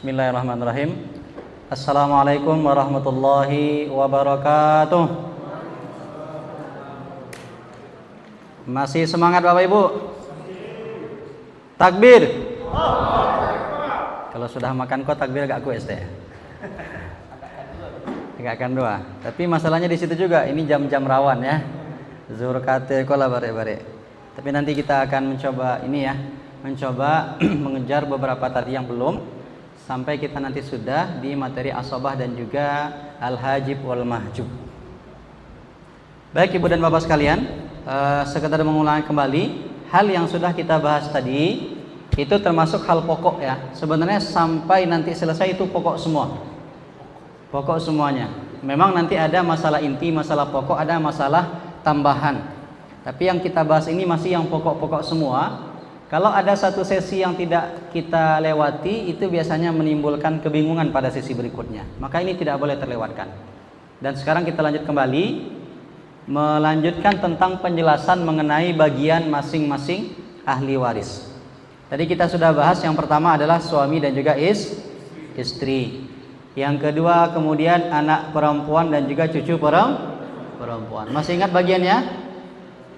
Bismillahirrahmanirrahim. Assalamualaikum warahmatullahi wabarakatuh. Masih semangat Bapak Ibu? Takbir. Kalau sudah makan kok takbir agak kues deh. Agak akan doa. Tapi masalahnya di situ juga. Ini jam-jam rawan ya. Zuhur kate kola bare-bare. Tapi nanti kita akan mencoba ini ya. Mencoba mengejar beberapa tadi yang belum, sampai kita nanti sudah di materi asobah dan juga al-hajib wal mahjub. Baik Ibu dan Bapak sekalian, sekedar mengulang kembali hal yang sudah kita bahas tadi, itu termasuk hal pokok ya. Sebenarnya sampai nanti selesai itu pokok semua, pokok semuanya. Memang nanti ada masalah inti, masalah pokok, ada masalah tambahan. Tapi yang kita bahas ini masih yang pokok-pokok semua. Kalau ada satu sesi yang tidak kita lewati, itu biasanya menimbulkan kebingungan pada sesi berikutnya. Maka ini tidak boleh terlewatkan. Dan sekarang kita lanjut kembali, melanjutkan tentang penjelasan mengenai bagian masing-masing ahli waris. Tadi kita sudah bahas yang pertama adalah suami dan juga istri. Yang kedua kemudian anak perempuan dan juga cucu perempuan. Masih ingat bagiannya?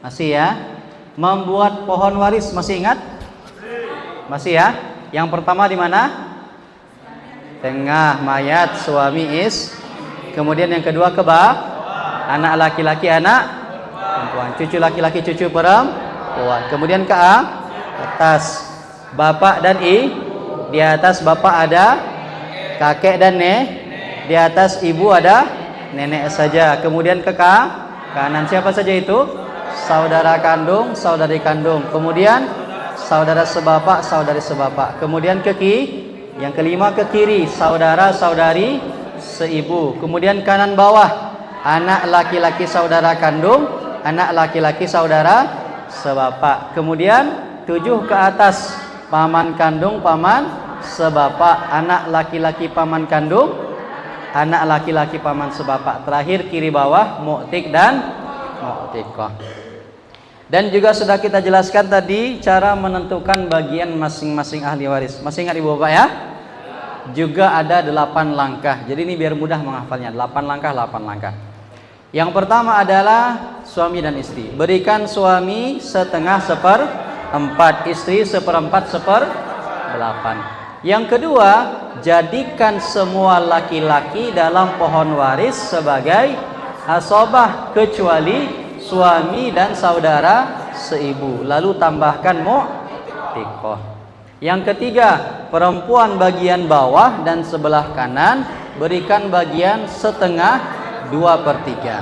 Masih ya? Membuat pohon waris, masih ingat? Masih ya? Yang pertama di mana? Tengah, mayat, suami, kemudian yang kedua ke bawah, anak laki-laki, anak perempuan, cucu laki-laki, cucu perempuan. Kemudian ke atas, bapak dan di atas bapak ada kakek dan di atas ibu ada nenek saja. Kemudian ke kanan, siapa saja itu? Saudara kandung, saudari kandung. Kemudian saudara sebapak, saudari sebapak. Kemudian yang kelima ke kiri, saudara saudari seibu. Kemudian kanan bawah, anak laki-laki saudara kandung, anak laki-laki saudara sebapak. Kemudian 7 ke atas, paman kandung, paman sebapak, anak laki-laki paman kandung, anak laki-laki paman sebapak. Terakhir kiri bawah, mu'tik dan mu'tikah. Dan juga sudah kita jelaskan tadi cara menentukan bagian masing-masing ahli waris. Masih ingat Ibu Bapak ya? Juga ada 8 langkah. Jadi ini biar mudah menghafalnya. 8 langkah, 8 langkah. Yang pertama adalah suami dan istri. Berikan suami setengah seperempat, istri seperempat seperdelapan. Yang kedua, jadikan semua laki-laki dalam pohon waris sebagai asobah kecuali suami dan saudara seibu. Lalu tambahkan mu'tiqah. Yang ketiga, perempuan bagian bawah dan sebelah kanan berikan bagian setengah 2/3.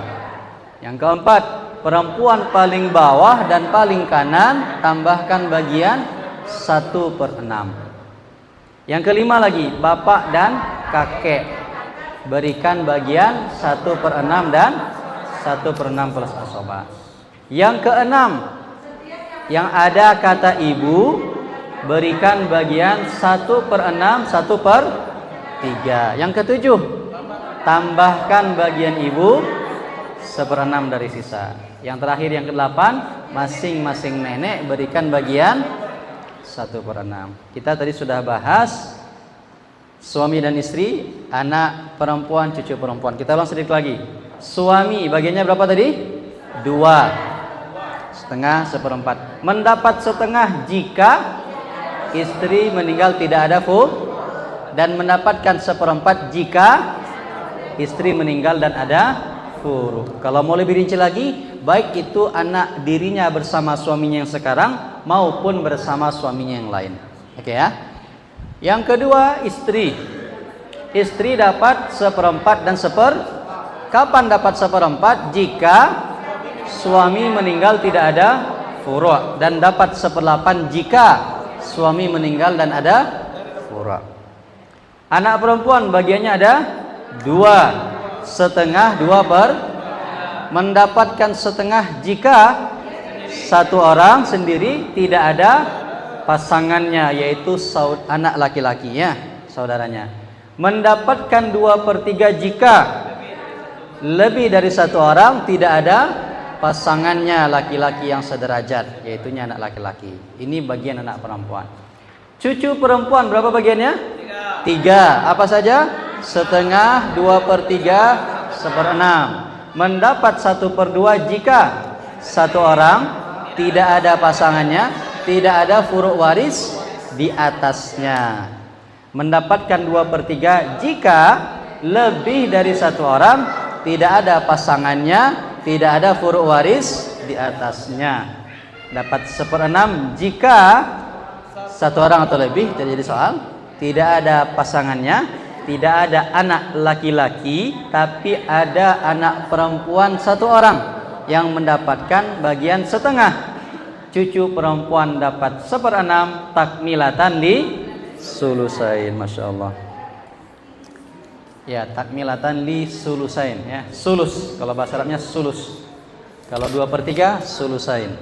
Yang keempat, perempuan paling bawah dan paling kanan tambahkan bagian 1/6. Yang kelima lagi, bapak dan kakek berikan bagian 1/6 dan 1/6 plus asobah. Yang keenam, yang ada kata ibu berikan bagian 1/6, 1/3. Yang ketujuh, tambahkan bagian ibu 1/6 dari sisa. Yang terakhir yang kedelapan, masing-masing nenek berikan bagian 1/6. Kita tadi sudah bahas suami dan istri, anak perempuan, cucu perempuan. Kita ulang sedikit lagi. Suami bagiannya berapa tadi? 2, setengah seperempat. Mendapat setengah jika istri meninggal tidak ada dan mendapatkan seperempat jika istri meninggal dan ada furu. Kalau mau lebih rinci lagi, baik itu anak dirinya bersama suaminya yang sekarang maupun bersama suaminya yang lain. Oke ya. Yang kedua, istri. Istri dapat seperempat dan kapan dapat seperempat? Jika suami meninggal tidak ada furu', dan dapat 1/8 jika suami meninggal dan ada furu'. Anak perempuan bagiannya ada 2, setengah 2/, mendapatkan setengah jika satu orang sendiri tidak ada pasangannya, yaitu anak laki-lakinya, saudaranya. Mendapatkan 2/3 jika lebih dari satu orang tidak ada pasangannya laki-laki yang sederajat, yaitu anak laki-laki. Ini bagian anak perempuan. Cucu perempuan berapa bagiannya? 3. Apa saja? Setengah, 2/3, 1/6. Mendapat 1/2 jika satu orang tidak ada pasangannya, tidak ada furu' waris di atasnya. Mendapatkan 2/3 jika lebih dari satu orang, tidak ada pasangannya, tidak ada furu' waris di atasnya. Dapat 1/6 jika satu orang atau lebih, terjadi soal, tidak ada pasangannya, tidak ada anak laki-laki, tapi ada anak perempuan satu orang yang mendapatkan bagian setengah. Cucu perempuan dapat 1/6, takmilatan di sulusain. Masya Allah. Ya, takmilatan li sulusain, ya. Sulus, kalau bahasa Arabnya sulus. Kalau 2/3 sulusain.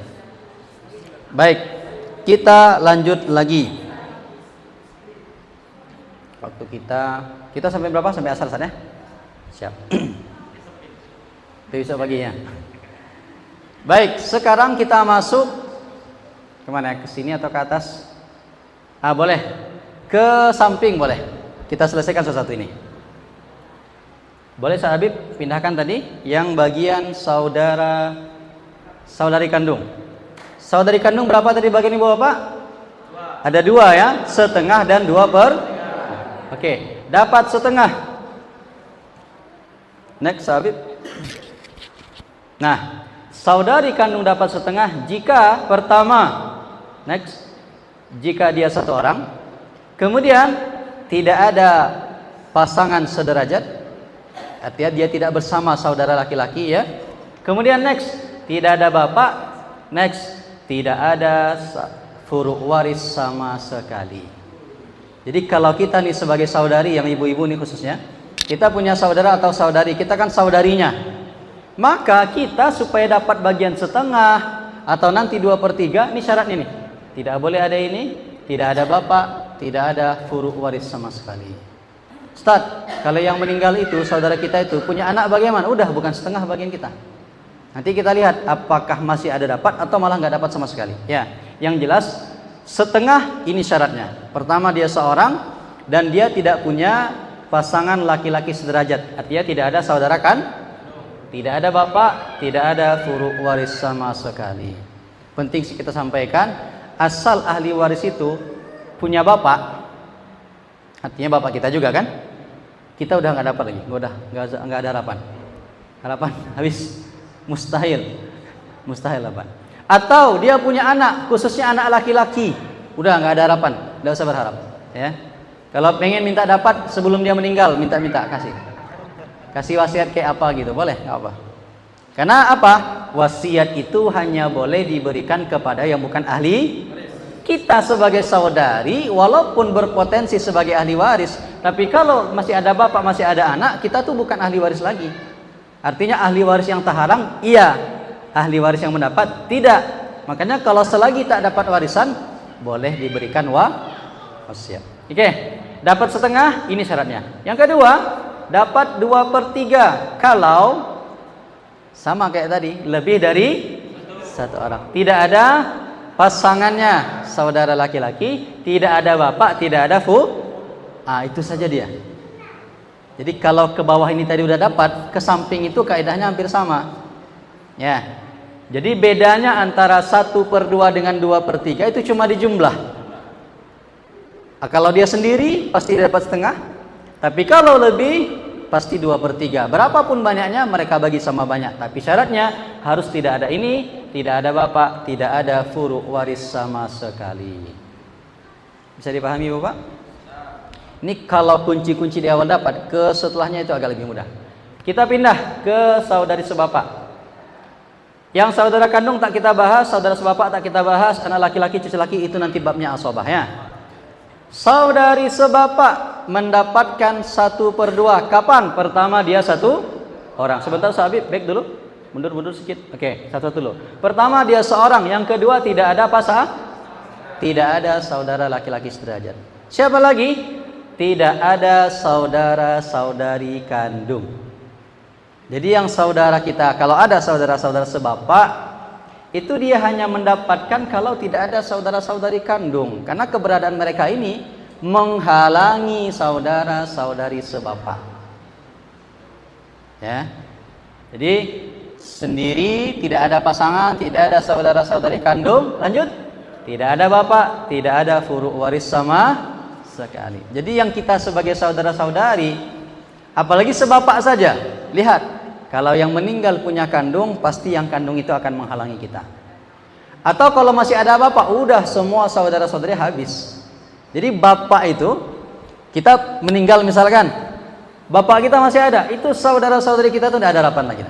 Baik, kita lanjut lagi. Waktu kita sampai berapa? Sampai asar ya? Siap. Besok paginya. Baik, sekarang kita masuk kemana? Ke sini atau ke atas? Boleh. Ke samping boleh. Kita selesaikan sesuatu ini. Boleh Sa Habib pindahkan tadi yang bagian saudari kandung. Saudari kandung berapa tadi bagian ibu bapak? Ada 2 ya, setengah dan 2/. Oke, dapat setengah. Next Habib. Nah, saudari kandung dapat setengah jika pertama, next, jika dia satu orang, kemudian tidak ada pasangan sederajat, artinya dia tidak bersama saudara laki-laki ya. Kemudian next, tidak ada bapak, next, tidak ada furu' waris sama sekali. Jadi kalau kita nih sebagai saudari, yang ibu-ibu nih khususnya, kita punya saudara atau saudari, kita kan saudarinya. Maka kita supaya dapat bagian setengah atau nanti 2/3, ini syaratnya nih. Tidak boleh ada ini, tidak ada bapak, tidak ada furu' waris sama sekali. Ustaz, kalau yang meninggal itu, saudara kita itu punya anak bagaimana? Udah, bukan setengah bagian kita. Nanti kita lihat apakah masih ada dapat atau malah nggak dapat sama sekali. Ya, yang jelas setengah ini syaratnya. Pertama dia seorang dan dia tidak punya pasangan laki-laki sederajat. Artinya tidak ada saudara kan? Tidak ada bapak, tidak ada furu' waris sama sekali. Penting sih kita sampaikan, asal ahli waris itu punya bapak, artinya bapak kita juga kan? Kita udah nggak dapat lagi, nggak ada harapan. Harapan habis, mustahil harapan. Atau dia punya anak, khususnya anak laki-laki, udah nggak ada harapan, nggak usah berharap, ya. Kalau pengen minta dapat sebelum dia meninggal, minta kasih wasiat kayak apa gitu, boleh, nggak apa. Karena apa? Wasiat itu hanya boleh diberikan kepada yang bukan ahli. Kita sebagai saudari, walaupun berpotensi sebagai ahli waris, tapi kalau masih ada bapak, masih ada anak, kita tuh bukan ahli waris lagi. Artinya ahli waris yang taharang, iya. Ahli waris yang mendapat, tidak. Makanya kalau selagi tak dapat warisan, boleh diberikan wasiat. Oke, dapat setengah, ini syaratnya. Yang kedua, dapat 2/3 kalau sama kayak tadi, lebih dari satu orang. Tidak ada pasangannya, saudara laki-laki, tidak ada bapak, tidak ada itu saja dia. Jadi kalau ke bawah ini tadi udah dapat, ke samping itu kaidahnya hampir sama. Ya. Jadi bedanya antara 1/2 dengan 2/3 itu cuma di jumlah. Kalau dia sendiri pasti dapat setengah, tapi kalau lebih pasti 2/3. Berapapun banyaknya mereka bagi sama banyak, tapi syaratnya harus tidak ada ini, tidak ada bapak, tidak ada furu' waris sama sekali. Bisa dipahami Bapak? Ini kalau kunci-kunci di awal dapat, ke setelahnya itu agak lebih mudah. Kita pindah ke saudari sebapak. Yang saudara kandung tak kita bahas, saudara sebapak tak kita bahas, anak laki-laki, cucu laki itu nanti babnya asobah ya. Saudari sebapak mendapatkan 1/2. Kapan? Pertama dia satu orang. Sebentar Habib, back dulu. Mundur sedikit. Oke, satu dulu. Pertama dia seorang, yang kedua tidak ada tidak ada saudara laki-laki sederajat. Siapa lagi? Tidak ada saudara-saudari kandung. Jadi yang saudara kita, kalau ada saudara-saudara sebapak, itu dia hanya mendapatkan kalau tidak ada saudara-saudari kandung. Karena keberadaan mereka ini menghalangi saudara-saudari sebapak. Ya. Jadi sendiri, tidak ada pasangan, tidak ada saudara-saudari kandung, lanjut, tidak ada bapak, tidak ada furu' waris sama sekali. Jadi yang kita sebagai saudara-saudari, apalagi sebapak saja, lihat, kalau yang meninggal punya kandung, pasti yang kandung itu akan menghalangi kita. Atau kalau masih ada bapak, udah semua saudara-saudari habis. Jadi bapak itu, kita meninggal misalkan, bapak kita masih ada, itu saudara-saudari kita tuh tidak ada harapan lagi.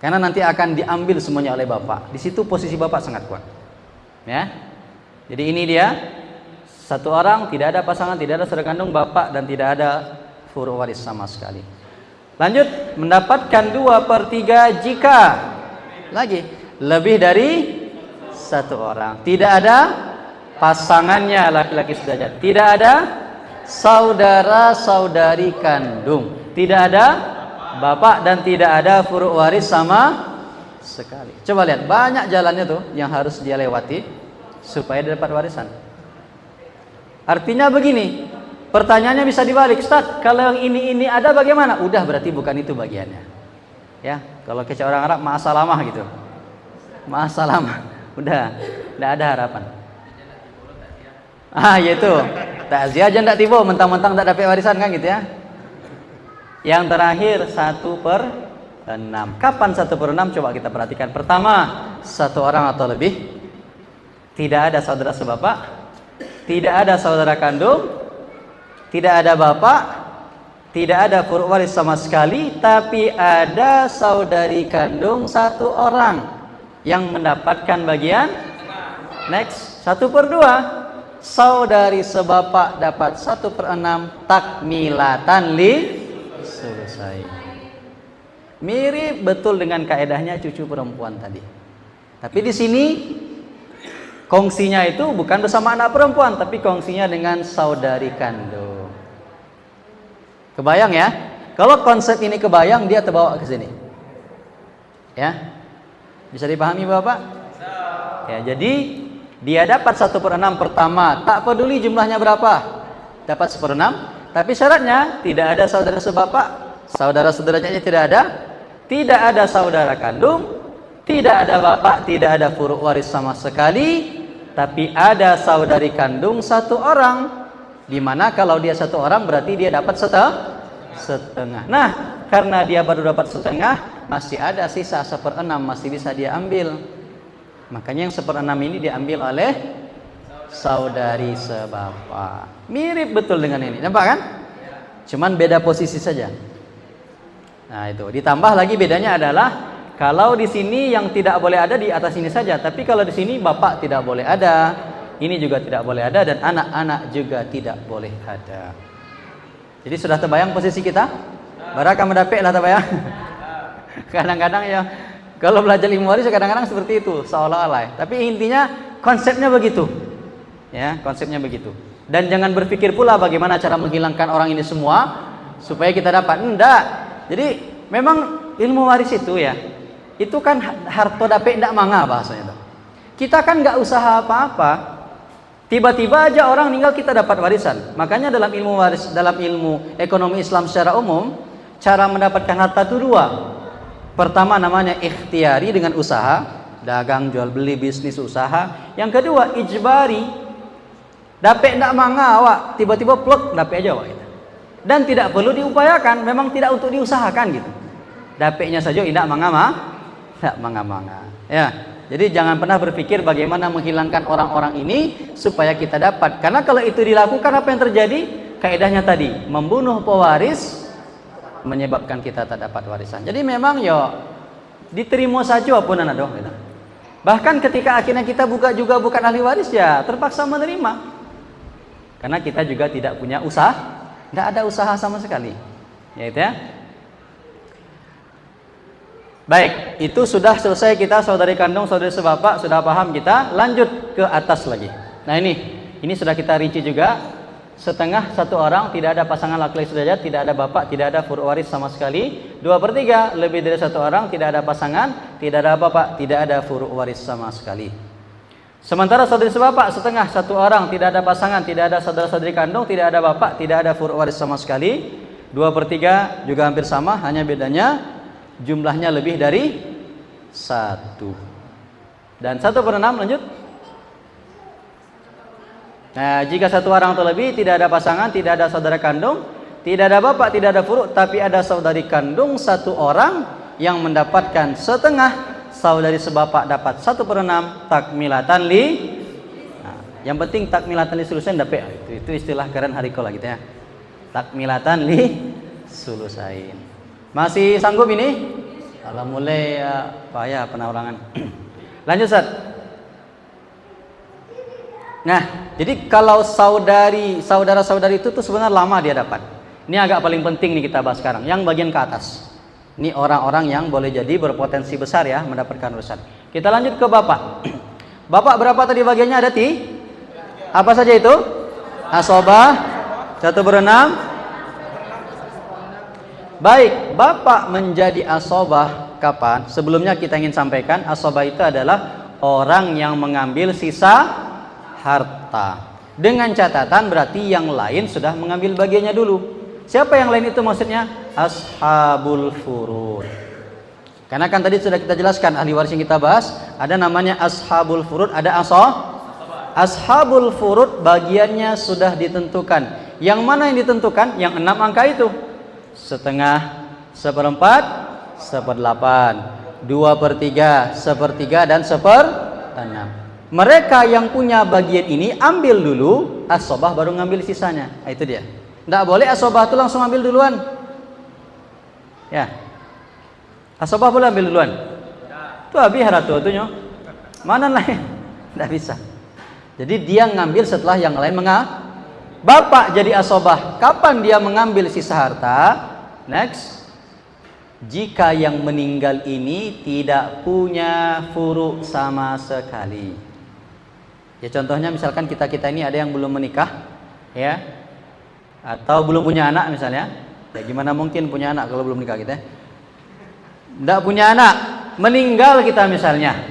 Karena nanti akan diambil semuanya oleh bapak. Di situ posisi bapak sangat kuat. Ya. Jadi ini dia, satu orang, tidak ada pasangan, tidak ada saudara kandung, bapak, dan tidak ada furu' waris sama sekali. Lanjut, mendapatkan 2/3 jika lagi lebih dari satu orang. Tidak ada pasangannya laki-laki saja. Tidak ada saudara-saudari kandung. Tidak ada bapak dan tidak ada furu' waris sama sekali. Coba lihat, banyak jalannya tuh yang harus dia lewati supaya dia dapat warisan. Artinya begini, pertanyaannya bisa dibalik, Ustaz, kalau yang ini ada bagaimana? Udah, berarti bukan itu bagiannya. Ya, kalau kece orang Arab ma'asalamah gitu. Ma'asalamah. Udah, tidak ada harapan. Yaitu takziah aja ndak tiba, mentang-mentang tak dapat warisan kan gitu ya. Yang terakhir 1/6. Kapan 1/6? Coba kita perhatikan. Pertama, satu orang atau lebih, tidak ada saudara sebapak, tidak ada saudara kandung, tidak ada bapak, tidak ada furu' waris sama sekali, tapi ada saudari kandung satu orang yang mendapatkan bagian. Next, 1/2. Saudari sebapak dapat 1/6 takmilatan li selesai. Mirip betul dengan kaedahnya cucu perempuan tadi. Tapi di sini kongsinya itu bukan bersama anak perempuan, tapi kongsinya dengan saudari kandung. Kebayang ya? Kalau konsep ini kebayang, dia terbawa ke sini. Ya? Bisa dipahami Bapak? Ya, jadi dia dapat 1/6 pertama, tak peduli jumlahnya berapa, dapat 1/6. Tapi syaratnya tidak ada saudara sebapak, saudara-saudaranya tidak ada saudara kandung, tidak ada bapak, tidak ada furu' waris sama sekali, tapi ada saudari kandung satu orang. Dimana kalau dia satu orang berarti dia dapat setengah. Nah, karena dia baru dapat setengah, masih ada sisa 1/6 masih bisa dia ambil. Makanya yang 1/6 ini diambil oleh saudari sebapak. Mirip betul dengan ini, nampak kan? Cuman beda posisi saja. Nah itu, ditambah lagi bedanya adalah kalau di sini yang tidak boleh ada di atas ini saja, tapi kalau di sini bapak tidak boleh ada, ini juga tidak boleh ada, dan anak-anak juga tidak boleh ada. Jadi sudah terbayang posisi kita? Baraka mendapik lah terbayang. Kadang-kadang ya kalau belajar ilmu waris kadang-kadang seperti itu seolah-olah. Tapi intinya konsepnya begitu. Ya, konsepnya begitu. Dan jangan berpikir pula bagaimana cara menghilangkan orang ini semua supaya kita dapat. Enggak. Jadi memang ilmu waris itu ya, itu kan harto dapek ndak manga bahasanya. Kita kan nggak usaha apa-apa, tiba-tiba aja orang meninggal kita dapat warisan. Makanya dalam ilmu waris, dalam ilmu ekonomi Islam secara umum, cara mendapatkan harta itu dua. Pertama namanya ikhtiari dengan usaha, dagang, jual beli, bisnis, usaha. Yang kedua ijbari, dapek ndak manga awak, tiba-tiba plek dapek aja awak. Dan tidak perlu diupayakan, memang tidak untuk diusahakan gitu. Dapeknya saja tidak manga-manga. Ya, jadi jangan pernah berpikir bagaimana menghilangkan orang-orang ini supaya kita dapat. Karena kalau itu dilakukan apa yang terjadi? Kaidahnya tadi, membunuh pewaris menyebabkan kita tak dapat warisan. Jadi memang ya diterima saja apa nana doh gitu. Bahkan ketika akhirnya kita juga bukan ahli waris ya terpaksa menerima. Karena kita juga tidak punya usaha, tidak ada usaha sama sekali. Ya itu ya. Baik, itu sudah selesai kita saudari kandung, saudari sebapak, sudah paham kita. Lanjut ke atas lagi. Nah ini sudah kita rinci juga. Setengah satu orang, tidak ada pasangan laki-laki sederajat, tidak ada bapak, tidak ada furu' waris sama sekali. 2/3 lebih dari satu orang, tidak ada pasangan, tidak ada bapak, tidak ada furu' waris sama sekali. Sementara saudari sebapak setengah, satu orang, tidak ada pasangan, tidak ada saudara-saudari kandung, tidak ada bapak, tidak ada furu' waris sama sekali. 2/3 juga hampir sama, hanya bedanya jumlahnya lebih dari 1. Dan 1/6 lanjut. Nah, jika satu orang atau lebih, tidak ada pasangan, tidak ada saudara kandung, tidak ada bapak, tidak ada furu', tapi ada saudari kandung satu orang yang mendapatkan setengah, saudari sebapak dapat 1/6 takmilatan li. Nah, yang penting takmilatan li sulusain dapat. Itu istilah keren hariko lah gitu ya. Takmilatan li sulusain. Masih sanggup ini? Alhamdulillah ya, penaulangan. Lanjut Ustaz. Nah, jadi kalau saudara-saudari itu tuh sebenarnya lama dia dapat. Ini agak paling penting nih kita bahas sekarang, yang bagian ke atas. Ini orang-orang yang boleh jadi berpotensi besar ya mendapatkan urusan. Kita lanjut ke bapak. Bapak berapa tadi bagiannya ada apa saja itu? Asobah 1/6. Baik, bapak menjadi asobah kapan? Sebelumnya kita ingin sampaikan, asobah itu adalah orang yang mengambil sisa harta. Dengan catatan berarti yang lain sudah mengambil bagiannya dulu. Siapa yang lain itu maksudnya? Ashabul furud. Karena kan tadi sudah kita jelaskan ahli waris yang kita bahas, ada namanya ashabul furud, ada ashabul furud bagiannya sudah ditentukan. Yang mana yang ditentukan? Yang 6 angka itu. Setengah, 1/4, 1/8, 2/3, 1/3 dan 1/6. Mereka yang punya bagian ini ambil dulu, asobah baru ngambil sisanya. Nah, itu dia. Tidak boleh asobah itu langsung ambil duluan. Ya, asobah boleh ambil duluan. Itu habis haratu itunya. Mana lain? Tidak bisa. Jadi dia ngambil setelah yang lain Bapak jadi asobah. Kapan dia mengambil sisa harta? Next. Jika yang meninggal ini tidak punya furu sama sekali. Ya contohnya misalkan kita ini ada yang belum menikah, ya, atau belum punya anak misalnya. Ya gimana mungkin punya anak kalau belum nikah kita? Tidak punya anak, meninggal kita misalnya.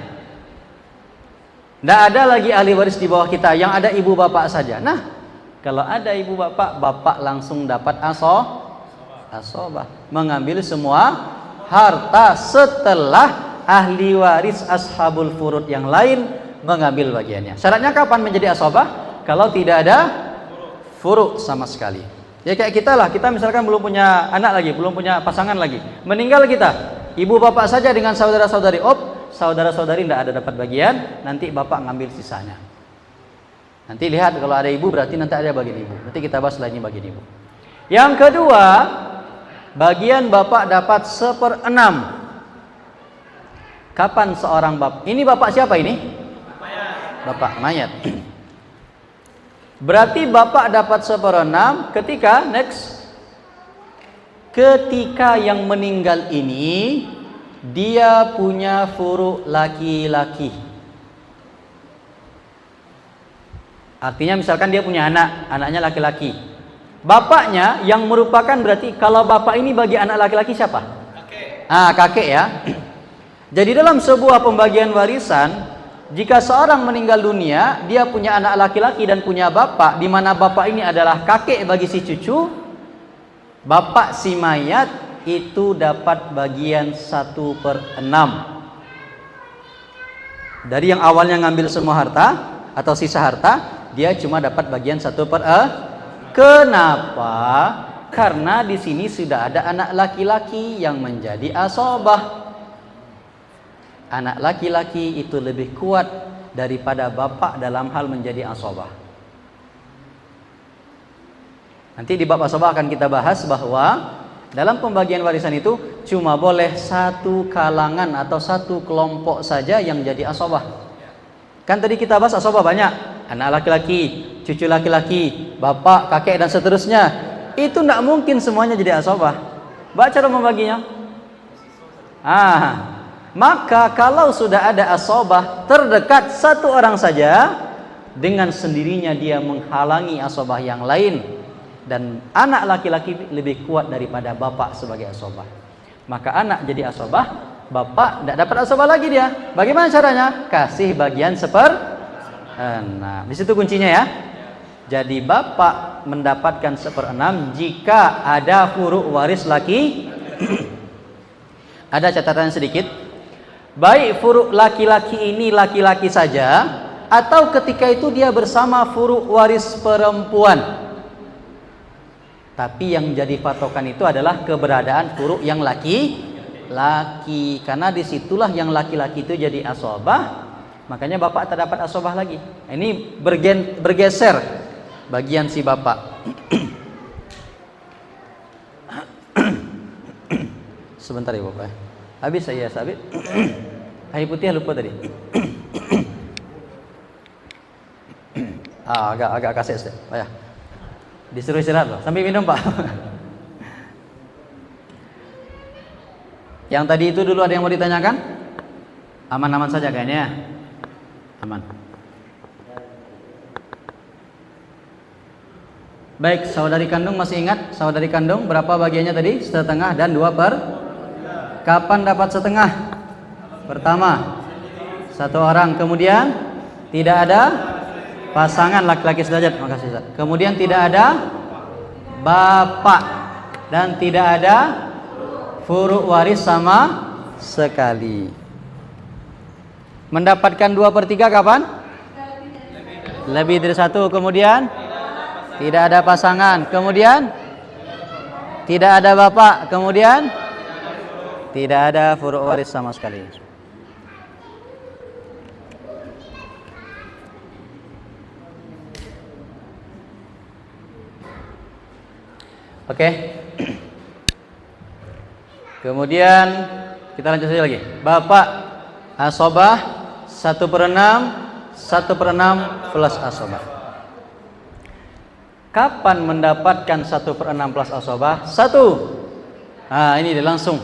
Tidak ada lagi ahli waris di bawah kita, yang ada ibu bapak saja. Nah, kalau ada ibu bapak, bapak langsung dapat asobah, mengambil semua harta setelah ahli waris ashabul furud yang lain mengambil bagiannya. Syaratnya kapan menjadi asobah? Kalau tidak ada furud sama sekali. Ya kayak kita lah, kita misalkan belum punya anak lagi, belum punya pasangan lagi, meninggal kita, ibu bapak saja dengan saudara-saudari, saudara-saudari tidak ada dapat bagian, nanti bapak ngambil sisanya. Nanti lihat kalau ada ibu berarti nanti ada bagian ibu. Nanti kita bahas lagi bagian ibu. Yang kedua, bagian bapak dapat 1/6. Kapan seorang bapak? Ini bapak siapa ini? Bapak mayat. Berarti bapak dapat 1/6 ketika ketika yang meninggal ini dia punya furu laki-laki. Artinya misalkan dia punya anaknya laki-laki. Bapaknya yang merupakan berarti kalau bapak ini bagi anak laki-laki siapa? Kakek. Kakek ya. Jadi dalam sebuah pembagian warisan, jika seorang meninggal dunia, dia punya anak laki-laki dan punya bapak, di mana bapak ini adalah kakek bagi si cucu, bapak si mayat itu dapat bagian 1/6. Dari yang awalnya ngambil semua harta atau sisa harta, dia cuma dapat bagian 1/6. Kenapa? Karena di sini sudah ada anak laki-laki yang menjadi asobah. Anak laki-laki itu lebih kuat daripada bapak dalam hal menjadi asobah. Nanti di bab asobah akan kita bahas bahwa dalam pembagian warisan itu cuma boleh satu kalangan atau satu kelompok saja yang jadi asobah. Kan tadi kita bahas asobah banyak, anak laki-laki, cucu laki-laki, bapak, kakek dan seterusnya. Itu tidak mungkin semuanya jadi asobah. Baca cara membaginya. Maka kalau sudah ada asobah terdekat satu orang saja, dengan sendirinya dia menghalangi asobah yang lain, dan anak laki-laki lebih kuat daripada bapak sebagai asobah. Maka anak jadi asobah, bapak tidak dapat asobah lagi dia. Bagaimana caranya? Kasih bagian 1/6. Nah, di situ kuncinya ya. Jadi bapak mendapatkan 1/6 jika ada furu' waris laki. Ada catatan sedikit. Baik furu' laki-laki ini laki-laki saja, atau ketika itu dia bersama furu' waris perempuan. Tapi yang jadi patokan itu adalah keberadaan furu' yang laki-laki. Karena disitulah yang laki-laki itu jadi asobah. Makanya bapak tak dapat asobah lagi. Ini bergeser bagian si bapak. Sebentar ya bapak. Habis saya sabit. Air putih lupa tadi. agak kasih. Ya. Disuruh istirahat loh. Sambil minum pak. Yang tadi itu dulu ada yang mau ditanyakan? Aman-aman saja kayaknya. Aman. Baik, saudari kandung masih ingat saudari kandung berapa bagiannya tadi? 1/2 dan 2/. Kapan dapat 1/2? Pertama, 1 orang. Kemudian tidak ada pasangan laki-laki sederajat. Makasih Ustaz. Kemudian tidak ada bapak dan tidak ada furu' waris sama sekali. Mendapatkan 2/3 kapan? Lebih dari 1. Kemudian tidak ada pasangan, kemudian tidak ada bapak, kemudian tidak ada furu' waris sama sekali. Oke. Kemudian kita lanjut saja lagi. Bapak asobah 1/6, 1/6 plus asobah. Kapan mendapatkan 1/6 plus asobah? 1. Nah ini dia langsung.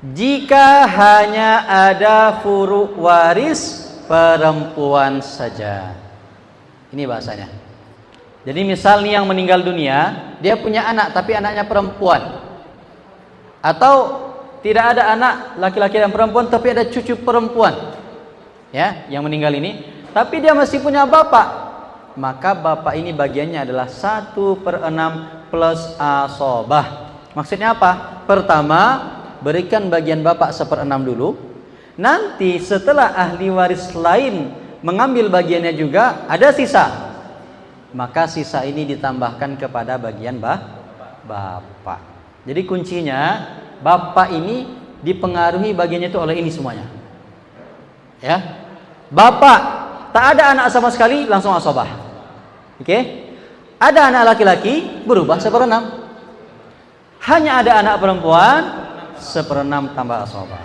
Jika hanya ada furu' waris perempuan saja. Ini bahasanya. Jadi misal nih yang meninggal dunia, dia punya anak tapi anaknya perempuan. Atau tidak ada anak laki-laki dan perempuan tapi ada cucu perempuan. Ya, yang meninggal ini, tapi dia masih punya bapak. Maka bapak ini bagiannya adalah 1/6 plus asobah. Maksudnya apa? Pertama, berikan bagian bapak 1/6 dulu. Nanti setelah ahli waris lain mengambil bagiannya juga, ada sisa. Maka sisa ini ditambahkan kepada bagian bapak. Jadi kuncinya, bapak ini dipengaruhi bagiannya itu oleh ini semuanya. Ya, bapak tak ada anak sama sekali, langsung asobah. Oke, ada anak laki-laki berubah 1/6. Hanya ada anak perempuan 1/6 tambah asobah.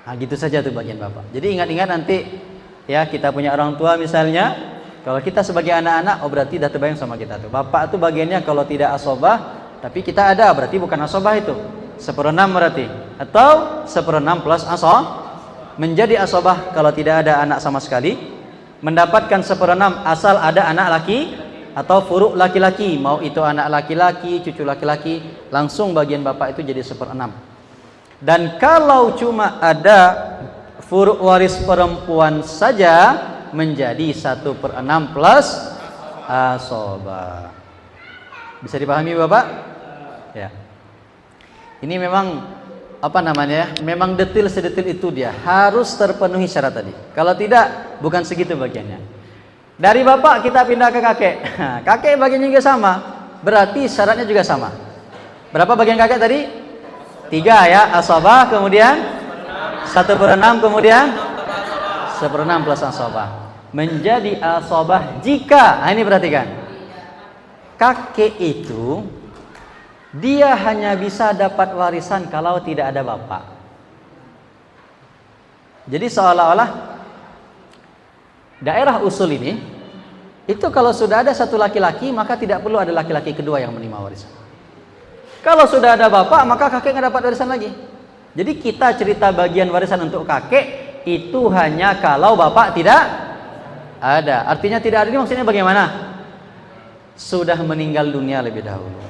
Nah gitu saja tuh bagian bapak. Jadi ingat-ingat nanti ya kita punya orang tua misalnya, kalau kita sebagai anak-anak, oh berarti dah terbayang sama kita tuh. Bapak tuh bagiannya kalau tidak asobah, tapi kita ada, berarti bukan asobah itu. 1/6 berarti, atau 1/6 plus asobah. Menjadi asobah kalau tidak ada anak sama sekali. Mendapatkan 1/6 asal ada anak laki atau furu' laki-laki, mau itu anak laki-laki, cucu laki-laki, langsung bagian bapak itu jadi 1/6. Dan kalau cuma ada furu' waris perempuan saja, menjadi 1/6 plus asobah. Bisa dipahami bapak? Ya. Ini memang apa namanya? Memang detail sedetil itu dia. Harus terpenuhi syarat tadi. Kalau tidak, bukan segitu bagiannya. Dari bapak kita pindah ke kakek. Kakek bagiannya juga sama. Berarti syaratnya juga sama. Berapa bagian kakek tadi? 3 ya, asobah, kemudian 1/6, kemudian 1/6 plus asobah. Menjadi asobah jika, nah ini perhatikan. Kakek itu dia hanya bisa dapat warisan kalau tidak ada bapak. Jadi seolah-olah daerah usul ini itu kalau sudah ada satu laki-laki maka tidak perlu ada laki-laki kedua yang menerima warisan. Kalau sudah ada bapak maka kakek nggak dapat warisan lagi. Jadi kita cerita bagian warisan untuk kakek itu hanya kalau bapak tidak ada. Artinya tidak ada ini maksudnya bagaimana? Sudah meninggal dunia lebih dahulu.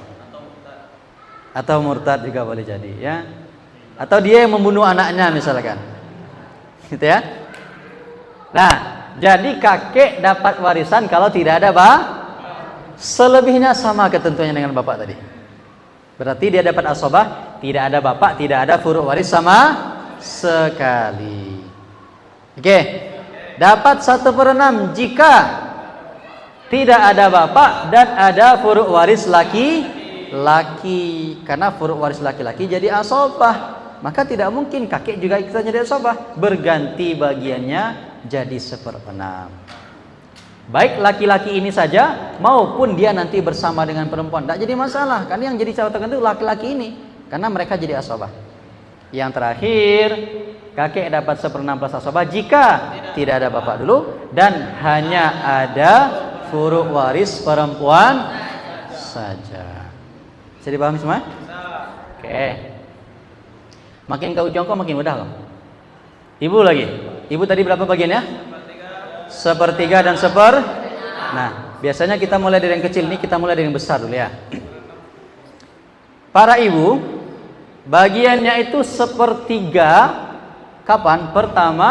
Atau murtad juga boleh jadi ya. Atau dia yang membunuh anaknya misalkan. Gitu ya. Nah, jadi kakek dapat warisan kalau tidak ada selebihnya sama ketentuannya dengan bapak tadi. Berarti dia dapat asobah, tidak ada bapak, tidak ada furu' waris sama sekali. Oke. Dapat 1/6 jika tidak ada bapak dan ada furu' waris laki-laki. Karena furu' waris laki-laki jadi asobah, maka tidak mungkin kakek juga ikutan jadi asobah. Berganti bagiannya jadi 1/6. Baik laki-laki ini saja maupun dia nanti bersama dengan perempuan, tidak jadi masalah. Karena yang jadi catatan itu laki-laki ini, karena mereka jadi asobah. Yang terakhir, kakek dapat 1/6 plus asobah jika tidak ada bapak dulu dan hanya ada furu' waris perempuan saja. Bisa dipahami semua? Oke. Makin kau jongkok makin mudah kok. Ibu lagi. Ibu tadi berapa bagiannya? 1/3 dan Nah, biasanya kita mulai dari yang kecil, nih kita mulai dari yang besar dulu ya. Para ibu, bagiannya itu 1/3 kapan? Pertama,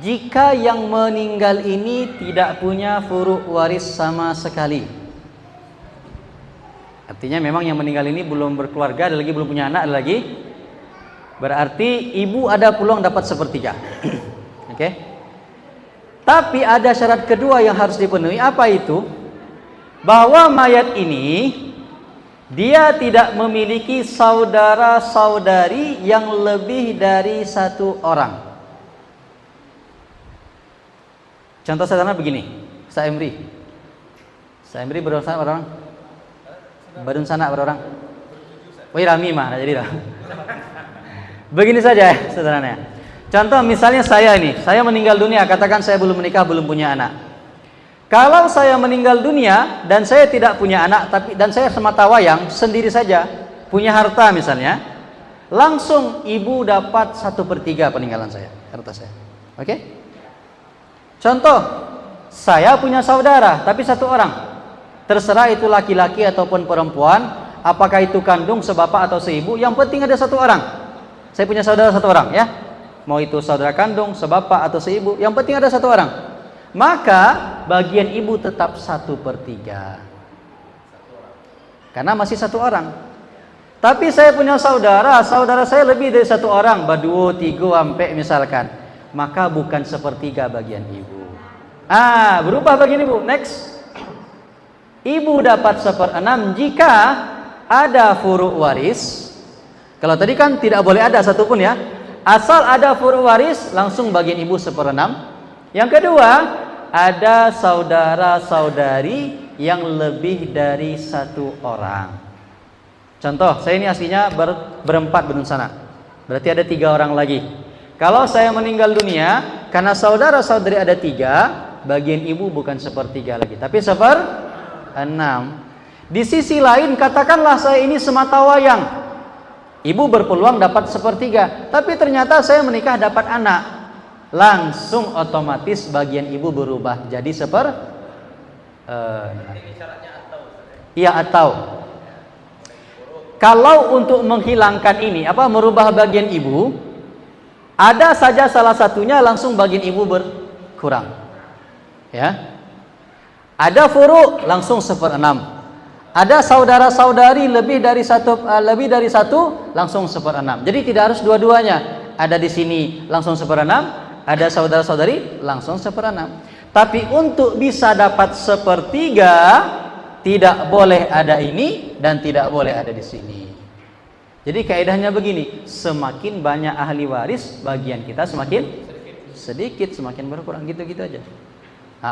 jika yang meninggal ini tidak punya furu' waris sama sekali. Artinya memang yang meninggal ini belum berkeluarga, ada lagi belum punya anak, ada lagi. Berarti ibu ada peluang dapat 1/3. Oke. Tapi ada syarat kedua yang harus dipenuhi. Apa itu? Bahwa mayat ini dia tidak memiliki saudara-saudari yang lebih dari 1 orang. Contoh sederhana begini, Sa Emri berapa orang? Badun sana berapa orang? Wih Rami mah, jadi dah. Begini saja sederhananya. Contoh misalnya saya meninggal dunia, katakan saya belum menikah, belum punya anak. Kalau saya meninggal dunia dan saya tidak punya anak, dan saya semata wayang sendiri saja, punya harta misalnya, langsung ibu dapat 1/3 peninggalan saya, harta saya. Oke? Contoh, saya punya saudara tapi 1 orang. Terserah itu laki-laki ataupun perempuan, apakah itu kandung, sebapak atau seibu, yang penting ada 1 orang. Saya punya saudara 1 orang ya. Mau itu saudara kandung, sebapak atau seibu, yang penting ada 1 orang. Maka bagian ibu tetap 1/3 karena masih 1 orang. Tapi saya punya saudara saya lebih dari 1 orang, 2, 3 sampai misalkan, maka bukan 1/3 bagian ibu. Berubah bagian ibu. Next, ibu dapat 1/6 jika ada furu' waris. Kalau tadi kan tidak boleh ada satupun ya. Asal ada furu' waris, langsung bagian ibu 1/6. Yang kedua, ada saudara-saudari yang lebih dari 1 orang. Contoh, saya ini aslinya berempat bedun sana. Berarti ada 3 orang lagi. Kalau saya meninggal dunia, karena saudara-saudari ada 3, bagian ibu bukan 1/3 lagi, tapi 1/6. Di sisi lain, katakanlah saya ini semata wayang. Ibu berpeluang dapat 1/3, tapi ternyata saya menikah dapat anak, langsung otomatis bagian ibu berubah jadi atau kalau untuk menghilangkan ini, merubah bagian ibu, ada saja salah satunya langsung bagian ibu berkurang, ya. Ada furu' langsung 1/6. Ada saudara-saudari lebih dari satu langsung 1/6. Jadi tidak harus dua-duanya. Ada di sini langsung 1/6, ada saudara-saudari langsung 1/6. Tapi untuk bisa dapat 1/3 tidak boleh ada ini dan tidak boleh ada di sini. Jadi kaidahnya begini, semakin banyak ahli waris, bagian kita semakin sedikit, semakin berkurang, gitu-gitu aja.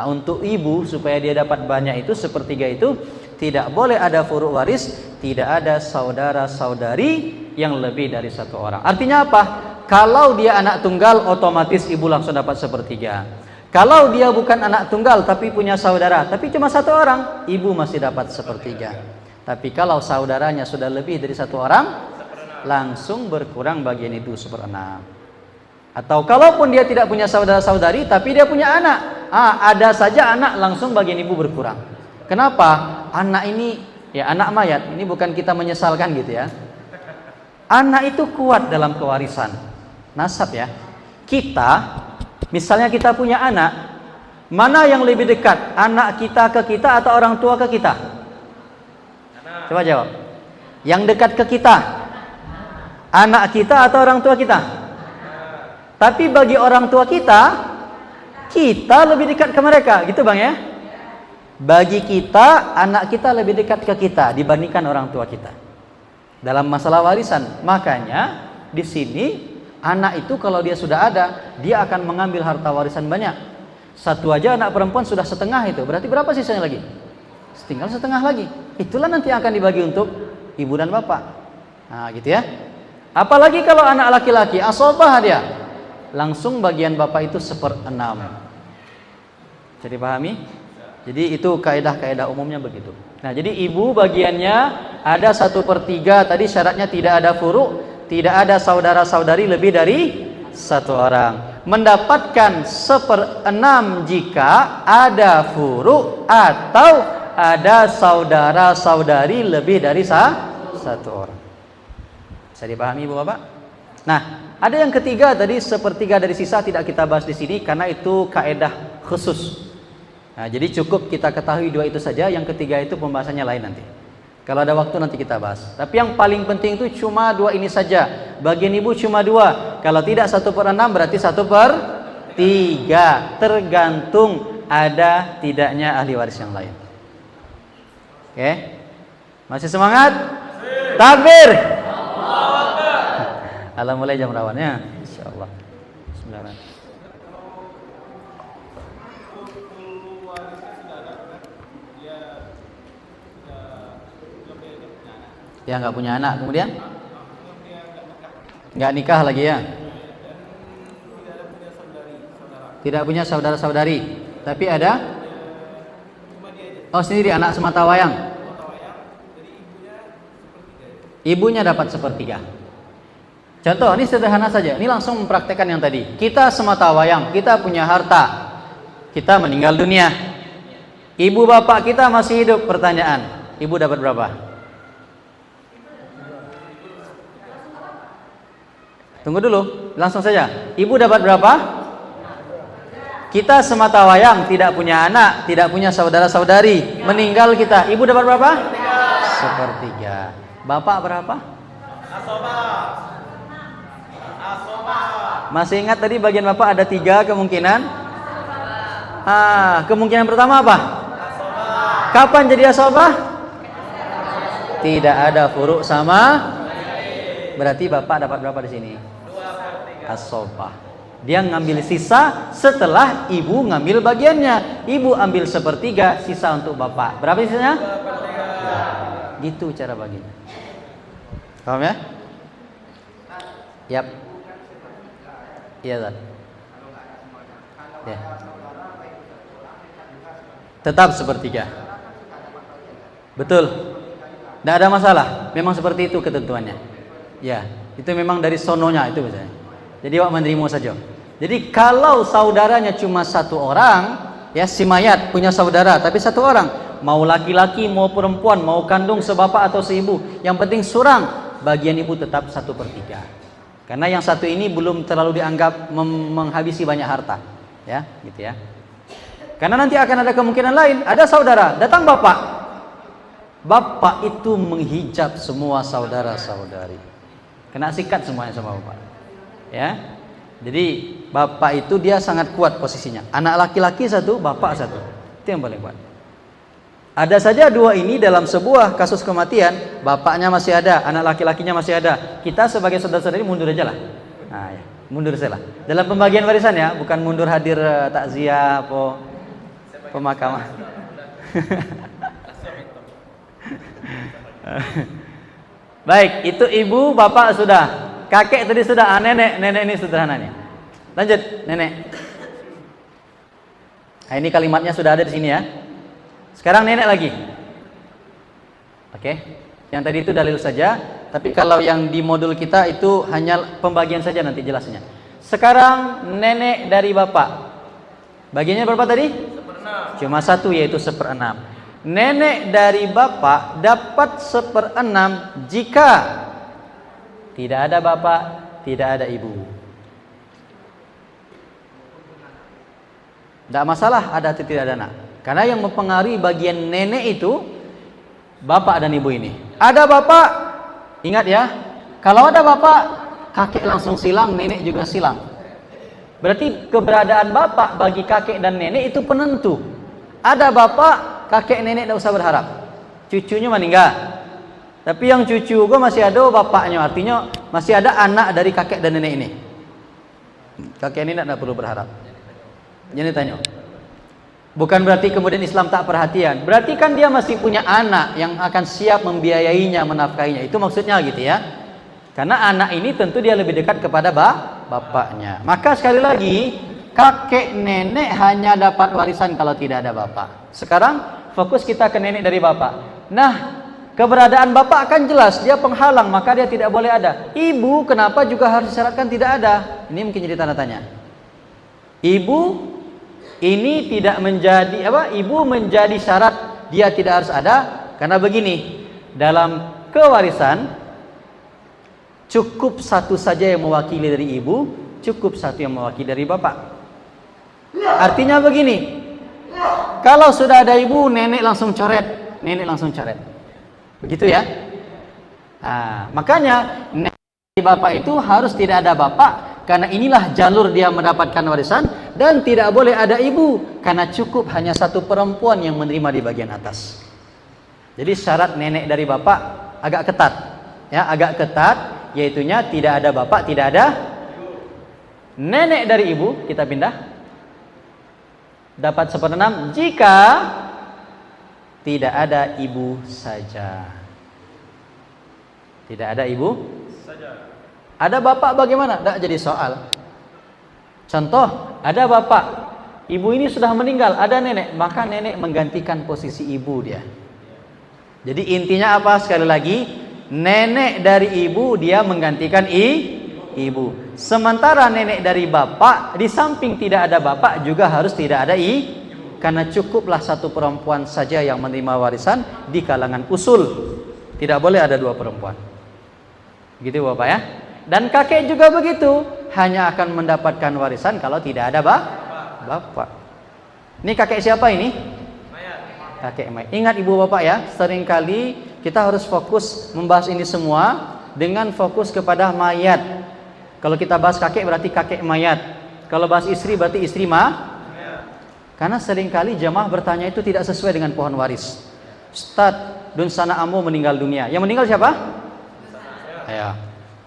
Untuk ibu supaya dia dapat banyak itu 1/3 itu tidak boleh ada furu' waris, tidak ada saudara-saudari yang lebih dari 1 orang. Artinya apa? Kalau dia anak tunggal, otomatis ibu langsung dapat 1/3. Kalau dia bukan anak tunggal tapi punya saudara, tapi cuma 1 orang, ibu masih dapat 1/3. Tapi kalau saudaranya sudah lebih dari 1 orang, langsung berkurang bagian itu 1/6. Atau kalaupun dia tidak punya saudara-saudari tapi dia punya anak, ada saja anak, langsung bagian ibu berkurang. Kenapa? Anak ini, ya anak mayat, ini bukan kita menyesalkan gitu ya. Anak itu kuat dalam kewarisan nasab ya. Kita Misalnya kita punya anak, mana yang lebih dekat? Anak kita ke kita atau orang tua ke kita? Coba jawab. Yang dekat ke kita, anak kita atau orang tua kita? Tapi bagi orang tua kita, kita lebih dekat ke mereka, gitu Bang ya? Bagi kita, anak kita lebih dekat ke kita dibandingkan orang tua kita. Dalam masalah warisan, makanya di sini anak itu kalau dia sudah ada, dia akan mengambil harta warisan banyak. Satu aja anak perempuan sudah setengah itu, berarti berapa sisanya lagi? Tinggal setengah lagi. Itulah nanti akan dibagi untuk ibu dan bapak. Nah, gitu ya. Apalagi kalau anak laki-laki, asobah dia, langsung bagian bapak itu 1/6. Jadi pahami? Jadi itu kaidah-kaidah umumnya begitu. Nah, jadi ibu bagiannya ada 1/3. Tadi syaratnya tidak ada furu, tidak ada saudara-saudari lebih dari 1 orang. Mendapatkan 1/6 jika ada furu atau ada saudara-saudari lebih dari 1 orang. Bisa dipahami Ibu Bapak? Nah, ada yang ketiga tadi 1/3 dari sisa tidak kita bahas di sini karena itu kaidah khusus. Nah, jadi cukup kita ketahui 2 itu saja, yang ketiga itu pembahasannya lain nanti. Kalau ada waktu nanti kita bahas. Tapi yang paling penting itu cuma 2 ini saja. Bagian ibu cuma 2. Kalau tidak 1/6 berarti 1/3. Tergantung ada tidaknya ahli waris yang lain. Oke? Masih semangat? Takbir. Allah mulai jam rawannya. Insyaallah. Bismillahirrahmanirrahim. Ya nggak punya anak, kemudian nggak nikah lagi ya, tidak punya saudara-saudari, tapi ada sendiri anak semata wayang, ibunya dapat 1/3. Contoh ini sederhana saja, ini langsung mempraktekkan yang tadi. Kita semata wayang, kita punya harta, kita meninggal dunia, ibu bapak kita masih hidup. Pertanyaan, ibu dapat berapa? Tunggu dulu, langsung saja. Ibu dapat berapa? Kita semata wayang, tidak punya anak, tidak punya saudara-saudari, meninggal kita. Ibu dapat berapa? 1/3. Bapak berapa? Masih ingat tadi bagian bapak ada 3 kemungkinan? Kemungkinan pertama apa? Kapan jadi asobah? Tidak ada furuk sama. Berarti bapak dapat berapa di sini? Asobah. Dia ngambil sisa setelah ibu ngambil bagiannya. Ibu ambil 1/3, sisa untuk bapak. Berapa sisanya? Gitu cara baginya. Paham ya? Yap. Iya, Zat. Ya. Tetap 1/3. Betul. Tidak ada masalah. Memang seperti itu ketentuannya. Ya, itu memang dari sononya itu biasanya. Jadi wak menerima saja. Jadi kalau saudaranya cuma 1 orang, ya si mayat punya saudara tapi 1 orang, mau laki-laki mau perempuan, mau kandung sebapak atau seibu, yang penting surang, bagian ibu tetap 1/3. Karena yang satu ini belum terlalu dianggap menghabisi banyak harta, ya, gitu ya. Karena nanti akan ada kemungkinan lain, ada saudara, datang bapak. Bapak itu menghijab semua saudara-saudari. Kena sikat semuanya sama bapak. Ya. Jadi bapak itu dia sangat kuat posisinya. Anak laki-laki 1, bapak 1. Itu yang paling kuat. Ada saja 2 ini dalam sebuah kasus kematian, bapaknya masih ada, anak laki-lakinya masih ada. Kita sebagai saudara-saudari mundur aja lah. Nah, ya, mundur saja lah. Dalam pembagian warisan ya, bukan mundur hadir takziah atau pemakaman. Baik, itu ibu, bapak sudah. Kakek tadi sudah, nenek ini sederhana nih. Lanjut, nenek. Nah, ini kalimatnya sudah ada di sini ya. Sekarang nenek lagi. Oke. Yang tadi itu dalil saja, tapi kalau yang di modul kita itu hanya pembagian saja nanti jelasnya. Sekarang nenek dari bapak. Bagiannya berapa tadi? 1/6. Cuma 1 yaitu 1/6. Nenek dari bapak dapat 1/6 jika tidak ada bapak, tidak ada ibu. Tidak masalah ada atau tidak ada anak. Karena yang mempengaruhi bagian nenek itu bapak dan ibu ini. Ada bapak, ingat ya, kalau ada bapak, kakek langsung silang, nenek juga silang. Berarti keberadaan bapak bagi kakek dan nenek itu penentu. Ada bapak, kakek nenek tidak usah berharap. Cucunya meninggal. Tapi yang cucu gue masih ada bapaknya, artinya masih ada anak dari kakek dan nenek ini. Kakek nenek tidak perlu berharap. Jadi tanya. Bukan berarti kemudian Islam tak perhatian. Berarti kan dia masih punya anak yang akan siap membiayainya, menafkahinya. Itu maksudnya gitu ya. Karena anak ini tentu dia lebih dekat kepada bapaknya. Maka sekali lagi, kakek nenek hanya dapat warisan kalau tidak ada bapak. Sekarang fokus kita ke nenek dari bapak. Nah, keberadaan bapak akan jelas, dia penghalang, maka dia tidak boleh ada. Ibu kenapa juga harus disyaratkan tidak ada? Ini mungkin jadi tanda tanya. Ibu ini tidak menjadi apa? Ibu menjadi syarat dia tidak harus ada karena begini, dalam kewarisan cukup satu saja yang mewakili dari ibu, cukup satu yang mewakili dari bapak. Artinya begini, kalau sudah ada ibu, nenek langsung coret, nenek langsung coret. Begitu ya. Nah, makanya bapak itu harus tidak ada bapak, karena inilah jalur dia mendapatkan warisan, dan tidak boleh ada ibu karena cukup hanya satu perempuan yang menerima di bagian atas. Jadi syarat nenek dari bapak agak ketat, ya, agak ketat, yaitunya tidak ada bapak, tidak ada nenek dari ibu. Kita pindah, dapat 1/6 jika tidak ada ibu saja. Tidak ada ibu saja. Ada bapak bagaimana? Tidak jadi soal. Contoh, ada bapak, ibu ini sudah meninggal, ada nenek, maka nenek menggantikan posisi ibu dia. Jadi intinya apa? Sekali lagi, nenek dari ibu dia menggantikan ibu. Sementara nenek dari bapak, di samping tidak ada bapak juga harus tidak ada karena cukuplah satu perempuan saja yang menerima warisan di kalangan usul. Tidak boleh ada dua perempuan. Gitu bapak ya. Dan kakek juga begitu, hanya akan mendapatkan warisan kalau tidak ada bapak. Ini kakek siapa ini? Kakek mayat. Ingat ibu bapak ya, seringkali kita harus fokus membahas ini semua dengan fokus kepada mayat. Kalau kita bahas kakek berarti kakek mayat. Kalau bahas istri berarti istri Karena seringkali jamaah bertanya itu tidak sesuai dengan pohon waris. Ustadz, Dunsana Ambo meninggal dunia. Yang meninggal siapa? Ya.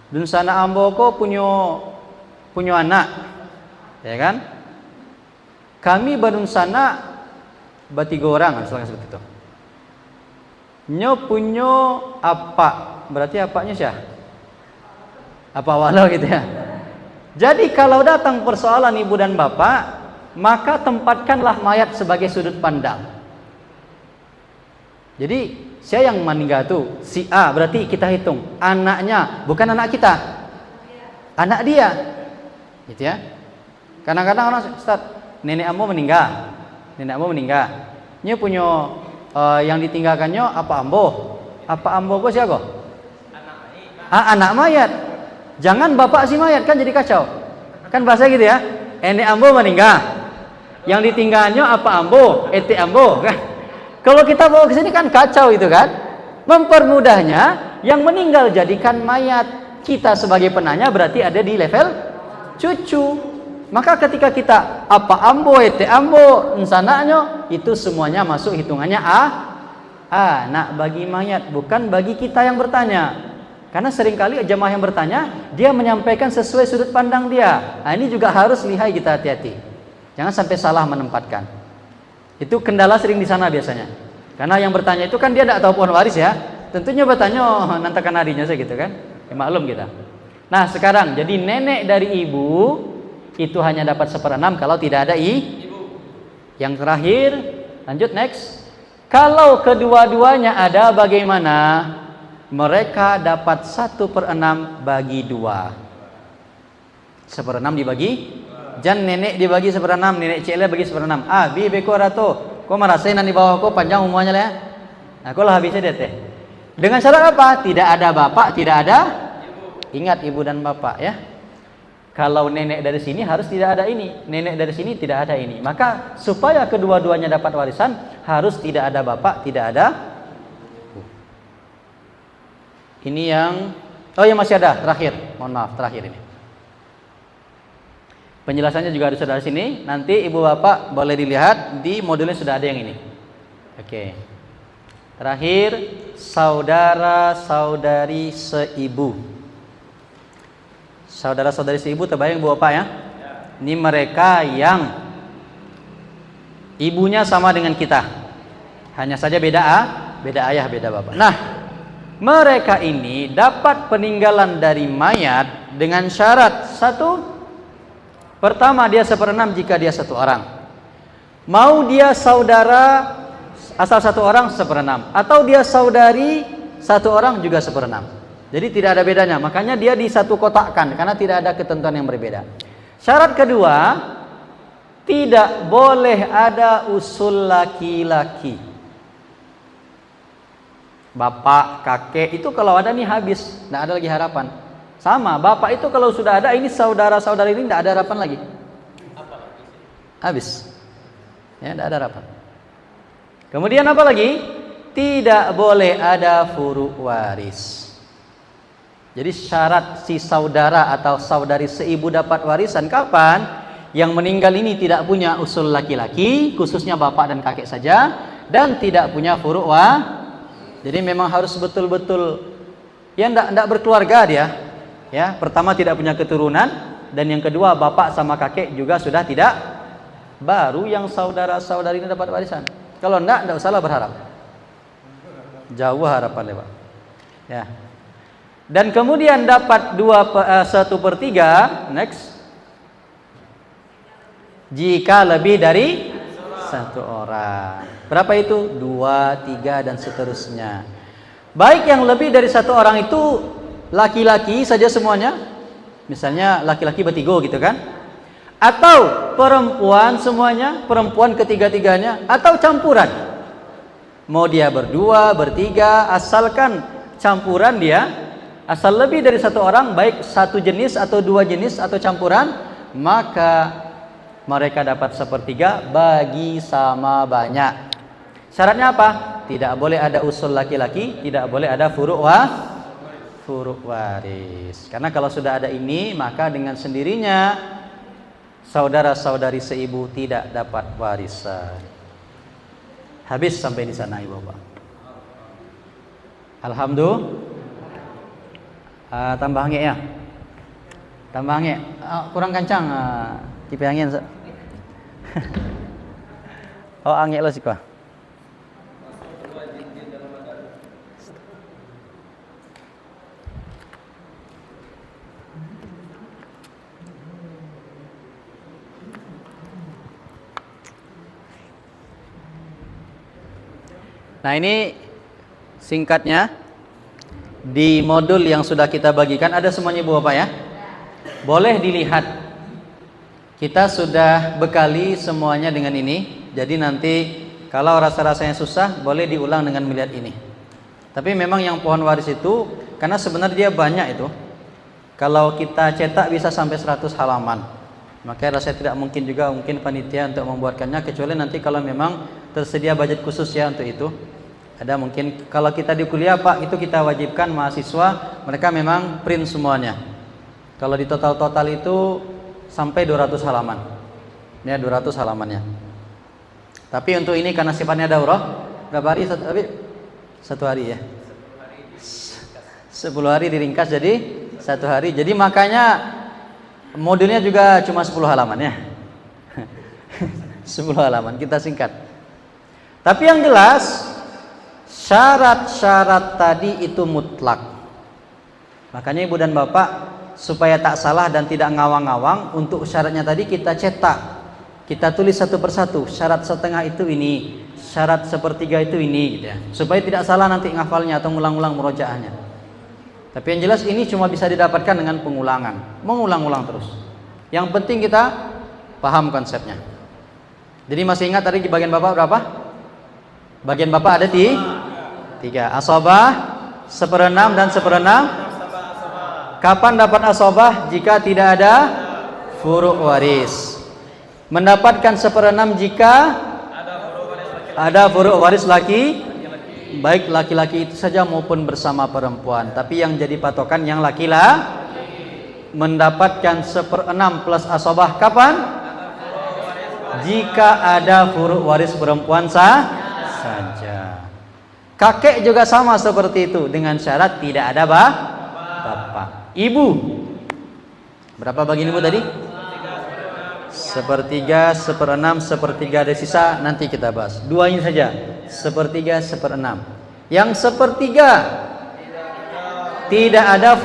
Dunsana Ambo kok punya anak, ya kan? Kami badunsana batiga orang, misalnya seperti itu. Nyo punya apa? Berarti apanya siapa? Apa walau gitu ya. Jadi kalau datang persoalan ibu dan bapak, maka tempatkanlah mayat sebagai sudut pandang. Jadi saya yang meninggal tuh si A, berarti kita hitung anaknya, bukan anak kita, anak dia, gitu ya. Kadang-kadang orang, Ustaz, nenek ambo meninggal, Nya punya yang ditinggalkannya apa ambo kok siapa? Anak mayat. Jangan bapak si mayat, kan jadi kacau. Kan bahasa gitu ya. Nenek ambo meninggal, yang ditinggalnya apa ambo, ete ambo kan. Kalau kita bawa ke sini kan kacau itu kan. Mempermudahnya, yang meninggal jadikan mayat. Kita sebagai penanya berarti ada di level cucu. Maka ketika kita apa ambo, ete ambo, ensananya, itu semuanya masuk hitungannya anak bagi mayat, bukan bagi kita yang bertanya. Karena seringkali jemaah yang bertanya, dia menyampaikan sesuai sudut pandang dia. Nah, ini juga harus lihai, kita hati-hati. Jangan sampai salah menempatkan. Itu kendala sering di sana biasanya. Karena yang bertanya itu kan dia tidak tahu pohon waris ya. Tentunya bertanya, nantakan harinya saja gitu kan. Ya, maklum kita. Nah sekarang, jadi nenek dari ibu itu hanya dapat 1/6 kalau tidak ada ibu. Yang terakhir, lanjut next. Kalau kedua-duanya ada, bagaimana? Mereka dapat 1/6 bagi 2. 1/6 dibagi, jangan nenek dibagi 1/6, nenek cile bagi 1/6. B beko rato, kau merasain di bawah kau panjang umurannya lah. Nah, kau lah habisnya deh. Dengan syarat apa? Tidak ada bapak, tidak ada ibu. Ingat ibu dan bapak ya. Kalau nenek dari sini harus tidak ada ini, nenek dari sini tidak ada ini. Maka supaya kedua-duanya dapat warisan harus tidak ada bapak, tidak ada ibu. Ini yang masih ada terakhir. Mohon maaf, terakhir ini. Penjelasannya juga ada di sini. Nanti ibu bapak boleh dilihat di modulnya sudah ada yang ini. Oke. Terakhir, saudara-saudari seibu. Saudara-saudari seibu terbayang ibu bapak ya? Ini mereka yang ibunya sama dengan kita. Hanya saja beda ayah, beda bapak. Nah, mereka ini dapat peninggalan dari mayat dengan syarat satu. Pertama, dia 1/6 jika dia satu orang. Mau dia saudara asal satu orang 1/6, atau dia saudari satu orang juga 1/6. Jadi tidak ada bedanya. Makanya dia di satu kotakkan karena tidak ada ketentuan yang berbeda. Syarat kedua, tidak boleh ada usul laki-laki. Bapak, kakek itu kalau ada nih habis, tidak ada lagi harapan. Sama, bapak itu kalau sudah ada, ini saudara-saudari ini tidak ada harapan lagi. Habis. Ya, tidak ada harapan. Kemudian apa lagi? Tidak boleh ada furu waris. Jadi syarat si saudara atau saudari seibu dapat warisan kapan? Yang meninggal ini tidak punya usul laki-laki, khususnya bapak dan kakek saja, dan tidak punya furu' Jadi memang harus betul-betul ya enggak berkeluarga dia. Ya, pertama tidak punya keturunan, dan yang kedua bapak sama kakek juga sudah tidak. Baru yang saudara-saudari ini dapat warisan. Kalau enggak usahlah berharap. Jauh harapan Pak. Ya. Dan kemudian dapat 1/3, next, jika lebih dari satu orang. Berapa itu? 2, 3 dan seterusnya. Baik yang lebih dari satu orang itu laki-laki saja semuanya, misalnya laki-laki bertiga gitu kan, atau perempuan semuanya, perempuan ketiga-tiganya, atau campuran. Mau dia berdua, bertiga, asalkan campuran dia. Asal lebih dari satu orang, baik satu jenis atau dua jenis atau campuran, maka mereka dapat 1/3 bagi sama banyak. Syaratnya apa? Tidak boleh ada usul laki-laki, tidak boleh ada furu' waris. Karena kalau sudah ada ini, maka dengan sendirinya saudara-saudari seibu tidak dapat warisan. Habis sampai di sana ibu bapak. Alhamdulillah. Tambah angin ya. Tambah angin. Kurang kencang kipas angin. Angin lo sih kok. Nah, ini singkatnya. Di modul yang sudah kita bagikan ada semuanya ibu bapak ya. Boleh dilihat. Kita sudah bekali semuanya dengan ini. Jadi nanti kalau rasa-rasanya susah, boleh diulang dengan melihat ini. Tapi memang yang pohon waris itu, karena sebenarnya dia banyak itu. Kalau kita cetak bisa sampai 100 halaman. Makanya rasanya tidak mungkin juga mungkin panitia untuk membuatkannya, kecuali nanti kalau memang tersedia budget khusus ya untuk itu. Ada mungkin kalau kita di kuliah Pak, itu kita wajibkan mahasiswa mereka memang print semuanya. Kalau di total itu sampai 200 halaman. Ya 200 halamannya. Tapi untuk ini karena sifatnya daurah, berapa hari? Satu hari ya. 10 hari diringkas jadi 1 hari. Jadi makanya modulnya juga cuma 10 halaman ya. 10 halaman kita singkat. Tapi yang jelas syarat-syarat tadi itu mutlak. Makanya ibu dan bapak supaya tak salah dan tidak ngawang-ngawang, untuk syaratnya tadi kita cetak, kita tulis satu persatu. Syarat setengah itu ini, syarat 1/3 itu ini, gitu ya. Supaya tidak salah nanti ngafalnya atau ngulang-ulang murojaahnya. Tapi yang jelas ini cuma bisa didapatkan dengan pengulangan, mengulang-ulang terus. Yang penting kita paham konsepnya. Jadi masih ingat tadi di bagian bapak berapa? Bagian bapak ada di 3. Asobah 1/6 dan 1/6. Kapan dapat asobah? Jika tidak ada furu' waris. Mendapatkan 1/6 jika ada furu' waris laki, baik laki-laki itu saja maupun bersama perempuan. Tapi yang jadi patokan yang laki-laki. Mendapatkan 1/6 plus asobah kapan? Jika ada furu' waris perempuan saja. Kakek juga sama seperti itu, dengan syarat tidak ada bapak. Ibu, berapa bagian ibu tadi? 1/3, 1/6, 1/3 ada sisa, nanti kita bahas. Dua ini saja, 1/3, 1/6. Yang 1/3 tidak ada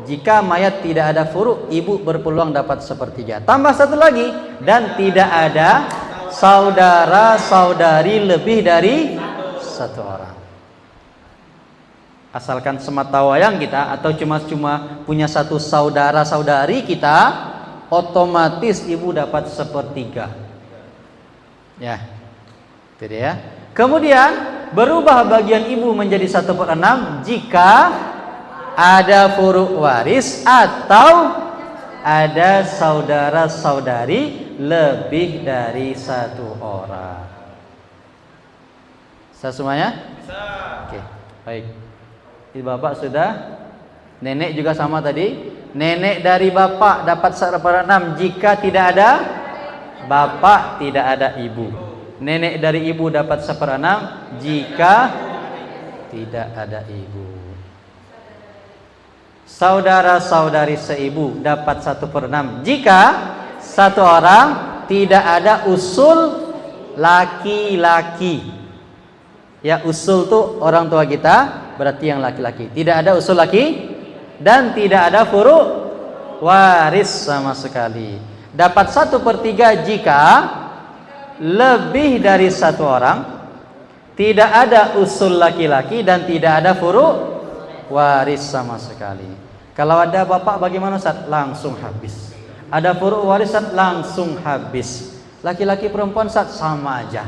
jika mayat tidak ada furu', ibu berpeluang dapat 1/3. Tambah satu lagi, dan tidak ada saudara saudari lebih dari satu orang. Asalkan semata wayang kita atau cuma punya satu saudara saudari kita, otomatis ibu dapat 1/3. Ya, itu dia. Kemudian berubah bagian ibu menjadi 1/6 jika ada furu' waris atau ada saudara saudari lebih dari satu orang. Bisa semuanya? Bisa. Oke, baik. Ibu bapak sudah. Nenek juga sama tadi. Nenek dari bapak dapat 1/6 jika tidak ada bapak, tidak ada ibu. Nenek dari ibu dapat 1/6 jika tidak ada ibu. Saudara-saudari seibu dapat 1/6 jika satu orang tidak ada usul laki-laki. Ya, usul tuh orang tua kita, berarti yang laki-laki. Tidak ada usul laki dan tidak ada furu' waris sama sekali. Dapat 1/3 jika lebih dari satu orang, tidak ada usul laki-laki dan tidak ada furu' waris sama sekali. Kalau ada bapak bagaimana Ustaz? Langsung habis. Ada furu' waris Ustaz? Langsung habis. Laki-laki perempuan Ustaz sama aja.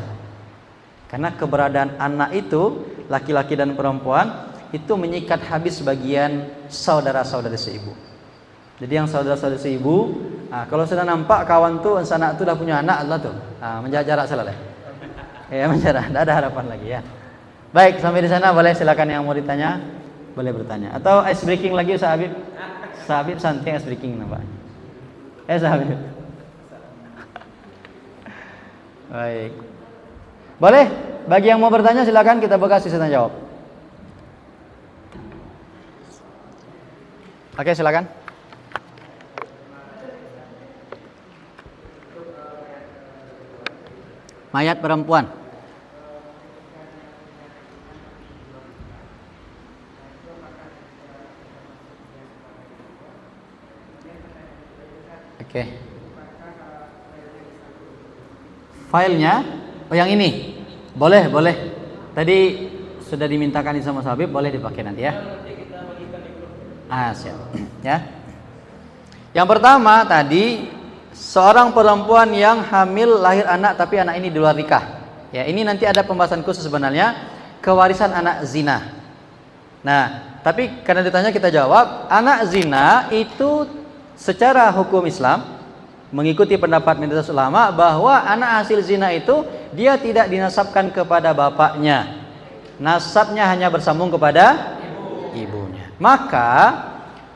Karena keberadaan anak itu, laki-laki dan perempuan, itu menyikat habis bagian saudara-saudari seibu. Jadi yang saudara-saudari seibu, kalau sudah nampak kawan tuh, anak tuh udah punya anak Allah tuh, menjaga jarak selesai. Ya, menjaga, tidak ada harapan lagi ya. Baik, sampai di sana boleh silakan yang mau ditanya. Boleh bertanya atau ice breaking lagi Ustaz Habib. Ustaz Habib santai ice breaking nampak. Ustaz Habib. Baik. Boleh, bagi yang mau bertanya silakan, kita buka sesi tanya jawab. Oke, silakan. Mayat perempuan. Oke. Filenya, yang ini. Boleh. Tadi sudah dimintakan sama Habib, boleh dipakai nanti ya. Siap. Ya. Yang pertama tadi, seorang perempuan yang hamil lahir anak tapi anak ini di luar nikah. Ya, ini nanti ada pembahasan khusus sebenarnya, kewarisan anak zina. Nah, tapi karena ditanya kita jawab, anak zina itu secara hukum Islam mengikuti pendapat mayoritas ulama bahwa anak hasil zina itu dia tidak dinasabkan kepada bapaknya. Nasabnya hanya bersambung kepada ibunya. Maka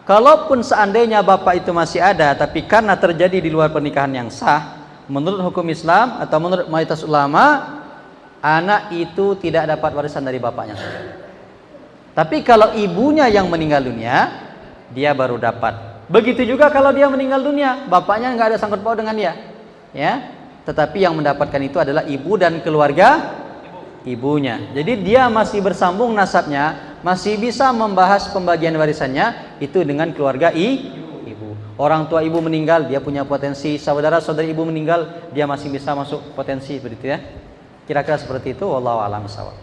kalaupun seandainya bapak itu masih ada tapi karena terjadi di luar pernikahan yang sah, menurut hukum Islam atau menurut mayoritas ulama, anak itu tidak dapat warisan dari bapaknya. Tapi kalau ibunya yang meninggal dunia, dia baru dapat. Begitu juga kalau dia meninggal dunia, bapaknya nggak ada sangkut paut dengan dia, ya. Tetapi yang mendapatkan itu adalah ibu dan keluarga ibunya. Jadi dia masih bersambung nasabnya, masih bisa membahas pembagian warisannya itu dengan keluarga ibu. Orang tua ibu meninggal, dia punya potensi. Saudara-saudari ibu meninggal, dia masih bisa masuk potensi begitu ya. Kira-kira seperti itu, wallahu a'lam bishawab.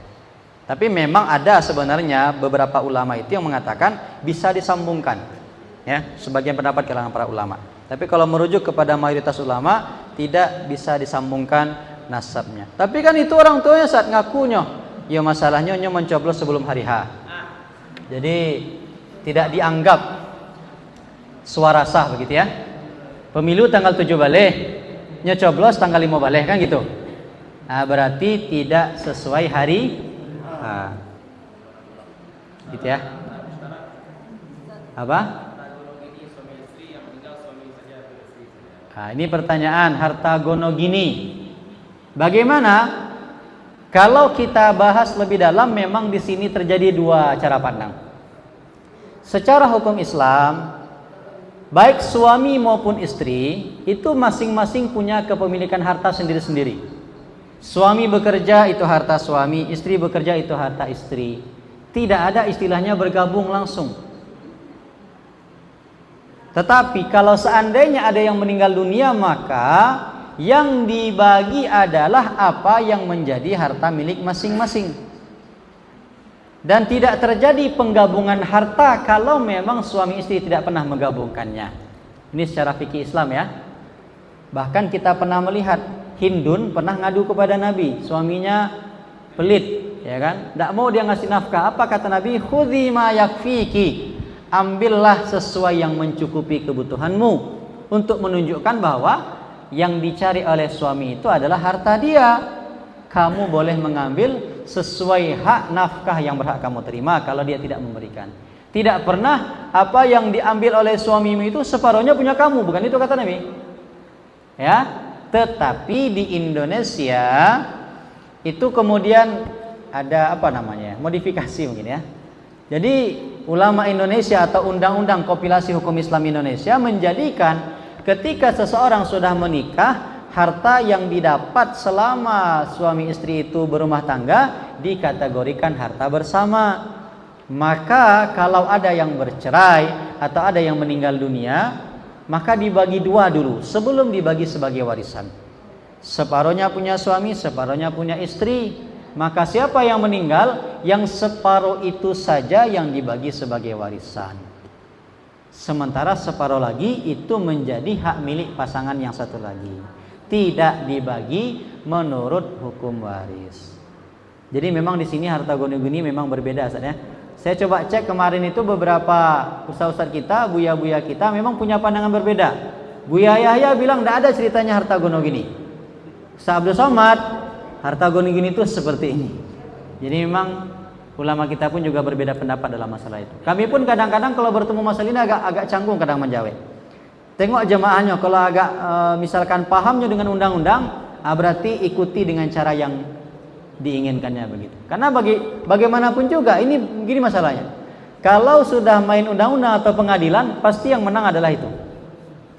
Tapi memang ada sebenarnya beberapa ulama itu yang mengatakan bisa disambungkan. Ya, sebagian pendapat kalangan para ulama. Tapi kalau merujuk kepada mayoritas ulama, tidak bisa disambungkan nasabnya. Tapi kan itu orang tuanya saat ngakunya, ya masalahnya mencoblos sebelum hari H. Jadi tidak dianggap suara sah begitu ya. Pemilu tanggal 7 balik, nyocoblos tanggal 5 balik kan gitu. Nah, berarti tidak sesuai hari gitu ya. Apa? Nah, ini pertanyaan harta gono gini. Bagaimana kalau kita bahas lebih dalam? Memang di sini terjadi dua cara pandang. Secara hukum Islam, baik suami maupun istri itu masing-masing punya kepemilikan harta sendiri-sendiri. Suami bekerja itu harta suami, istri bekerja itu harta istri. Tidak ada istilahnya bergabung langsung. Tetapi kalau seandainya ada yang meninggal dunia, maka yang dibagi adalah apa yang menjadi harta milik masing-masing. Dan tidak terjadi penggabungan harta kalau memang suami istri tidak pernah menggabungkannya. Ini secara fikih Islam ya. Bahkan kita pernah melihat Hindun pernah ngadu kepada Nabi, suaminya pelit, ya kan? Tidak mau dia ngasih nafkah. Apa kata Nabi? Khudhi ma yakfiki. Ambillah sesuai yang mencukupi kebutuhanmu, untuk menunjukkan bahwa yang dicari oleh suami itu adalah harta dia. Kamu boleh mengambil sesuai hak nafkah yang berhak kamu terima kalau dia tidak memberikan. Tidak pernah apa yang diambil oleh suamimu itu separuhnya punya kamu, bukan itu kata Nabi. Ya, tetapi di Indonesia itu kemudian ada apa namanya? Modifikasi mungkin ya. Jadi ulama Indonesia atau undang-undang kompilasi hukum Islam Indonesia menjadikan ketika seseorang sudah menikah, harta yang didapat selama suami istri itu berumah tangga dikategorikan harta bersama. Maka kalau ada yang bercerai atau ada yang meninggal dunia, maka dibagi dua dulu sebelum dibagi sebagai warisan. Separuhnya punya suami, separuhnya punya istri. Maka siapa yang meninggal, yang separuh itu saja yang dibagi sebagai warisan. Sementara separuh lagi itu menjadi hak milik pasangan yang satu lagi, tidak dibagi menurut hukum waris. Jadi memang di sini harta gono-guni memang berbeda, Ustaz ya. Saya coba cek kemarin itu beberapa ustaz-ustaz kita, buya-buya kita memang punya pandangan berbeda. Buya Yahya bilang tidak ada ceritanya harta gono-gini. Ustaz Abdul Somad, harta gono-gini itu seperti ini. Jadi memang ulama kita pun juga berbeda pendapat dalam masalah itu. Kami pun kadang-kadang kalau bertemu masalah ini agak canggung kadang menjawab. Tengok jemaahnya, kalau agak misalkan pahamnya dengan undang-undang, berarti ikuti dengan cara yang diinginkannya begitu. Karena bagaimanapun juga ini begini masalahnya. Kalau sudah main undang-undang atau pengadilan, pasti yang menang adalah itu.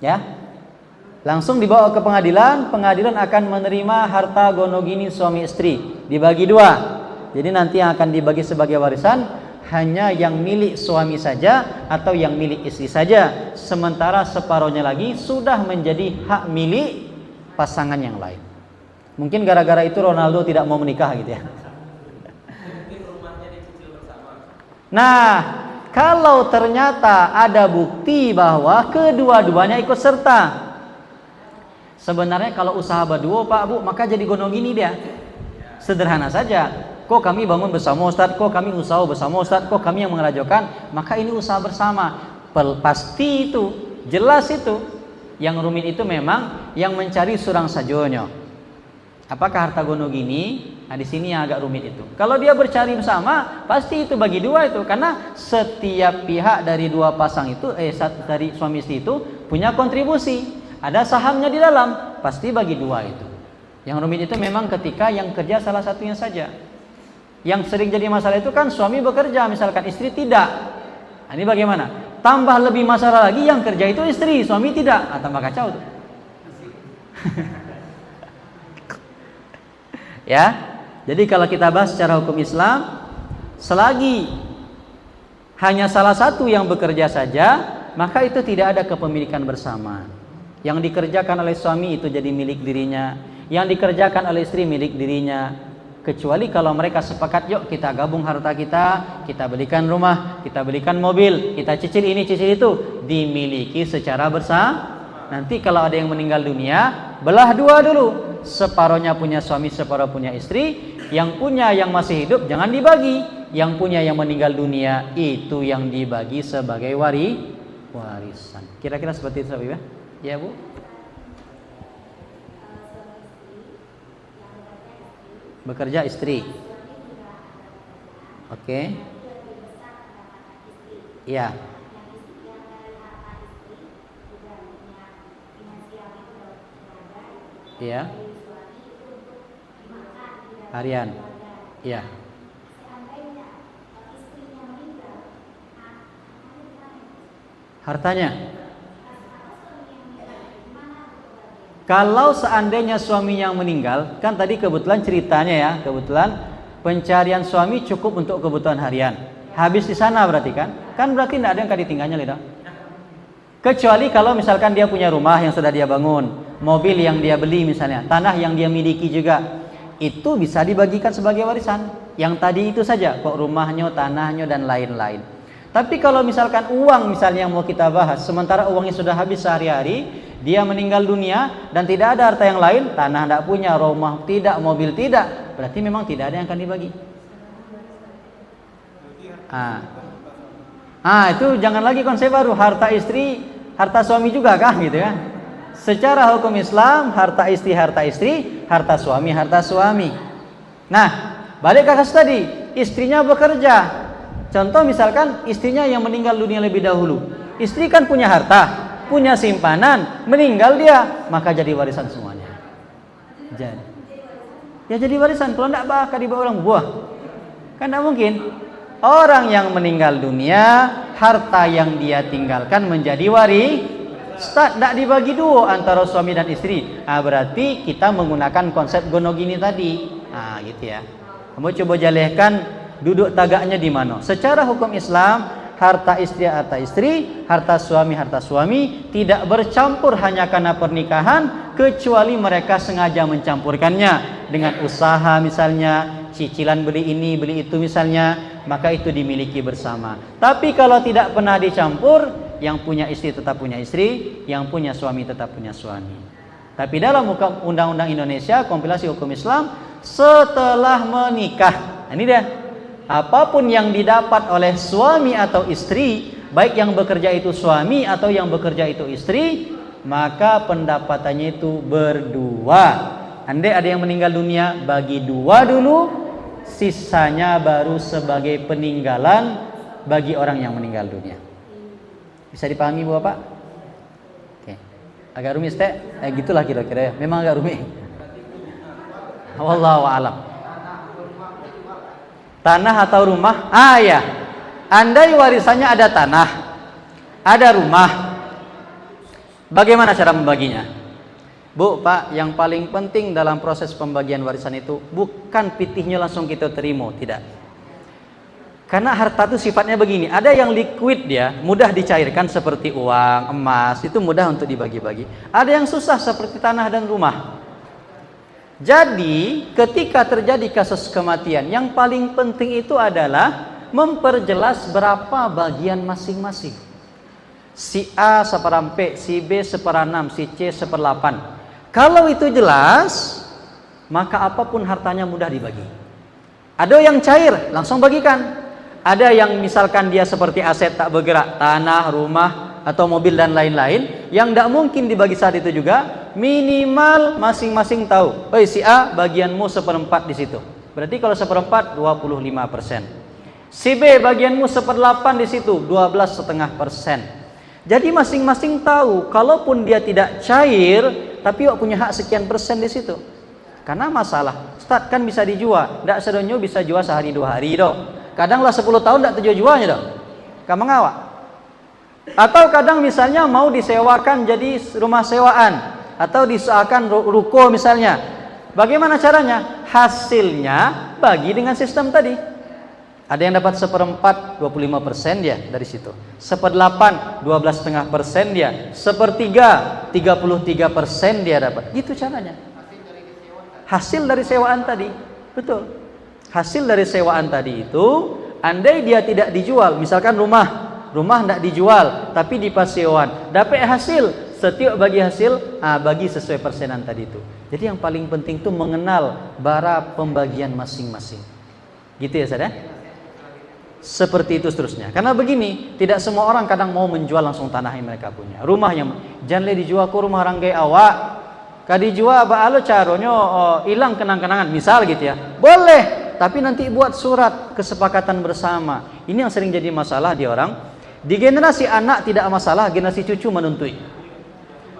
Ya. Langsung dibawa ke pengadilan, pengadilan akan menerima harta gonogini suami istri, dibagi dua. Jadi nanti yang akan dibagi sebagai warisan hanya yang milik suami saja atau yang milik istri saja. Sementara separuhnya lagi sudah menjadi hak milik pasangan yang lain. Mungkin gara-gara itu Ronaldo tidak mau menikah gitu ya. Nah, kalau ternyata ada bukti bahwa kedua-duanya ikut serta. Sebenarnya kalau usaha berdua Pak Bu, maka jadi gonogini dia. Sederhana saja. Kok kami bangun bersama Ustadz, kok kami usaha bersama Ustadz, kok kami yang mengerjakan, maka ini usaha bersama. Pasti itu, jelas itu. Yang rumit itu memang yang mencari surang sajonyo. Apakah harta gonogini? Nah di sini yang agak rumit itu. Kalau dia bercari bersama, pasti itu bagi dua itu, karena setiap pihak dari dua pasang itu, dari suami istri itu punya kontribusi. Ada sahamnya di dalam, pasti bagi dua itu. Yang rumit itu memang ketika yang kerja salah satunya saja. Yang sering jadi masalah itu kan suami bekerja, misalkan istri tidak. Nah, ini bagaimana? Tambah lebih masalah lagi yang kerja itu istri, suami tidak. Nah, tambah kacau tuh. Ya. Jadi kalau kita bahas secara hukum Islam, selagi hanya salah satu yang bekerja saja, maka itu tidak ada kepemilikan bersama. Yang dikerjakan oleh suami itu jadi milik dirinya, yang dikerjakan oleh istri milik dirinya. Kecuali kalau mereka sepakat, yuk kita gabung harta kita belikan rumah, kita belikan mobil, kita cicil ini, cicil itu, dimiliki secara bersama. Nanti kalau ada yang meninggal dunia, belah dua dulu. Separuhnya punya suami, separuh punya istri. Yang punya yang masih hidup jangan dibagi. Yang punya yang meninggal dunia itu yang dibagi sebagai warisan. Kira-kira seperti itu, Habib ya? Ya Bu. Bekerja istri. Oke. Ya. Iya. Harian. Iya. Hartanya. Kalau seandainya suaminya yang meninggal, kan tadi kebetulan ceritanya ya, kebetulan pencarian suami cukup untuk kebutuhan harian. Habis di sana berarti kan? Kan berarti tidak ada yang akan ditinggalnya, Lidah. Kecuali kalau misalkan dia punya rumah yang sudah dia bangun, mobil yang dia beli misalnya, tanah yang dia miliki juga, itu bisa dibagikan sebagai warisan. Yang tadi itu saja, kok rumahnya, tanahnya dan lain-lain. Tapi kalau misalkan uang misalnya yang mau kita bahas, sementara uangnya sudah habis sehari-hari, dia meninggal dunia dan tidak ada harta yang lain, tanah tidak punya, rumah tidak, mobil tidak, berarti memang tidak ada yang akan dibagi. Itu jangan lagi konsep baru, harta istri, harta suami juga kah gitu kan? Secara hukum Islam, harta istri, harta suami. Nah, balik ke kasus tadi, istrinya bekerja. Contoh misalkan istrinya yang meninggal dunia lebih dahulu. Istri kan punya harta, punya simpanan, meninggal dia, maka jadi warisan semuanya. Jadi warisan. Kalau tidak bakal dibawa orang buah, kan tidak mungkin. Orang yang meninggal dunia, harta yang dia tinggalkan menjadi tidak dibagi dua antara suami dan istri. Berarti kita menggunakan konsep gonogini tadi. Gitu ya. Kamu coba jalehkan duduk tagaknya di mana? Secara hukum Islam, harta istri, harta suami tidak bercampur hanya karena pernikahan, kecuali mereka sengaja mencampurkannya dengan usaha misalnya, cicilan beli ini, beli itu misalnya, maka itu dimiliki bersama. Tapi kalau tidak pernah dicampur, yang punya istri tetap punya istri, yang punya suami tetap punya suami. Tapi dalam undang-undang Indonesia, kompilasi hukum Islam, setelah menikah, ini dia, apapun yang didapat oleh suami atau istri, baik yang bekerja itu suami atau yang bekerja itu istri, maka pendapatannya itu berdua. Andai ada yang meninggal dunia, bagi dua dulu, sisanya baru sebagai peninggalan bagi orang yang meninggal dunia. Bisa dipahami Bu Bapak? Oke. Agak rumit gitulah kira-kira ya. Memang agak rumit. Wallahu a'lam. Tanah atau rumah? Ya. Andai warisannya ada tanah, ada rumah, bagaimana cara membaginya? Bu, Pak, yang paling penting dalam proses pembagian warisan itu bukan pitihnya langsung kita terima, tidak. Karena harta itu sifatnya begini, ada yang liquid dia, mudah dicairkan seperti uang, emas, itu mudah untuk dibagi-bagi. Ada yang susah seperti tanah dan rumah. Jadi, ketika terjadi kasus kematian, yang paling penting itu adalah memperjelas berapa bagian masing-masing. Si A seperampe, si B seperenam, si C seperdelapan. Kalau itu jelas, maka apapun hartanya mudah dibagi. Ada yang cair, langsung bagikan. Ada yang misalkan dia seperti aset tak bergerak, tanah, rumah, atau mobil dan lain-lain, yang tidak mungkin dibagi saat itu juga, minimal masing-masing tahu. Si A bagianmu seperempat di situ. Berarti kalau seperempat 25%. Si B bagianmu seperdelapan di situ, 12,5%. Jadi masing-masing tahu, kalaupun dia tidak cair, tapi punya hak sekian persen di situ. Karena masalah, Ustaz kan bisa dijual, tidak sedonyo bisa jual sehari 2 hari dong. Kadanglah 10 tahun tidak terjual-jualnya dong. Kamu ngawak. Atau kadang misalnya mau disewakan jadi rumah sewaan, atau disewakan ruko misalnya. Bagaimana caranya? Hasilnya bagi dengan sistem tadi. Ada yang dapat seperempat, 25% dia dari situ. Seperdelapan, 12,5% dia. Sepertiga, 33% dia dapat. Gitu caranya. Hasil dari sewaan tadi. Betul. Hasil dari sewaan tadi itu, andai dia tidak dijual, misalkan rumah tidak dijual, tapi di pasewaan, dapat hasil, setiap bagi hasil, bagi sesuai persenan tadi itu. Jadi yang paling penting itu mengenal bara pembagian masing-masing. Gitu ya, Ustaz ya? Seperti itu seterusnya. Karena begini, tidak semua orang kadang mau menjual langsung tanah yang mereka punya. Rumah yang jangan dijual ke rumah orang gay awak. Kadi jual ba alo caronyo hilang kenang-kenangan misal gitu ya. Boleh, tapi nanti buat surat kesepakatan bersama. Ini yang sering jadi masalah di orang. Di generasi anak tidak masalah, generasi cucu menuntui.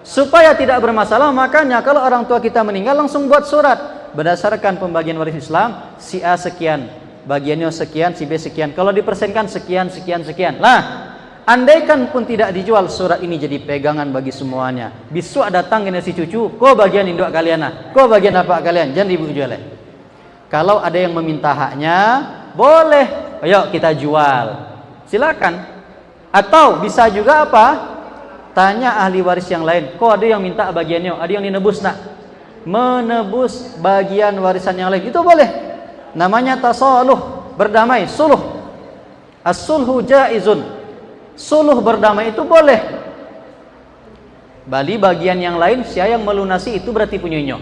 Supaya tidak bermasalah, makanya kalau orang tua kita meninggal langsung buat surat berdasarkan pembagian waris Islam, si A sekian, bagiannya sekian, si B sekian. Kalau dipersenkan sekian, sekian, sekian. Nah, andaikan pun tidak dijual, surat ini jadi pegangan bagi semuanya. Besok datang generasi cucu, kau bagian induk kalian, kau bagian apa kalian, jangan dijual. Kalau ada yang meminta haknya, boleh, ayo kita jual, silakan. Atau bisa juga apa? Tanya ahli waris yang lain, kok ada yang minta bagiannya, ada yang dinebus nak, menebus bagian warisan yang lain, itu boleh. Namanya tasaluh, berdamai, suluh. As-sulhu jaizun. Suluh berdamai itu boleh. Bali bagian yang lain, siapa yang melunasi itu berarti punyanya.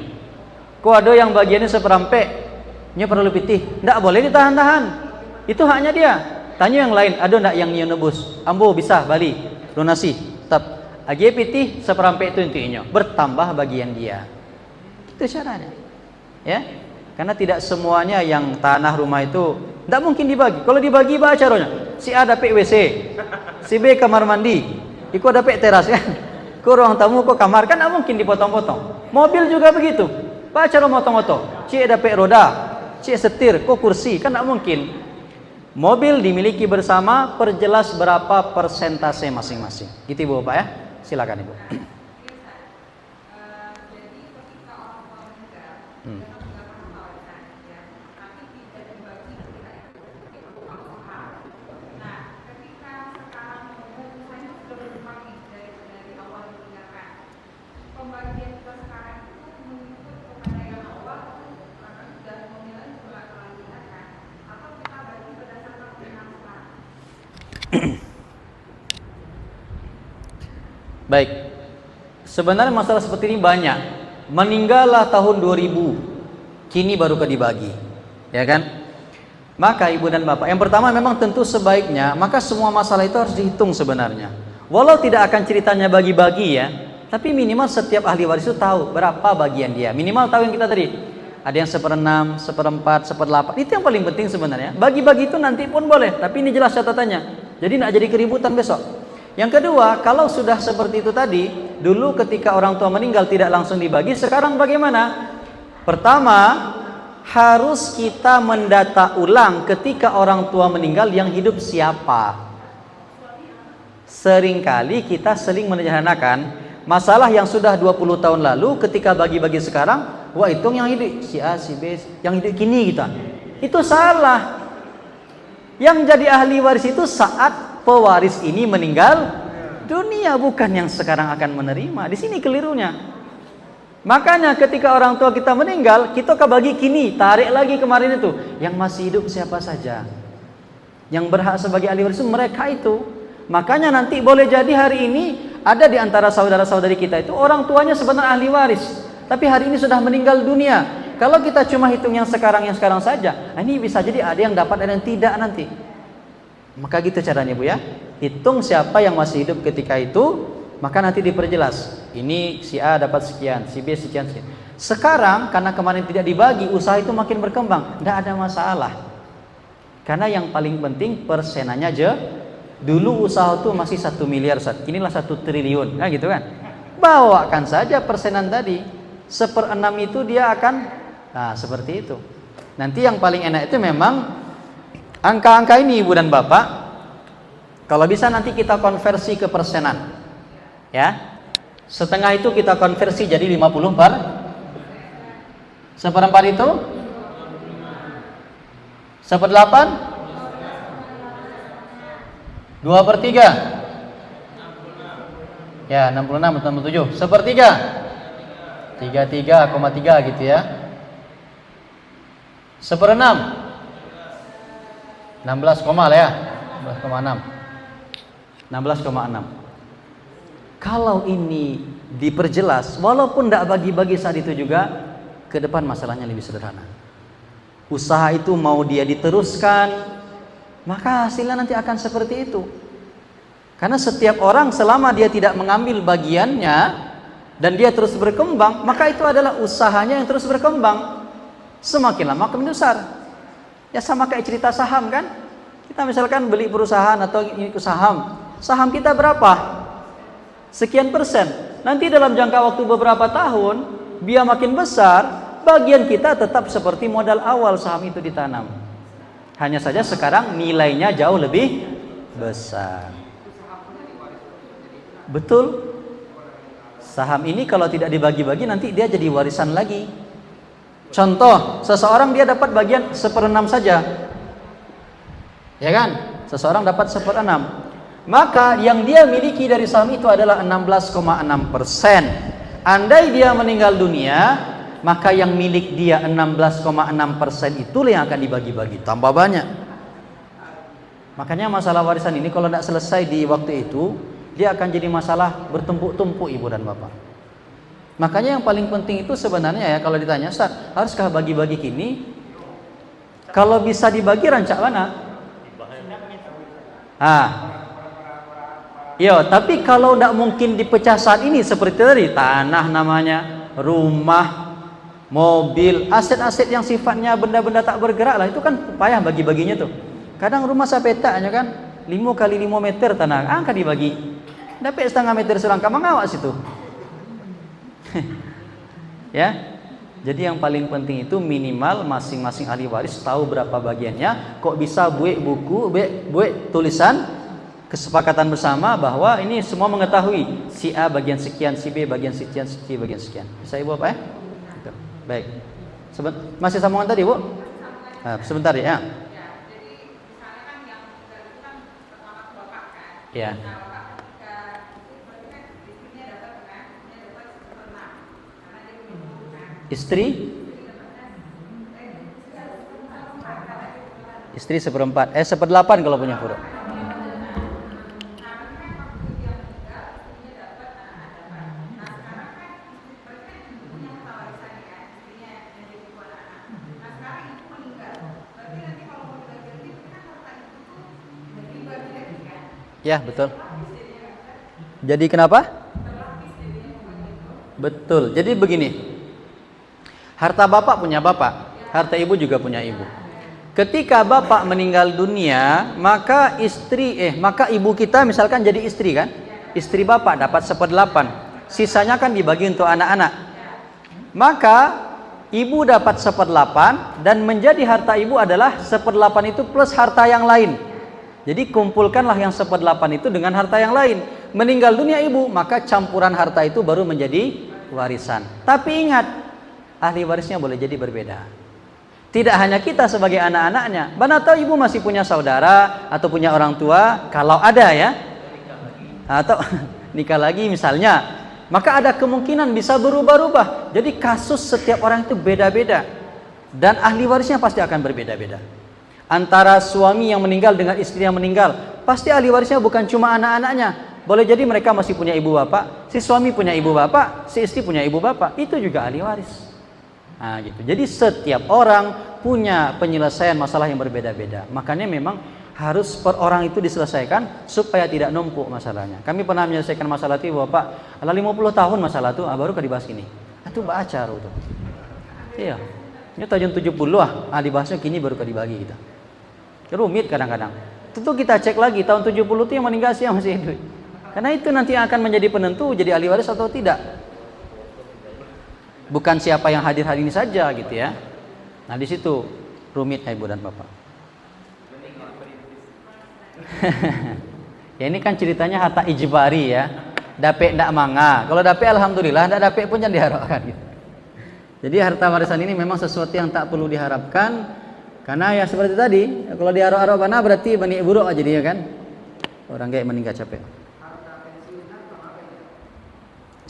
Kok ada yang bagiannya seperampek, nya perlu pitih, ndak boleh ditahan-tahan. Itu haknya dia. Tanya yang lain, ada ndak yang nebus? Ambo bisa bali, lunasi. Tetap agi pitih seperampek itu intinya, bertambah bagian dia. Itu caranya. Ya. Karena tidak semuanya yang tanah rumah itu tidak mungkin dibagi. Kalau dibagi apa caranya? Si A dapat WC, si B kamar mandi, Iko dapat teras kan? Ko ruang tamu, ko kamar kan tidak mungkin dipotong-potong. Mobil juga begitu. Apa cara motong-motong? C dapat roda, C setir, ko kursi kan tidak mungkin. Mobil dimiliki bersama, perjelas berapa persentase masing-masing. Gitu Ibu Bapak ya. Silakan Ibu. Baik, sebenarnya masalah seperti ini banyak. Meninggallah tahun 2000, kini baru dibagi, ya kan? Maka ibu dan bapak, yang pertama memang tentu sebaiknya, maka semua masalah itu harus dihitung sebenarnya. Walau tidak akan ceritanya bagi-bagi ya, tapi minimal setiap ahli waris itu tahu berapa bagian dia. Minimal tahu yang kita tadi, ada yang 1/6, 1/4, 1/8. Itu yang paling penting sebenarnya. Bagi-bagi itu nanti pun boleh, tapi ini jelas catatannya. Jadi tidak jadi keributan besok. Yang kedua, kalau sudah seperti itu tadi, dulu ketika orang tua meninggal tidak langsung dibagi, sekarang bagaimana? Pertama, harus kita mendata ulang ketika orang tua meninggal yang hidup siapa. Seringkali kita sering menyederhanakan masalah yang sudah 20 tahun lalu, ketika bagi-bagi sekarang, wah hitung yang hidup si A, si B, yang hidup kini kita. Itu salah. Yang jadi ahli waris itu saat pewaris ini meninggal dunia, bukan yang sekarang akan menerima. Di sini kelirunya. Makanya ketika orang tua kita meninggal, kita bagi kini, tarik lagi kemarin itu. Yang masih hidup siapa saja? Yang berhak sebagai ahli waris mereka itu. Makanya nanti boleh jadi hari ini ada di antara saudara-saudari kita itu orang tuanya sebenarnya ahli waris, tapi hari ini sudah meninggal dunia. Kalau kita cuma hitung yang sekarang saja, ini bisa jadi ada yang dapat, ada yang tidak nanti. Maka gitu caranya Bu ya. Hitung siapa yang masih hidup ketika itu, maka nanti diperjelas. Ini si A dapat sekian, si B sekian. Sekarang karena kemarin tidak dibagi, usaha itu makin berkembang, tidak ada masalah. Karena yang paling penting persenannya aja. Dulu usaha itu masih 1 miliar, inilah 1 triliun, nah gitu kan. Bawakan saja persenan tadi. 1/6 itu dia akan, nah seperti itu. Nanti yang paling enak itu memang angka-angka ini Ibu dan Bapak, kalau bisa nanti kita konversi ke persenan, ya. Setengah itu kita konversi jadi 50 per 1/4 itu 1/8, 2/3, ya 66 atau 67, 1/3, 33,3 gitu ya. 1/6, 16, lah ya, 16,6. Kalau ini diperjelas, walaupun tidak bagi-bagi saat itu juga, ke depan masalahnya lebih sederhana. Usaha itu mau dia diteruskan, maka hasilnya nanti akan seperti itu. Karena setiap orang selama dia tidak mengambil bagiannya dan dia terus berkembang, maka itu adalah usahanya yang terus berkembang. Semakin lama makin besar. Ya sama kayak cerita saham kan? Kita misalkan beli perusahaan atau saham. Saham kita berapa? Sekian persen. Nanti dalam jangka waktu beberapa tahun, dia makin besar, bagian kita tetap seperti modal awal saham itu ditanam. Hanya saja sekarang nilainya jauh lebih besar. Betul. Saham ini kalau tidak dibagi-bagi nanti dia jadi warisan lagi. Contoh, seseorang dia dapat bagian 1/6 saja. Ya kan? Seseorang dapat 1/6. Maka yang dia miliki dari saham itu adalah 16,6%. Andai dia meninggal dunia, maka yang milik dia 16,6% itulah yang akan dibagi-bagi. Tambah banyak. Makanya masalah warisan ini kalau tidak selesai di waktu itu, dia akan jadi masalah bertumpuk-tumpuk ibu dan bapak. Makanya yang paling penting itu sebenarnya ya, kalau ditanya, Ustaz, haruskah bagi-bagi kini? Kalau bisa dibagi, rancak mana? Tapi kalau tidak mungkin dipecah saat ini seperti tadi, tanah namanya, rumah, mobil, aset-aset yang sifatnya benda-benda tak bergerak lah, itu kan payah bagi-baginya tuh. Kadang rumah sapetanya kan 5 kali 5 meter tanah, angka dibagi. Dapat 1/2 meter serangka mengawas itu. Ya. Jadi yang paling penting itu minimal masing-masing ahli waris tahu berapa bagiannya. Kok bisa buat buku, buat tulisan kesepakatan bersama bahwa ini semua mengetahui si A bagian sekian, si B bagian sekian, si C bagian sekian. Bisa Ibu apa ya? Gitu. Baik. Masih sambungan tadi, Bu? Sebentar ya. Ya. Istri 1/4, 1/8 kalau punya furu. Ya, betul. Jadi kenapa? Betul. Jadi begini. Harta bapak punya bapak, harta ibu juga punya ibu. Ketika bapak meninggal dunia, maka ibu kita misalkan jadi istri kan? Istri bapak dapat 1/8. Sisanya kan dibagi untuk anak-anak. Maka ibu dapat 1/8 dan menjadi harta ibu adalah 1/8 itu plus harta yang lain. Jadi kumpulkanlah yang 1/8 itu dengan harta yang lain. Meninggal dunia ibu, maka campuran harta itu baru menjadi warisan. Tapi ingat, ahli warisnya boleh jadi berbeda. Tidak hanya kita sebagai anak-anaknya. Mana tahu ibu masih punya saudara atau punya orang tua, kalau ada ya. Atau nikah lagi misalnya, maka ada kemungkinan bisa berubah-ubah. Jadi kasus setiap orang itu beda-beda. Dan ahli warisnya pasti akan berbeda-beda. Antara suami yang meninggal dengan istri yang meninggal, pasti ahli warisnya bukan cuma anak-anaknya. Boleh jadi mereka masih punya ibu bapak, si suami punya ibu bapak, si istri punya ibu bapak, itu juga ahli waris. Nah, gitu. Jadi setiap orang punya penyelesaian masalah yang berbeda-beda. Makanya memang harus per orang itu diselesaikan supaya tidak numpuk masalahnya. Kami pernah menyelesaikan masalah itu, Bapak, ala 50 tahun masalah itu, baru dibahas ini. Itu baca itu. Iya. Ini tahun 70 dibahasnya kini baru dibagi kita. Rumit kadang-kadang. Tentu kita cek lagi tahun 70 itu yang meninggal siapa masih hidup. Karena itu nanti akan menjadi penentu jadi ahli waris atau tidak. Bukan siapa yang hadir hari ini saja gitu ya. Nah di situ rumitnya ibu dan bapak. Ya ini kan ceritanya harta ijbari ya. Dapek ndak manga. Kalau dapek alhamdulillah, ndak dapek pun jangan diharapkan gitu. Jadi harta warisan ini memang sesuatu yang tak perlu diharapkan. Karena ya seperti tadi, kalau diharap-harap mana berarti bani buruk aja dia kan. Orang kayak meninggal capek.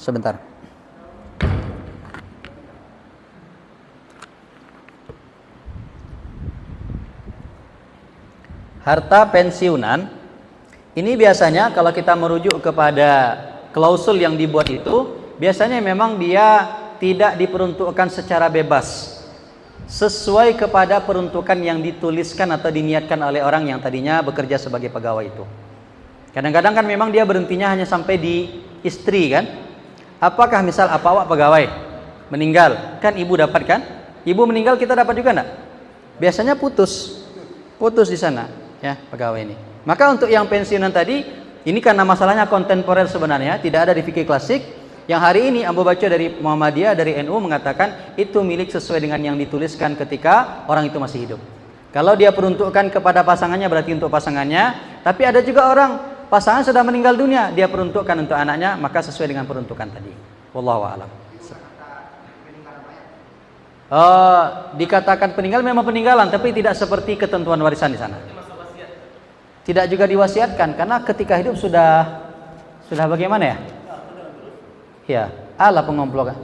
Sebentar. Harta pensiunan ini biasanya kalau kita merujuk kepada klausul yang dibuat itu, biasanya memang dia tidak diperuntukkan secara bebas. sesuai kepada peruntukan yang dituliskan atau diniatkan oleh orang yang tadinya bekerja sebagai pegawai itu. Kadang-kadang kan memang dia berhentinya hanya sampai di istri kan. Apakah misal apa awak pegawai meninggal, kan ibu dapat kan? Ibu meninggal kita dapat juga enggak? Biasanya putus di sana ya pegawai ini. Maka untuk yang pensiunan tadi, ini karena masalahnya kontemporer sebenarnya, tidak ada di fikih klasik. Yang hari ini Abu baca dari Muhammadiyah, dari NU mengatakan itu milik sesuai dengan yang dituliskan ketika orang itu masih hidup. Kalau dia peruntukkan kepada pasangannya berarti untuk pasangannya. Tapi ada juga orang pasangan sudah meninggal dunia, dia peruntukkan untuk anaknya, maka sesuai dengan peruntukan tadi. Wallahu a'lam. Dikatakan peninggal memang peninggalan, tapi tidak seperti ketentuan warisan di sana. Tidak juga diwasiatkan karena ketika hidup sudah bagaimana ya? Ya, ala pengomplokan.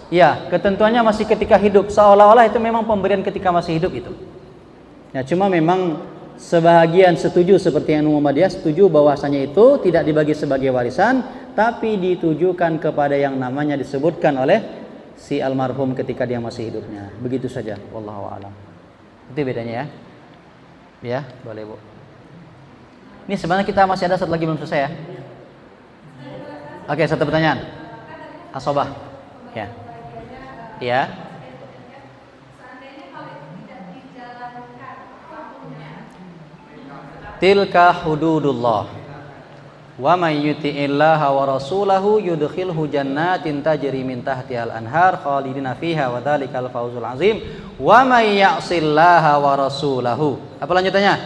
Ya, ketentuannya masih ketika hidup, seolah-olah itu memang pemberian ketika masih hidup itu. Ya, cuma memang sebahagian setuju seperti yang Muhammadiyah setuju bahwasanya itu tidak dibagi sebagai warisan, tapi ditujukan kepada yang namanya disebutkan oleh si almarhum ketika dia masih hidupnya. Begitu saja, wallahu a'lam. Itu bedanya ya. Ya, boleh Bu. Ini sebenarnya kita masih ada satu lagi belum selesai ya. Oke, satu pertanyaan. Asobah. Ya. Ya. Tilka hududullah. Wa may yuti'illaha wa rasulahu yudkhilhu jannatin tajri min tahtihal anhar khalidina fiha wa dzalikal fawzul azim. Wa may ya'sillaha wa rasulahu. Apa lanjutannya?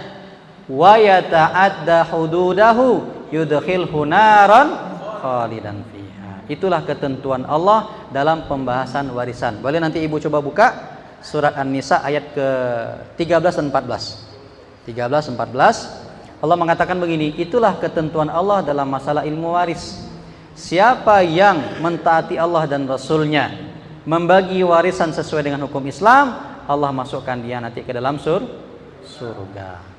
Wa yata'adda hududahu yudkhilhu naran khalidan fiha. Itulah ketentuan Allah dalam pembahasan warisan. Boleh nanti Ibu coba buka surat An-Nisa ayat ke-13 dan 14. 13 14 Allah mengatakan begini, itulah ketentuan Allah dalam masalah ilmu waris. Siapa yang mentaati Allah dan Rasulnya, membagi warisan sesuai dengan hukum Islam, Allah masukkan dia nanti ke dalam surga.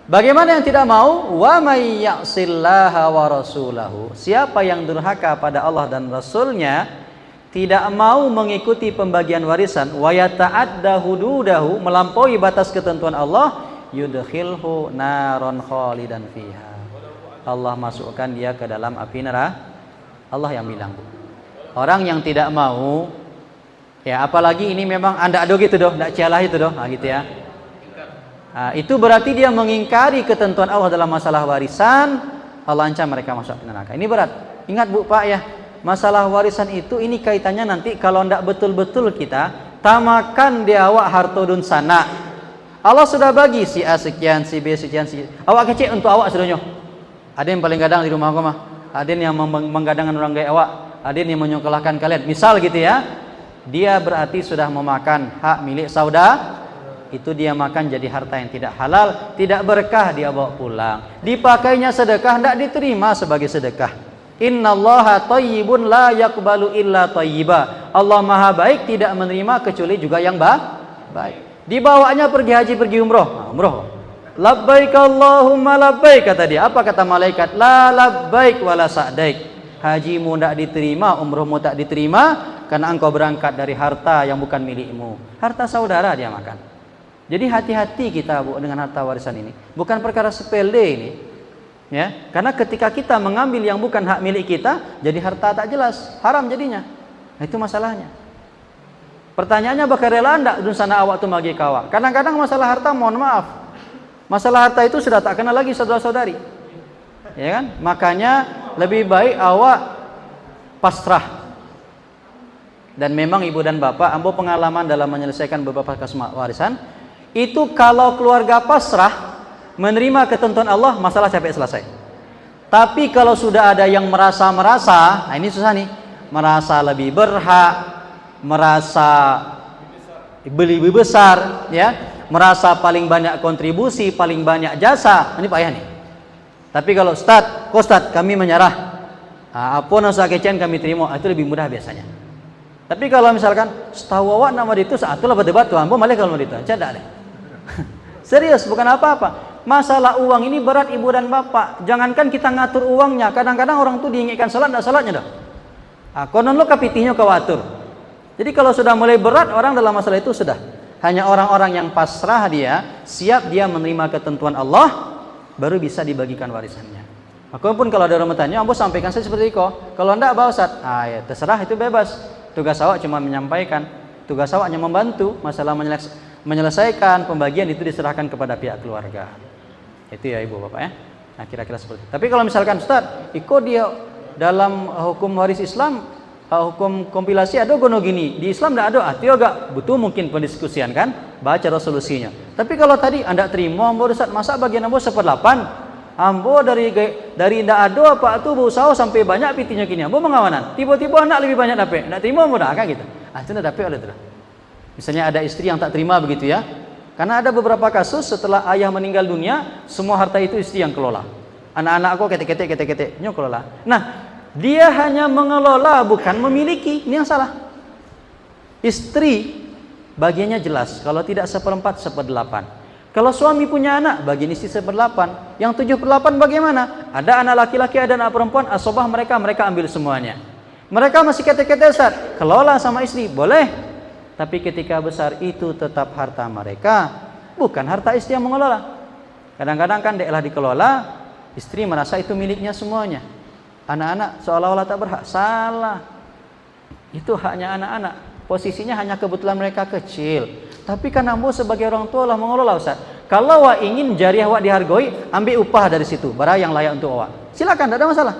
Bagaimana yang tidak mau? Wa may ya'sillaha wa rasulahu. Siapa yang durhaka pada Allah dan Rasulnya, tidak mau mengikuti pembagian warisan, wa yata'adda hududahu, melampaui batas ketentuan Allah, yudkhilhu naron khalidan fiha. Allah masukkan dia ke dalam api neraka. Allah yang bilang. Orang yang tidak mau, ya apalagi ini memang anda ado gitu doh, ndak cialah itu doh, gitu ya. Itu berarti dia mengingkari ketentuan Allah dalam masalah warisan. Allah ancam mereka masuk neraka. Ini berat. Ingat Bu Pak ya, masalah warisan itu ini kaitannya nanti kalau ndak betul-betul kita tamakan di awak hartodun sana. Allah sudah bagi si A sekian, si B sekian, si awak kecil untuk awak sedonyo. Ada yang paling gadang di rumah aku mah. Ada yang menggadangkan orang gaya awak. Ada yang menyekolahkan kalian. Misal gitu ya. Dia berarti sudah memakan hak milik saudara. Itu dia makan jadi harta yang tidak halal, tidak berkah, dia bawa pulang. Dipakainya sedekah, tidak diterima sebagai sedekah. Innallaha thayyibun la yaqbalu illa thayyiba. Allah Maha baik, tidak menerima kecuali juga yang baik. Dibawanya pergi haji, pergi umroh. Umroh. Labbaik Allahumma labbaik kata dia. Apa kata malaikat? La labbaik wala sa'daik. Hajimu tidak diterima, umrohmu tak diterima karena engkau berangkat dari harta yang bukan milikmu. Harta saudara dia makan. Jadi hati-hati kita Bu dengan harta warisan ini. Bukan perkara sepele ini. Ya, karena ketika kita mengambil yang bukan hak milik kita, jadi harta tak jelas, haram jadinya. Nah, itu masalahnya. Pertanyaannya bakal rela enggak dun sana awak tu bagi kawa? Kadang-kadang masalah harta, mohon maaf. Masalah harta itu sudah tak kenal lagi saudara-saudari. Ya kan? Makanya lebih baik awak pasrah. Dan memang ibu dan bapak, ambo pengalaman dalam menyelesaikan beberapa kasus warisan, itu kalau keluarga pasrah menerima ketentuan Allah, masalah capek selesai. Tapi kalau sudah ada yang merasa, nah ini susah nih, merasa lebih berhak, merasa lebih besar, ya, merasa paling banyak kontribusi, paling banyak jasa, ini payah nih. Tapi kalau Ustaz, kami menyerah, apa nasa kecian kami terima, itu lebih mudah biasanya. Tapi kalau misalkan setahu awak nama itu saat itulah berdebat tuh, ambo malah kalau itu, cadak deh. Serius, bukan apa-apa. Masalah uang ini berat ibu dan bapak. Jangankan kita ngatur uangnya, kadang-kadang orang tuh diingatkan salat, enggak salatnya dah. Konon lo kapitinya kawatur. Jadi kalau sudah mulai berat orang dalam masalah itu sudah. Hanya orang-orang yang pasrah dia, siap dia menerima ketentuan Allah, baru bisa dibagikan warisannya. Maka pun kalau ada orang bertanya, ambo sampaikan saya seperti itu. Kalau enggak, Pak Ustaz, ya terserah, itu bebas. Tugas awak cuma menyampaikan. Tugas awak hanya membantu masalah menyelesaikan pembagian itu diserahkan kepada pihak keluarga. Itu ya Ibu Bapak ya. Nah, kira-kira seperti itu. Tapi kalau misalkan Ustaz, ikut dia dalam hukum waris Islam, hukum kompilasi ada gono gini. Di Islam enggak ada, itu agak butuh mungkin pendiskusian kan, baca resolusinya. Tapi kalau tadi Anda terima ambo Ustaz, masa bagian ambo 1/8? Ambo dari ndak ada apa tuh berusaha sampai banyak pitinya kini. Ambo mengawanan. Tiba-tiba anak lebih banyak dapat. Ndak terima ambo dah kan gitu. Itu ndak dapat oleh tu. Misalnya ada istri yang tak terima begitu ya. Karena ada beberapa kasus setelah ayah meninggal dunia, semua harta itu istri yang kelola. Anak-anak aku ketek-ketek nyo kelola. Nah, dia hanya mengelola bukan memiliki. Ini yang salah. Istri bagiannya jelas. Kalau tidak 1/4, 1/8. Kalau suami punya anak, bagian istri 1/8. Yang 7/8 bagaimana? Ada anak laki-laki, ada anak perempuan, asobah mereka ambil semuanya. Mereka masih ketek-ketek Ustaz, kelola sama istri, boleh. Tapi ketika besar itu tetap harta mereka, bukan harta istri yang mengelola. Kadang-kadang kan daerah dikelola, istri merasa itu miliknya semuanya. Anak-anak seolah-olah tak berhak. Salah. Itu haknya anak-anak. Posisinya hanya kebetulan mereka kecil. Tapi kan ambo sebagai orang tua lah mengelola Ustaz. Kalau awak ingin jariah awak dihargai, ambil upah dari situ, barang yang layak untuk awak. Silakan, tidak ada masalah.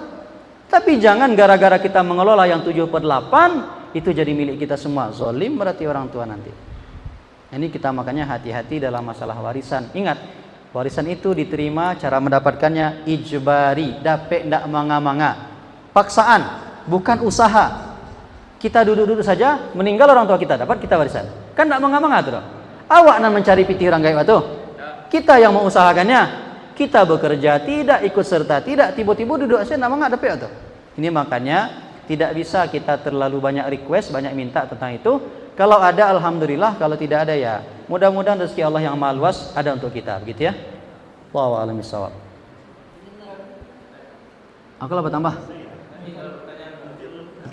Tapi jangan gara-gara kita mengelola yang 7/8 itu jadi milik kita semua. Zalim berarti orang tua nanti. Ini kita makanya hati-hati dalam masalah warisan. Ingat, warisan itu diterima cara mendapatkannya ijbari, dapat ndak manga-manga. Paksaan, bukan usaha. Kita duduk-duduk saja, meninggal orang tua kita, dapat kita warisan. Kan tidak mengapa-ngapa tuh. Awak nak mencari pitih orang gaib itu. Kita yang mengusahakannya. Kita bekerja tidak ikut serta, tidak tiba-tiba duduk aja nak mengapa dapat itu. Ini makanya tidak bisa kita terlalu banyak request, banyak minta tentang itu. Kalau ada alhamdulillah, kalau tidak ada ya mudah-mudahan rezeki Allah yang Maha Luas ada untuk kita, begitu ya. Wallahu a'lam bishawab. Aku lah bertambah.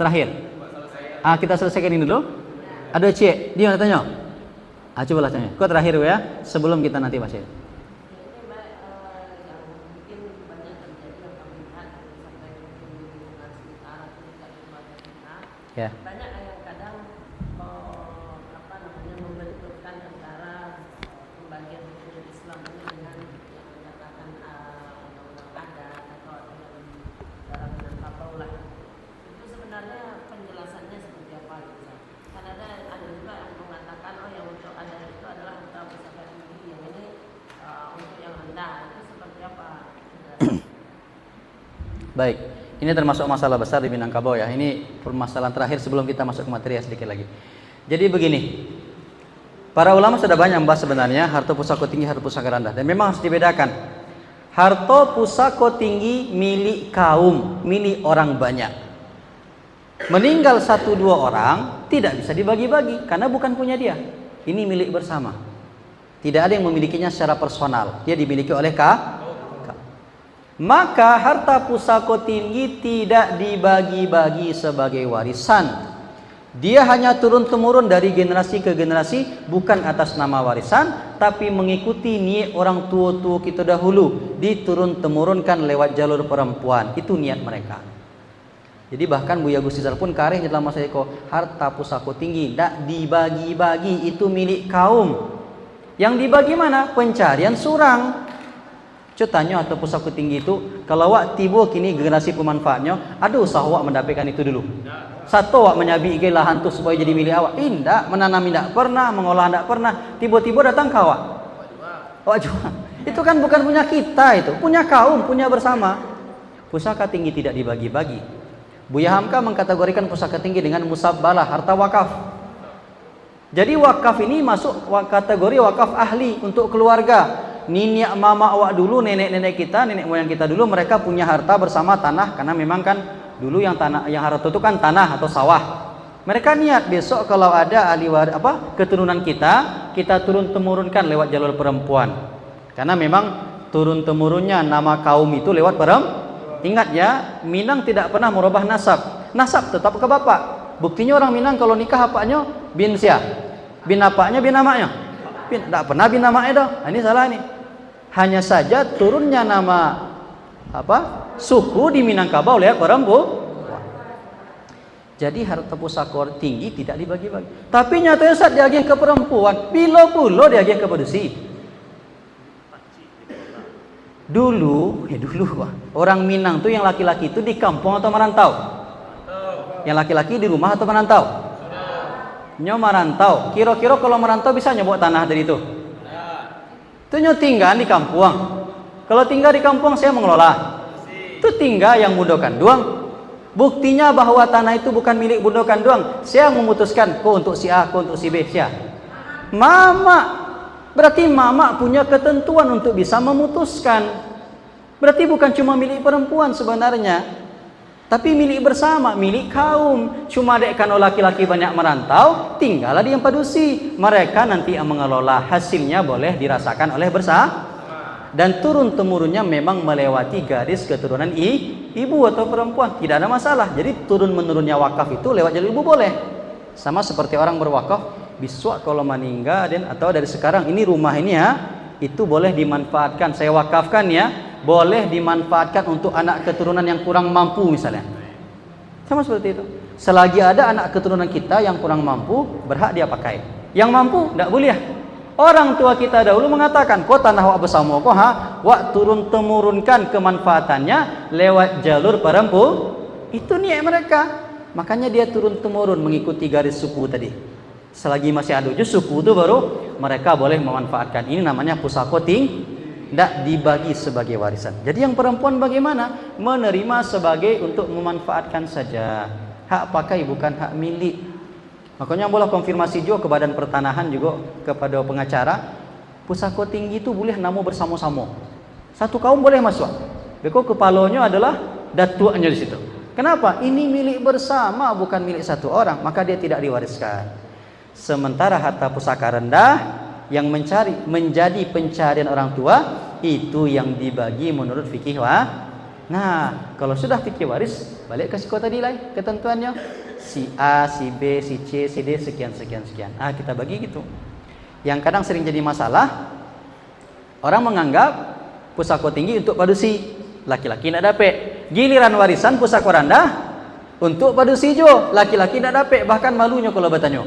Terakhir. Kita selesaikan ini dulu. Ada cik, dia nak tanya. Cobalah tanya. Kau terakhir ya, sebelum kita nanti bahas. Ya. Banyak yang kadang membenturkan antara pembagian hukum Islam ini dengan yang dikatakan undang-undang adat atau dengan fatwa. Itu sebenarnya penjelasannya seperti apa gitu. Kan ada juga yang mengatakan yang untuk adat itu adalah harta pusaka tinggi, yang ini untuk yang rendah. Itu seperti apa? Baik. Ini termasuk masalah besar di Minangkabau ya. Ini permasalahan terakhir sebelum kita masuk ke materi sedikit lagi. Jadi begini, para ulama sudah banyak membahas sebenarnya harta pusaka tinggi, harta pusaka rendah. Dan memang harus dibedakan. Harta pusaka tinggi milik kaum, milik orang banyak. Meninggal 1-2 orang tidak bisa dibagi-bagi karena bukan punya dia. Ini milik bersama. Tidak ada yang memilikinya secara personal. Dia dimiliki oleh maka harta pusaka tinggi tidak dibagi-bagi sebagai warisan. Dia hanya turun-temurun dari generasi ke generasi, bukan atas nama warisan, tapi mengikuti niat orang tua-tua kita dahulu, diturun-temurunkan lewat jalur perempuan. Itu niat mereka. Jadi bahkan Buya Gusizal pun kareh dalam masa itu, harta pusaka tinggi tidak dibagi-bagi, itu milik kaum. Yang dibagi mana? Pencarian surang. Tanya atau pusaka tinggi itu, kalau awak tiba kini generasi pemanfaatnya, ada usaha awak mendapatkan itu dulu. Satu awak menyabi lahan tu supaya jadi milik awak. Tidak, menanam tidak pernah, mengolah tidak pernah. Tiba-tiba datang ke awak. Awak jual. Itu kan bukan punya kita, itu punya kaum, punya bersama. Pusaka tinggi tidak dibagi-bagi. Buya Hamka mengkategorikan pusaka tinggi dengan musabbalah, harta wakaf. Jadi wakaf ini masuk kategori wakaf ahli untuk keluarga. Nenek mama awak dulu, nenek-nenek kita, nenek moyang kita dulu, mereka punya harta bersama tanah, karena memang kan dulu yang tanah, yang harta itu kan tanah atau sawah. Mereka niat besok kalau ada ahli keturunan kita turun temurunkan lewat jalur perempuan. Karena memang turun temurunnya nama kaum itu lewat perempuan. Ingat ya, Minang tidak pernah merubah nasab. Nasab tetap ke bapak. Buktinya orang Minang kalau nikah apanya bin sia, bin apanya, bin amaknya, tidak pernah bin amaknya dah. Ini salah nih. Hanya saja turunnya nama suku di Minangkabau oleh perempuan. Jadi harta pusaka tinggi tidak dibagi-bagi. Tapi nyatanya saat diagih ke perempuan, bilo diagih ke pedusi. Dulu orang Minang tuh yang laki-laki itu di kampung atau merantau? Yang laki-laki di rumah atau merantau? Nyo merantau. Kira-kira kalau merantau bisa nyoba tanah dari itu? Itu nyo tinggal di kampung. Kalau tinggal di kampung saya mengelola. Itu tinggal yang bundokan doang. Buktinya bahwa tanah itu bukan milik bundokan doang. Saya memutuskan ko untuk si A, ko untuk si B, sia. Mama. Berarti mama punya ketentuan untuk bisa memutuskan. Berarti bukan cuma milik perempuan sebenarnya, tapi milik bersama, milik kaum. Cuma dek kalau laki-laki banyak merantau, tinggallah di Empedusi. Mereka nanti yang mengelola, hasilnya boleh dirasakan oleh bersama. Dan turun temurunnya memang melewati garis keturunan ibu atau perempuan, tidak ada masalah. Jadi turun menurunnya wakaf itu lewat jalur ibu boleh. Sama seperti orang berwakaf, biswa kalau meninggal dan atau dari sekarang ini rumah ini ya, itu boleh dimanfaatkan. Saya wakafkan ya, boleh dimanfaatkan untuk anak keturunan yang kurang mampu misalnya. Sama seperti itu. Selagi ada anak keturunan kita yang kurang mampu, berhak dia pakai. Yang mampu tidak boleh. Orang tua kita dahulu mengatakan, kau tanah wak bersama kau wak turun temurunkan kemanfaatannya lewat jalur perempuan. Itu niat mereka. Makanya dia turun temurun mengikuti garis suku tadi. Selagi masih ada suku itu baru mereka boleh memanfaatkan. Ini namanya pusaka tidak dibagi sebagai warisan. Jadi yang perempuan bagaimana? Menerima sebagai untuk memanfaatkan saja. Hak pakai bukan hak milik. Makanya boleh konfirmasi juga ke Badan Pertanahan juga kepada pengacara. Pusaka tinggi itu boleh namu bersama-sama. Satu kaum boleh masuk. Beko kepalanya adalah datuanya di situ. Kenapa? Ini milik bersama bukan milik satu orang, maka dia tidak diwariskan. Sementara harta pusaka rendah yang menjadi pencarian orang tua itu yang dibagi menurut fikih Nah, kalau sudah fikih waris, balik ke si kota tadi lah ketentuannya. Si A, si B, si C, si D sekian. Kita bagi gitu. Yang kadang sering jadi masalah, orang menganggap pusaka tinggi untuk padusi, laki-laki tidak dapat. Giliran warisan pusaka rendah untuk padusi jo, laki-laki tidak dapat. Bahkan malunya kalau bertanya.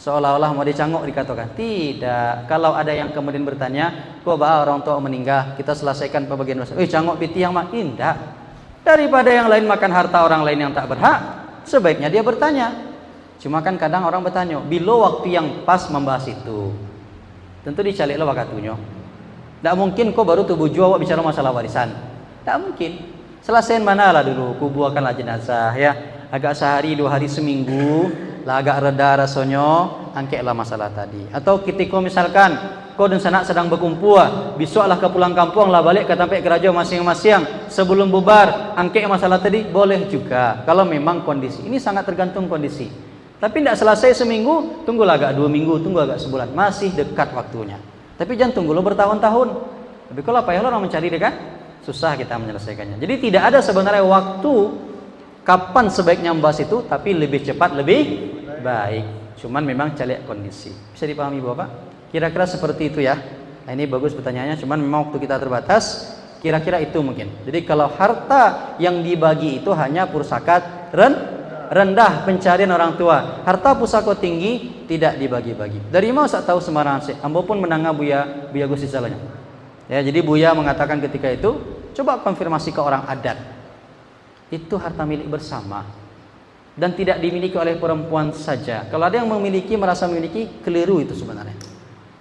Seolah-olah mau dicangok dikatakan. Tidak. Kalau ada yang kemudian bertanya, kok orang tua meninggal, kita selesaikan pembagian warisan. Cangok piti yang makin tidak. Daripada yang lain makan harta orang lain yang tak berhak, sebaiknya dia bertanya. Cuma kan kadang orang bertanya, bila waktu yang pas membahas itu, tentu dicaliklah waktunya. Tak mungkin kau baru tubuh jua bicara masalah warisan. Tak mungkin. Selesaiin manalah dulu, kubuakanlah jenazah ya. Agak sehari, 2 hari, seminggu, lah agak reda rasanya, angketlah masalah tadi. Atau ketika misalkan kau dan sanak sedang berkumpul, besoklah ke pulang kampung lah balik ke tempat kerja masing-masing. Sebelum bubar, angket masalah tadi boleh juga. Kalau memang kondisi ini sangat tergantung kondisi. Tapi tidak selesai seminggu, tunggulah agak 2 minggu, tunggu agak sebulan, masih dekat waktunya. Tapi jangan tunggu lo bertahun-tahun. Tapi kalau apa ya orang mencari dia kan, susah kita menyelesaikannya. Jadi tidak ada sebenarnya waktu kapan sebaiknya membahas itu, tapi lebih cepat lebih baik. Cuman memang cari kondisi. Bisa dipahami Bapak? Kira-kira seperti itu ya. Nah, ini bagus pertanyaannya, cuman memang waktu kita terbatas. Kira-kira itu mungkin. Jadi kalau harta yang dibagi itu hanya pusaka rendah pencarian orang tua. Harta pusaka tinggi tidak dibagi-bagi. Dari mana saya tahu sembarangan sih? Ambo pun mendengar Buya Gusti salahnya. Ya, jadi Buya mengatakan ketika itu, coba konfirmasi ke orang adat. Itu harta milik bersama dan tidak dimiliki oleh perempuan saja. Kalau ada yang memiliki, merasa memiliki, keliru itu sebenarnya.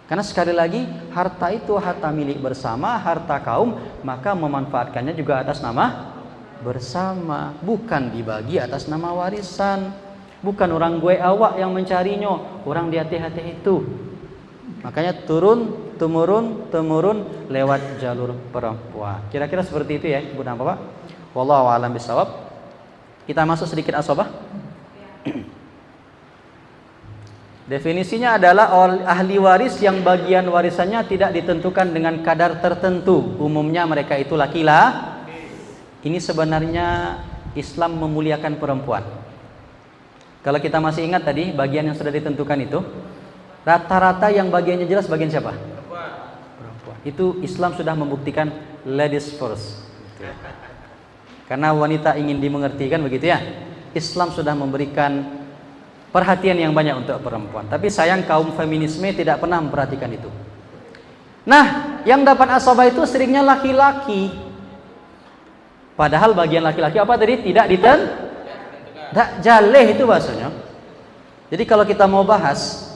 Karena sekali lagi, harta itu harta milik bersama, harta kaum, maka memanfaatkannya juga atas nama bersama, bukan dibagi atas nama warisan. Bukan orang gue awak yang mencarinya, orang di hati-hati itu. Makanya turun temurun lewat jalur perempuan. Kira-kira seperti itu ya, Ibu dan Bapak. Wallahu a'lam bishawab. Kita masuk sedikit asabah. Definisinya adalah ahli waris yang bagian warisannya tidak ditentukan dengan kadar tertentu. Umumnya mereka itu laki-laki. Ini sebenarnya Islam memuliakan perempuan. Kalau kita masih ingat tadi bagian yang sudah ditentukan itu, rata-rata yang bagiannya jelas bagian siapa? Perempuan. Itu Islam sudah membuktikan ladies first. Karena wanita ingin dimengertikan begitu ya. Islam sudah memberikan perhatian yang banyak untuk perempuan. Tapi sayang kaum feminisme tidak pernah memperhatikan itu. Nah, yang dapat asabah itu seringnya laki-laki. Padahal bagian laki-laki apa tadi? Tidak jaleh itu bahasanya. Jadi kalau kita mau bahas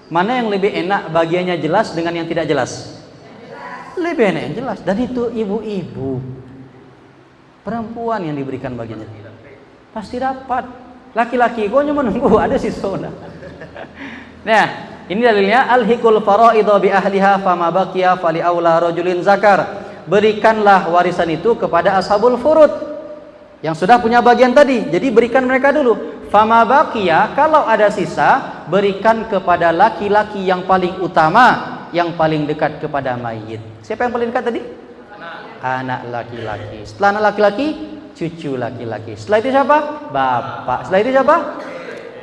mana yang lebih enak bagiannya jelas dengan yang tidak jelas? Lebih enak yang jelas. Dan itu ibu-ibu, perempuan yang diberikan bagiannya. Pasti dapat. Laki-laki kok cuma menunggu ada sisona. Nah, ini dalilnya alhiqul faraidha bi ahliha fama baqiya fali aula rajulin zakar. Berikanlah warisan itu kepada ashabul furud yang sudah punya bagian tadi. Jadi berikan mereka dulu. Fama baqiya, kalau ada sisa, berikan kepada laki-laki yang paling utama, yang paling dekat kepada mayit. Siapa yang paling dekat tadi? Anak laki-laki. Setelah anak laki-laki, cucu laki-laki. Setelah itu siapa? Bapak. Setelah itu siapa?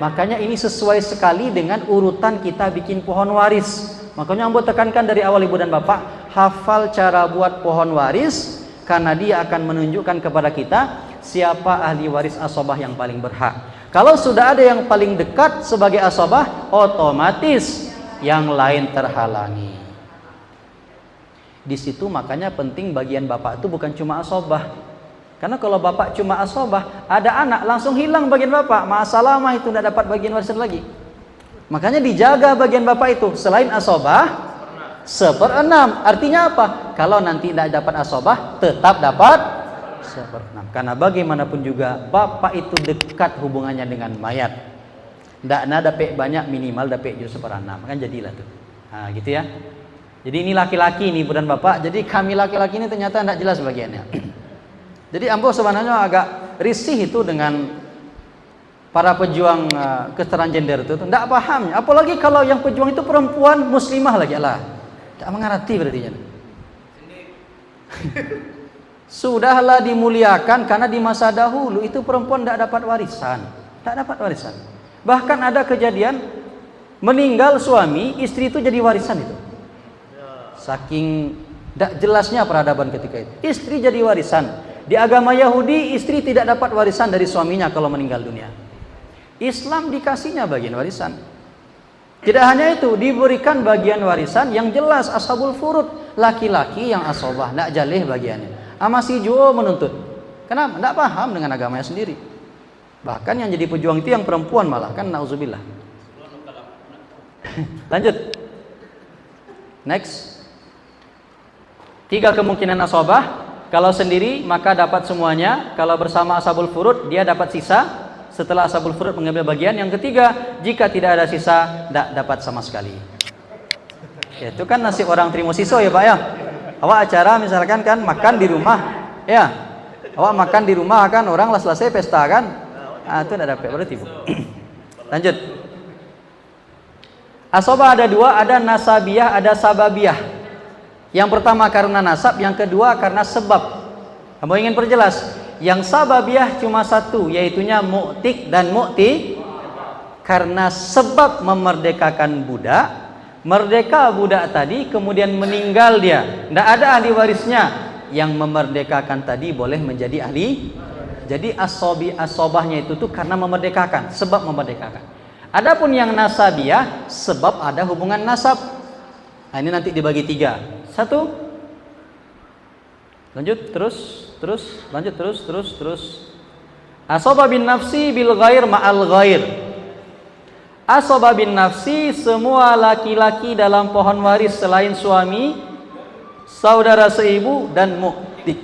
Makanya ini sesuai sekali dengan urutan kita bikin pohon waris. Makanya Ambo tekankan dari awal ibu dan bapak, hafal cara buat pohon waris, karena dia akan menunjukkan kepada kita siapa ahli waris asabah yang paling berhak. Kalau sudah ada yang paling dekat sebagai asabah, otomatis yang lain terhalangi. Di situ makanya penting bagian bapak itu bukan cuma asabah. Karena kalau bapak cuma asabah, ada anak langsung hilang bagian bapak, ma'asalamah itu tidak dapat bagian warisan lagi. Makanya dijaga bagian bapak itu. Selain asabah, 1/6. Artinya apa? Kalau nanti tidak dapat asabah, tetap dapat 1/6. Karena bagaimanapun juga bapak itu dekat hubungannya dengan mayat. Tidak dapat banyak, minimal dapat 1/6. Kan jadilah tuh. Nah, gitu ya. Jadi ini laki-laki nih ibu dan bapak. Jadi kami laki-laki ini ternyata tidak jelas bagiannya. Jadi Ambo sebenarnya agak risih itu dengan para pejuang kesetaraan gender itu. Tidak pahamnya. Apalagi kalau yang pejuang itu perempuan muslimah lagi. Alah, tidak mengerti berarti. Sudahlah dimuliakan karena di masa dahulu itu perempuan tidak dapat warisan. Tidak dapat warisan. Bahkan ada kejadian meninggal suami, istri itu jadi warisan itu. Saking tidak jelasnya peradaban ketika itu. Istri jadi warisan. Di agama Yahudi, istri tidak dapat warisan dari suaminya kalau meninggal dunia. Islam dikasihnya bagian warisan. Tidak hanya itu, diberikan bagian warisan yang jelas ashabul furud, laki-laki yang asabah, tidak jaleh bagiannya. Masih jauh menuntut. Kenapa? Tidak paham dengan agamanya sendiri. Bahkan yang jadi pejuang itu yang perempuan malah, kan nauzubillah. Lanjut. Next. 3 kemungkinan asabah. Kalau sendiri maka dapat semuanya. Kalau bersama ashabul furud dia dapat sisa. Setelah ashabul furud mengambil bagian. Yang ketiga, jika tidak ada sisa, tidak dapat sama sekali. Ya, itu kan nasib orang terima siso ya Pak ya. Awak acara misalkan kan makan di rumah, ya. Awak makan di rumah kan orang lah selesai pesta kan. Itu tidak dapat berarti Bu. Lanjut. Asabah ada 2, ada nasabiyah, ada sababiyah. Yang pertama karena nasab, yang kedua karena sebab. Kamu ingin perjelas? Yang sababiyah cuma satu, yaitunya mu'tik dan mu'ti. Karena sebab memerdekakan budak, merdeka budak tadi, kemudian meninggal dia, tidak ada ahli warisnya. Yang memerdekakan tadi boleh menjadi ahli. Jadi asobahnya itu tuh karena memerdekakan, sebab memerdekakan. Adapun yang nasabiyah, sebab ada hubungan nasab. Nah, ini nanti dibagi 3. 1, lanjut terus, lanjut terus. Asabah bin nafsi bil ghair ma'al ghair. Asabah bin nafsi semua laki-laki dalam pohon waris selain suami, saudara seibu dan mu'tik.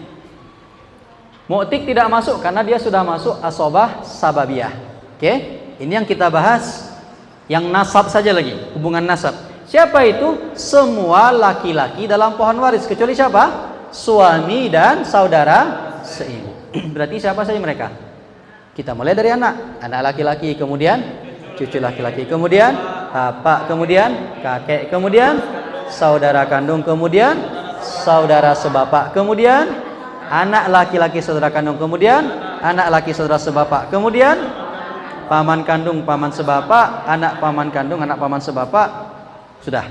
Mu'tik tidak masuk karena dia sudah masuk asabah sababiyah. Oke, ini yang kita bahas yang nasab saja lagi, hubungan nasab. Siapa itu? Semua laki-laki dalam pohon waris kecuali siapa? Suami dan saudara seibu. Berarti siapa saja mereka? Kita mulai dari anak laki-laki, kemudian cucu laki-laki, kemudian bapak, kemudian kakek, kemudian saudara kandung, kemudian saudara sebapak, kemudian anak laki-laki saudara kandung, kemudian anak laki saudara sebapak, kemudian paman kandung, paman sebapak, anak paman kandung, anak paman sebapak, sudah.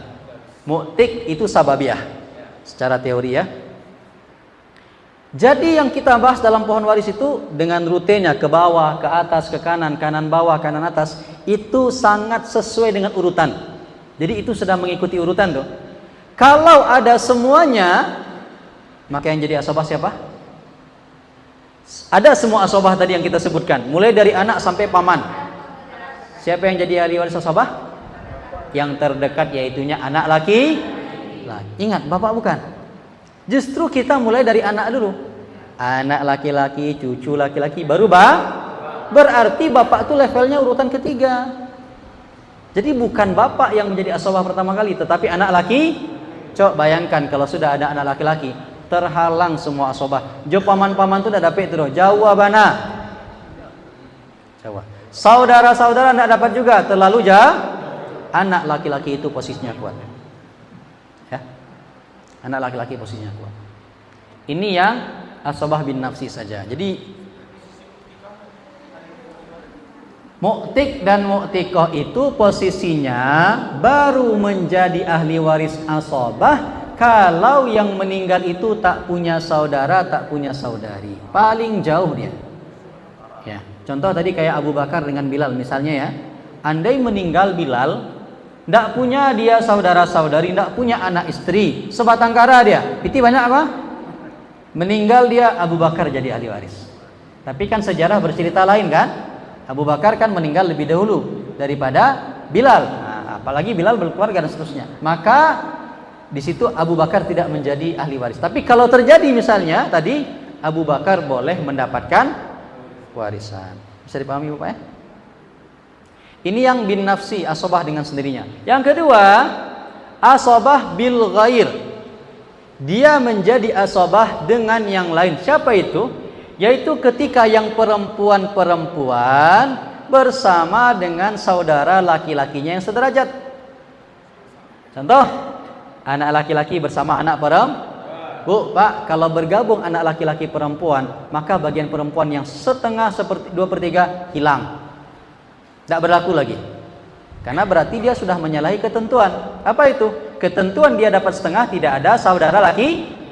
Mu'tik itu sababiah secara teori ya. Jadi yang kita bahas dalam pohon waris itu dengan rutenya ke bawah, ke atas, ke kanan, kanan bawah, kanan atas, itu sangat sesuai dengan urutan. Jadi itu sudah mengikuti urutan tuh. Kalau ada semuanya, maka yang jadi asobah siapa? Ada semua asobah tadi yang kita sebutkan, mulai dari anak sampai paman. Siapa yang jadi ahli waris asobah? Yang terdekat yaitunya anak laki. Ingat, bapak bukan. Justru kita mulai dari anak dulu. Anak laki-laki, cucu laki-laki, baru berarti bapak itu levelnya urutan ketiga. Jadi bukan bapak yang menjadi asobah pertama kali, tetapi anak laki. Coba bayangkan kalau sudah ada anak laki-laki, terhalang semua asobah. Jo paman-paman itu udah dapat itu, jawabana. Coba. Saudara-saudara tidak dapat juga, terlalu jauh. Anak laki-laki itu posisinya kuat. Ya. Anak laki-laki posisinya kuat. Ini yang asobah bin nafsi saja. Jadi mu'tik dan mu'tikoh itu posisinya baru menjadi ahli waris asobah kalau yang meninggal itu tak punya saudara, tak punya saudari. Paling jauh dia. Ya. Contoh tadi kayak Abu Bakar dengan Bilal misalnya ya. Andai meninggal Bilal, tidak punya dia saudara-saudari, tidak punya anak istri, sebatang kara dia. Itu banyak apa? Meninggal dia, Abu Bakar jadi ahli waris. Tapi kan sejarah bercerita lain kan? Abu Bakar kan meninggal lebih dahulu daripada Bilal. Nah, apalagi Bilal berkeluarga dan seterusnya. Maka di situ Abu Bakar tidak menjadi ahli waris. Tapi kalau terjadi misalnya tadi Abu Bakar boleh mendapatkan warisan. Bisa dipahami Bapak ya? Ini yang bin nafsi, asobah dengan sendirinya. Yang kedua, asobah bil ghair. Dia menjadi asobah dengan yang lain. Siapa itu? Yaitu ketika yang perempuan-perempuan bersama dengan saudara laki-lakinya yang sederajat. Contoh, anak laki-laki bersama anak perempuan. Bu, Pak, kalau bergabung anak laki-laki perempuan, maka bagian perempuan yang setengah seperti 2/3 hilang. Tidak berlaku lagi. Karena berarti dia sudah menyalahi ketentuan. Apa itu? Ketentuan dia dapat setengah, tidak ada saudara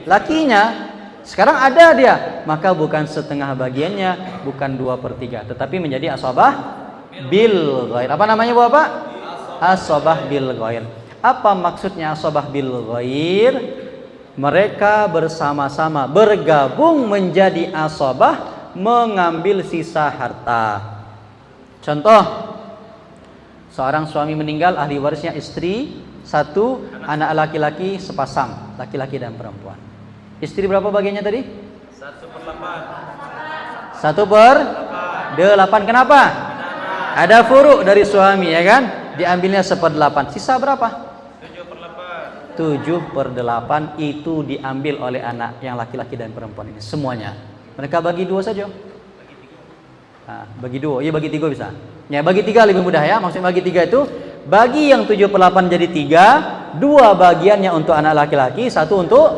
lakinya. Sekarang ada dia, maka bukan setengah bagiannya, bukan 2/3, tetapi menjadi asobah bil ghair. Apa namanya Bapak? Asobah bil ghair. Apa maksudnya asobah bil ghair? Mereka bersama-sama bergabung menjadi asobah, mengambil sisa harta. Contoh, seorang suami meninggal, ahli warisnya istri satu, anak laki-laki sepasang, laki-laki dan perempuan. Istri berapa bagiannya tadi? 1/8. 1/8. Kenapa? Ada furuk dari suami ya kan? Diambilnya 1/8. Sisa berapa? 7/8 itu diambil oleh anak yang laki-laki dan perempuan ini semuanya. Mereka bagi 2 saja. Nah, bagi 2, iya bagi 3 bisa. Ya bagi 3 lebih mudah ya. Maksudnya bagi 3 itu bagi yang 7/8 jadi 3, 2 bagiannya untuk anak laki-laki, 1 untuk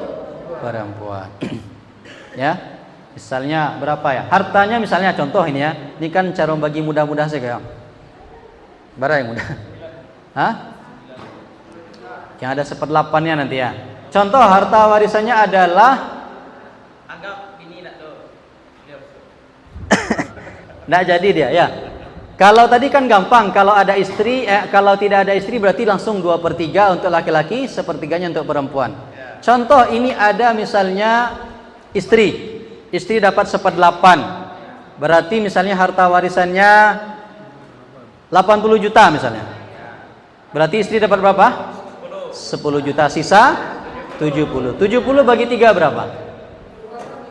perempuan. Ya. Misalnya berapa ya? Hartanya misalnya contoh ini ya. Ini kan cara bagi mudah-mudah saja. Berapa yang mudah? Hah? Yang ada 1/8-nya nanti ya. Contoh harta warisannya adalah anggap ini nak tuh. Nggak jadi dia ya. Kalau tadi kan gampang, kalau ada istri, kalau tidak ada istri berarti langsung 2/3 untuk laki-laki, 1/3-nya untuk perempuan. Contoh ini ada misalnya istri dapat 1/8, berarti misalnya harta warisannya 80 juta misalnya. Berarti istri dapat berapa? 10 juta, sisa 70. 70 bagi 3 berapa?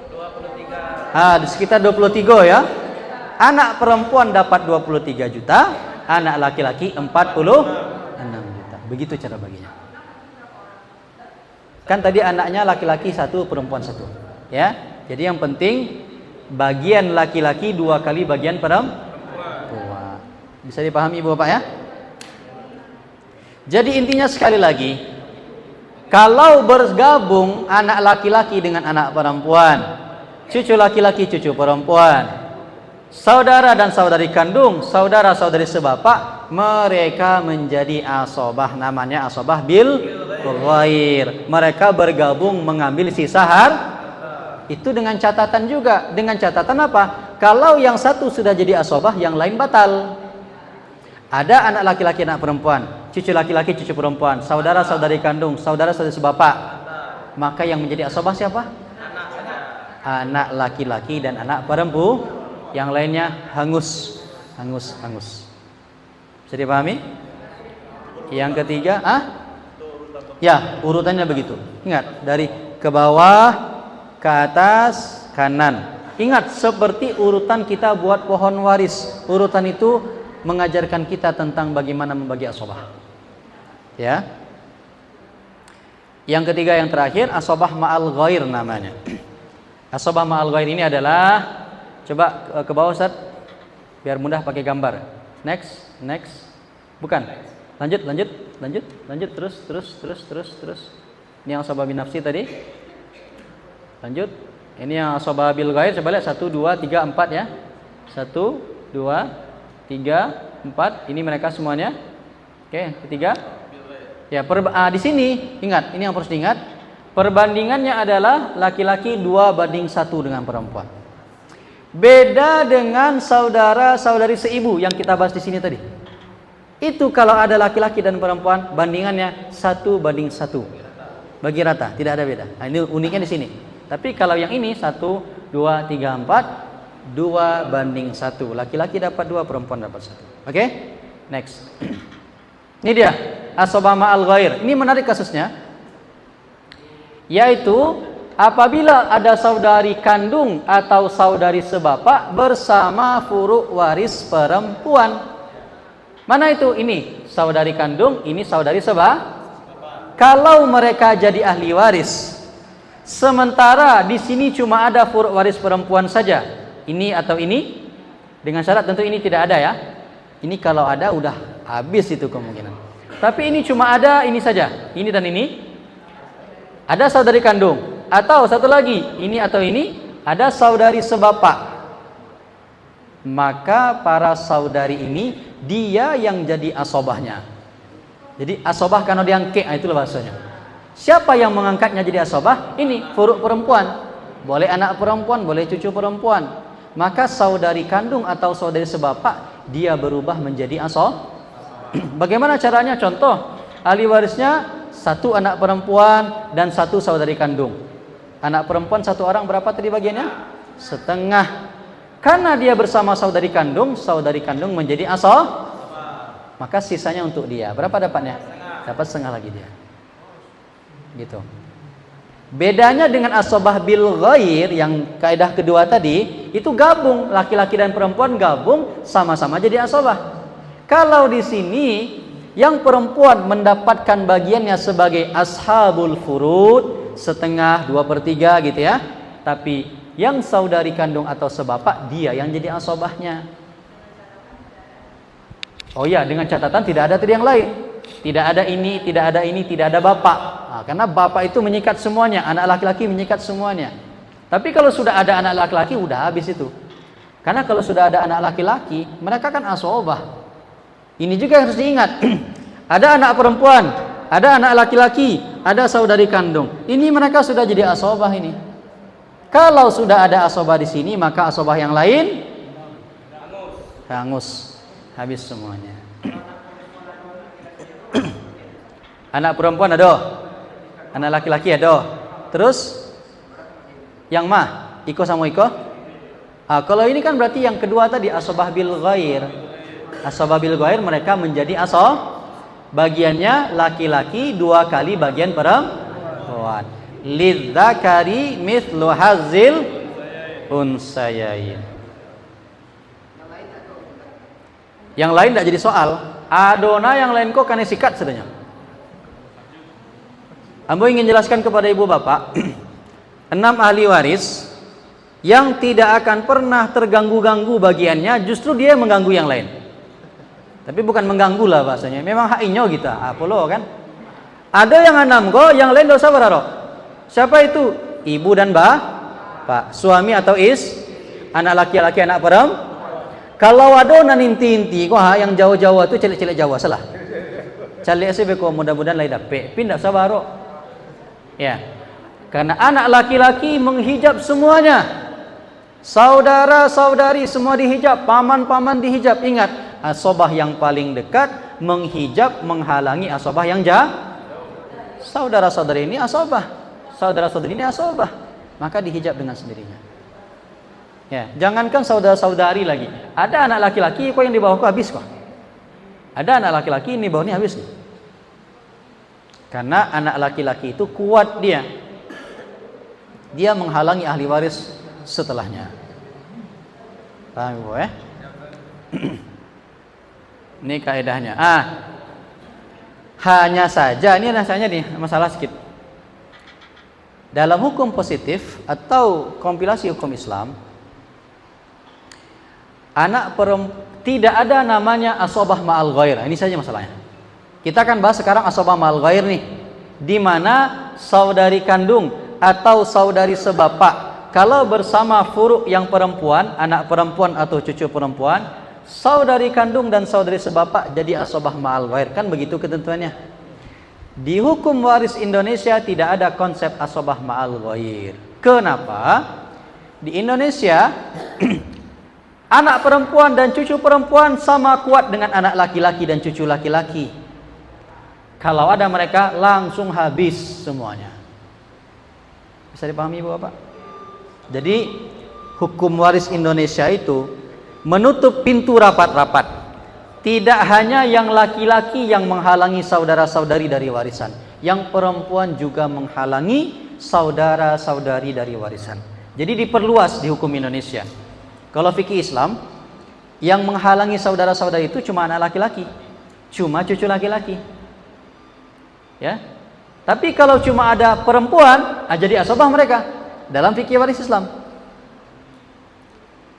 23. Di sekitar 23 ya. Anak perempuan dapat 23 juta, anak laki-laki 46 juta. Begitu cara baginya. Kan tadi anaknya laki-laki 1, perempuan 1. Ya. Jadi yang penting bagian laki-laki 2 kali bagian perempuan. Bisa dipahami Ibu Bapak ya? Jadi intinya sekali lagi, kalau bergabung anak laki-laki dengan anak perempuan, cucu laki-laki, cucu perempuan, saudara dan saudari kandung, saudara-saudari sebapak, mereka menjadi asobah, namanya asobah bil ghair. Mereka bergabung mengambil sisa itu dengan catatan juga. Dengan catatan apa? Kalau yang satu sudah jadi asobah, yang lain batal. Ada anak laki-laki, anak perempuan, cucu laki-laki, cucu perempuan, saudara-saudari kandung, saudara-saudari sebapak. Maka yang menjadi asobah siapa? Anak laki-laki dan anak perempuan. Yang lainnya hangus. Bisa dipahami? Yang ketiga, ya, urutannya begitu. Ingat, dari ke bawah ke atas kanan. Ingat, seperti urutan kita buat pohon waris. Urutan itu mengajarkan kita tentang bagaimana membagi asobah. Ya. Yang ketiga, yang terakhir, asobah ma'al ghair namanya. Asobah ma'al ghair ini adalah, coba ke bawah Ustaz, biar mudah pakai gambar. Next. Bukan. Lanjut. Terus. Ini yang asobah bin nafsi tadi. Lanjut. Ini yang asobah bil ghair. Coba lihat 1, 2, 3, 4 ya. 1, 2, 3, 4. Ini mereka semuanya. Oke, ketiga. Ya, di sini ingat, ini yang harus diingat. Perbandingannya adalah laki-laki 2:1 dengan perempuan. Beda dengan saudara-saudari seibu yang kita bahas di sini tadi. Itu kalau ada laki-laki dan perempuan, bandingannya 1:1. Bagi rata, tidak ada beda. Nah, ini uniknya di sini. Tapi kalau yang ini 1, 2, 3, 4, 2:1. Laki-laki dapat 2, perempuan dapat 1. Oke? Next. Ini dia, asobah ma'al ghair. Ini menarik kasusnya. Yaitu apabila ada saudari kandung atau saudari sebapak bersama furu' waris perempuan. Mana itu? Ini saudari kandung, ini saudari sebapak. Kalau mereka jadi ahli waris, sementara di sini cuma ada furu' waris perempuan saja. Ini atau ini, dengan syarat tentu ini tidak ada ya. Ini kalau ada udah habis itu kemungkinan. Tapi ini cuma ada ini saja, ini dan ini. Ada saudari kandung, atau satu lagi, ini atau ini, ada saudari sebapak. Maka para saudari ini dia yang jadi asobahnya. Jadi asobah karena diangkat, itulah bahasanya. Siapa yang mengangkatnya jadi asobah? Ini furu' perempuan. Boleh anak perempuan, boleh cucu perempuan. Maka saudari kandung atau saudari sebapak dia berubah menjadi asobah. Bagaimana caranya? Contoh, ahli warisnya 1 anak perempuan dan 1 saudari kandung. Anak perempuan 1 orang berapa tadi bagiannya? Setengah. Karena dia bersama saudari kandung menjadi asobah. Maka sisanya untuk dia. Berapa dapatnya? Dapat setengah lagi dia. Gitu. Bedanya dengan asobah bil ghair yang kaidah kedua tadi, itu gabung, laki-laki dan perempuan gabung sama-sama jadi asobah. Kalau di sini yang perempuan mendapatkan bagiannya sebagai ashabul furud, setengah, 2/3 gitu ya. Tapi yang saudari kandung atau sebapak dia yang jadi asobahnya. Oh ya, dengan catatan tidak ada tadi yang lain. Tidak ada ini, tidak ada ini, tidak ada bapak. Nah, karena bapak itu menyikat semuanya, anak laki-laki menyikat semuanya. Tapi kalau sudah ada anak laki-laki, udah habis itu. Karena kalau sudah ada anak laki-laki, mereka kan asobah. Ini juga harus diingat. Ada anak perempuan, ada anak laki-laki, ada saudari kandung. Ini mereka sudah jadi asobah ini. Kalau sudah ada asobah di sini, maka asobah yang lain hangus, habis semuanya. Anak perempuan ada, anak laki-laki ada. Terus yang mah Iko sama Iko. Kalau ini kan berarti yang kedua tadi asobah bil ghair. Asobah bil ghair mereka menjadi asobah. Bagiannya laki-laki 2 kali bagian perempuan. Lidzakari mithlu hazzil unsayain. Yang lain tidak jadi soal. Adona yang lain kok kan sikat sebenarnya. Ambo ingin jelaskan kepada ibu bapak 6 ahli waris yang tidak akan pernah terganggu-ganggu bagiannya, justru dia mengganggu yang lain. Tapi bukan mengganggu lah bahasanya, memang haknya kita, apolo kan. Ada yang 6 kok, yang lain dosa berapa? Siapa itu? Ibu dan bapak, suami atau anak laki-laki, anak perempuan. Kalau ada naninti-inti ko ha, yang Jawa-Jawa tu celik-celik Jawa salah. Calik sih beko mudah-mudahan lai dapet. Pindah sabaro. Ya. Karena anak laki-laki menghijab semuanya. Saudara-saudari semua dihijab, paman-paman dihijab. Ingat, asobah yang paling dekat menghijab menghalangi asobah yang jauh. Saudara-saudari ini asobah, saudara-saudari ini asobah, maka dihijab dengan sendirinya. Ya, jangankan saudara-saudari lagi. Ada anak laki-laki kok yang di bawahku habis kok. Ada anak laki-laki ini bawahnya habis nih. Karena anak laki-laki itu kuat dia. Dia menghalangi ahli waris setelahnya. Paham Bu ya? Ini kaedahnya. Hanya saja ini rasanya nih masalah sedikit. Dalam hukum positif atau kompilasi hukum Islam, tidak ada namanya asobah ma'al ghair. Ini saja masalahnya. Kita akan bahas sekarang asobah ma'al ghair nih, di mana saudari kandung atau saudari sebapak kalau bersama furuk yang perempuan, anak perempuan atau cucu perempuan, saudari kandung dan saudari sebapak jadi asobah ma'al ghair. Kan begitu ketentuannya. Di hukum waris Indonesia tidak ada konsep asobah ma'al ghair. Kenapa? Di Indonesia anak perempuan dan cucu perempuan sama kuat dengan anak laki-laki dan cucu laki-laki. Kalau ada mereka langsung habis semuanya. Bisa dipahami Bu Bapak? Jadi hukum waris Indonesia itu menutup pintu rapat-rapat. Tidak hanya yang laki-laki yang menghalangi saudara-saudari dari warisan, yang perempuan juga menghalangi saudara-saudari dari warisan. Jadi diperluas di hukum Indonesia. Kalau fikih Islam, yang menghalangi saudara-saudari itu cuma anak laki-laki, cuma cucu laki-laki. Ya. Tapi kalau cuma ada perempuan, jadi asobah mereka dalam fikih waris Islam.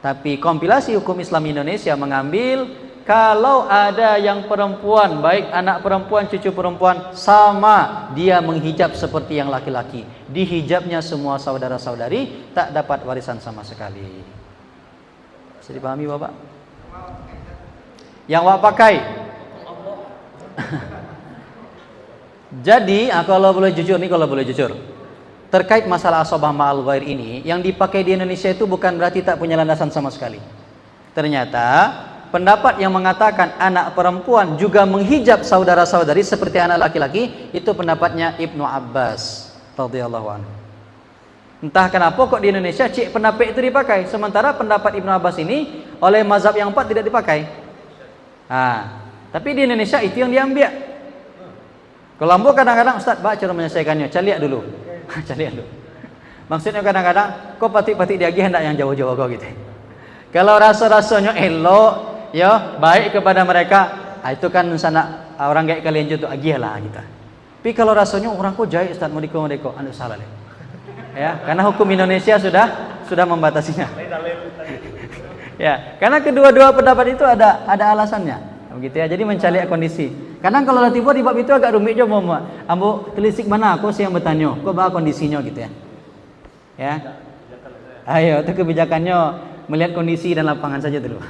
Tapi kompilasi hukum Islam Indonesia mengambil kalau ada yang perempuan, baik anak perempuan, cucu perempuan, sama dia menghijab seperti yang laki-laki. Dihijabnya semua saudara-saudari, tak dapat warisan sama sekali. Bisa dipahami Bapak? Yang Bapak pakai. Jadi, kalau boleh jujur nih, kalau boleh jujur, terkait masalah asobah ma'al ghair ini, yang dipakai di Indonesia itu bukan berarti tak punya landasan sama sekali. Ternyata pendapat yang mengatakan anak perempuan juga menghijab saudara-saudari seperti anak laki-laki, itu pendapatnya Ibnu Abbas radhiyallahu anhu. Entah kenapa kok di Indonesia pendapat itu dipakai, sementara pendapat Ibnu Abbas ini oleh mazhab yang 4 tidak dipakai. Tapi di Indonesia itu yang diambil. Kalau ambo kadang-kadang Ustaz, baca cara menyelesaikannya, caliak dulu. Caliak dulu. Maksudnya kadang-kadang kok patik-patik dia hendak yang jauh-jauh kau gitu. Kalau rasa-rasanya elok, ya, baik kepada mereka, itu kan sana orang kayak kalian itu agilah kita. Tapi kalau rasanya orang kok jahit Ustaz, mau diko, anu salah deh. Ya, karena hukum Indonesia sudah membatasinya. Ya, karena kedua-dua pendapat itu ada alasannya. Begitu ya. Jadi mencari kondisi. Kadang kalau tiba di bab itu agak rumit juga mau. Ambo telisik mana aku sih yang bertanya. Kok bah kondisinya gitu ya. Ya. Ayo, itu kebijakannya melihat kondisi dan lapangan saja dulu.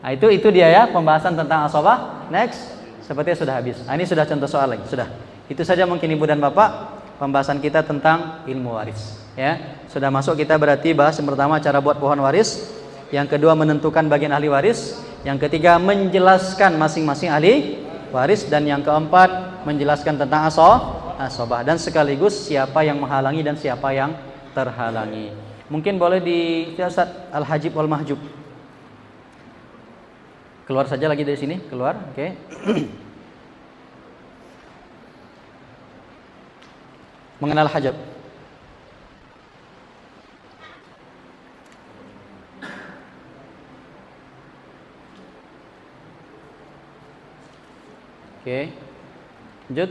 Itu dia ya pembahasan tentang asobah. Next, sepertinya sudah habis. Ini sudah contoh soal lagi, sudah. Itu saja mungkin Ibu dan Bapak pembahasan kita tentang ilmu waris. Ya, sudah masuk kita berarti bahas yang pertama cara buat pohon waris, yang kedua menentukan bagian ahli waris, yang ketiga menjelaskan masing-masing ahli waris, dan yang keempat menjelaskan tentang asobah dan sekaligus siapa yang menghalangi dan siapa yang terhalangi. Mungkin boleh di Ustaz Al-Hajib wal Mahjub. Keluar saja lagi dari sini, keluar, oke. Mengenal hajab. Oke. Lanjut.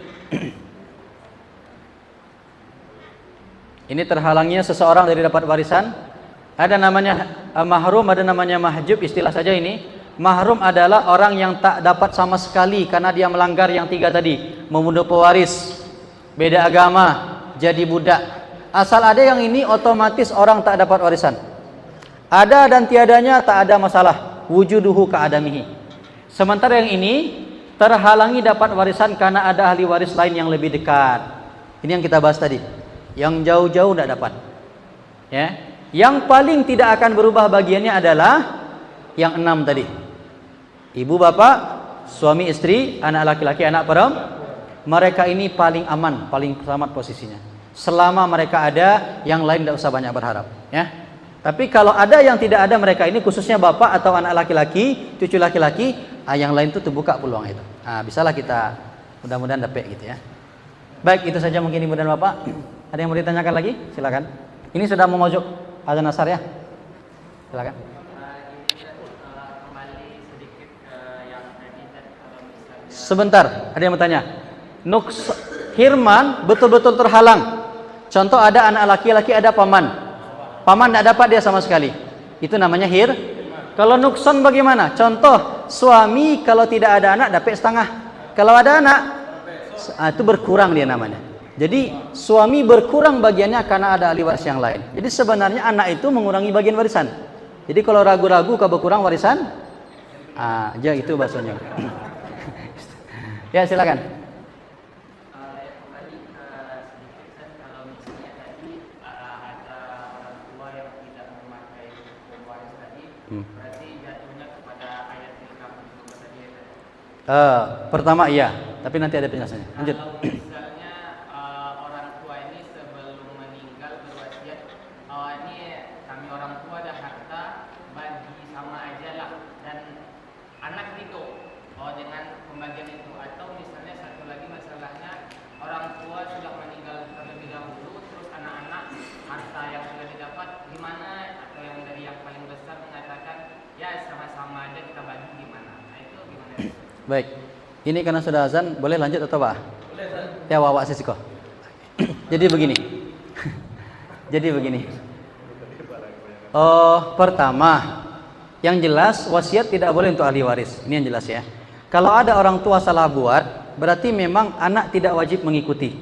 Ini terhalangnya seseorang dari dapat warisan. Ada namanya mahrum, ada namanya mahjub, istilah saja ini. Mahrum adalah orang yang tak dapat sama sekali karena dia melanggar yang 3 tadi, membunuh pewaris, beda agama, jadi budak. Asal ada yang ini otomatis orang tak dapat warisan. Ada dan tiadanya tak ada masalah. wujuduhu ka'adamihi. Sementara yang ini terhalangi dapat warisan karena ada ahli waris lain yang lebih dekat. Ini yang kita bahas tadi. Yang jauh-jauh tidak dapat. Ya. Yang paling tidak akan berubah bagiannya adalah yang 6 tadi. Ibu bapak, suami istri, anak laki-laki, anak perempuan. Mereka ini paling aman, paling selamat posisinya. Selama mereka ada, yang lain tidak usah banyak berharap. Ya. Tapi kalau ada yang tidak ada mereka ini, khususnya bapak atau anak laki-laki, cucu laki-laki, yang lain itu terbuka peluang itu. Bisalah kita mudah-mudahan dapat gitu ya. Baik, itu saja mungkin ibu dan bapak. Ada yang mau ditanyakan lagi? Silakan. Ini sudah mau masuk azan asar ya. Silakan. Kembali sedikit ke yang tadi kalau misalnya Sebentar, ada yang bertanya. Hirman betul-betul terhalang. Contoh ada anak laki-laki, ada paman. Paman tidak dapat dia sama sekali. Itu namanya Kalau nukson bagaimana? Contoh, suami kalau tidak ada anak dapat setengah. Kalau ada anak, itu berkurang dia namanya. Jadi suami berkurang bagiannya karena ada ahli waris yang lain. Jadi sebenarnya anak itu mengurangi bagian warisan. Jadi kalau ragu-ragu kalau berkurang warisan, aja itu bahasanya. Ya silakan. kembali sedikit kalau misalnya tadi ada orang tua yang tidak memakai hukum waris tadi, berarti jatuhnya kepada ayat yang kamu sebut tadi ya tadi. Pertama iya, tapi nanti ada penjelasannya. Lanjut. Kalau misalnya orang tua ini sebelum meninggal berwasiat, ini kami orang tua ada harta bagi sama aja lah, dan anak itu dengan pembagian itu, atau misalnya satu lagi masalahnya orang tua sudah meninggal terlebih dahulu, terus anak-anak harta yang sudah didapat gimana, atau yang dari yang paling besar mengatakan ya sama-sama aja kita bagi gimana, nah itu gimana? Baik. Ini karena sudah azan, boleh lanjut atau Pak? Boleh, Pak. Ya, wawa sisiko. Jadi begini. Pertama, yang jelas wasiat tidak boleh untuk ahli waris. Ini yang jelas ya. Kalau ada orang tua salah buat, berarti memang anak tidak wajib mengikuti.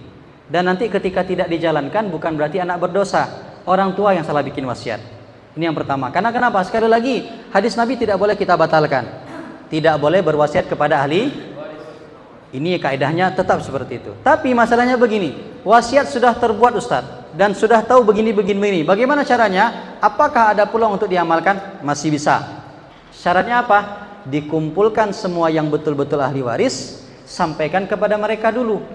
Dan nanti ketika tidak dijalankan, bukan berarti anak berdosa. Orang tua yang salah bikin wasiat. Ini yang pertama. Karena kenapa? Sekali lagi, hadis Nabi tidak boleh kita batalkan. Tidak boleh berwasiat kepada ahli. Ini kaidahnya tetap seperti itu. Tapi masalahnya begini, wasiat sudah terbuat Ustaz dan sudah tahu begini. Bagaimana caranya? Apakah ada peluang untuk diamalkan? Masih bisa. Syaratnya apa? Dikumpulkan semua yang betul-betul ahli waris, sampaikan kepada mereka dulu.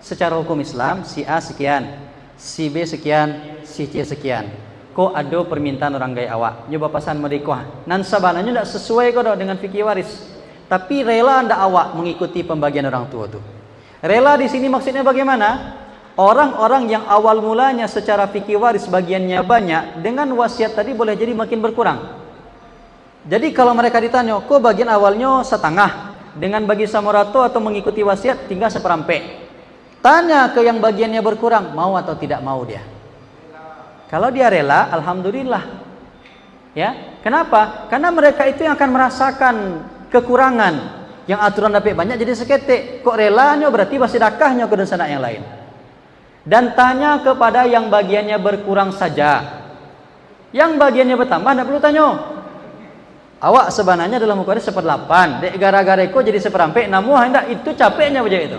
Secara hukum Islam, si A sekian, si B sekian, si C sekian. Kok ada permintaan orang gaya awak? Nyoba pasan mereka. Nan sabananya tidak sesuai kok dengan fikih waris. Tapi rela anda awak mengikuti pembagian orang tua tu. Rela di sini maksudnya bagaimana? Orang-orang yang awal mulanya secara fikih waris bagiannya banyak, dengan wasiat tadi boleh jadi makin berkurang. Jadi kalau mereka ditanya, kok bagian awalnya setengah, dengan bagi samurato atau mengikuti wasiat tinggal seperempat. Tanya ke yang bagiannya berkurang, mau atau tidak mau dia. Kalau dia rela, alhamdulillah. Ya, kenapa? Karena mereka itu yang akan merasakan kekurangan, yang aturan dapat banyak jadi seketik. Kok relanya berarti masih dakahnya ke sana yang lain. Dan tanya kepada yang bagiannya berkurang saja. Yang bagiannya bertambah tidak perlu tanya. Awak sebenarnya dalam hukum waris 1/8. Dek gara-gara kok jadi 1/4. Namun hendak itu capeknya saja itu.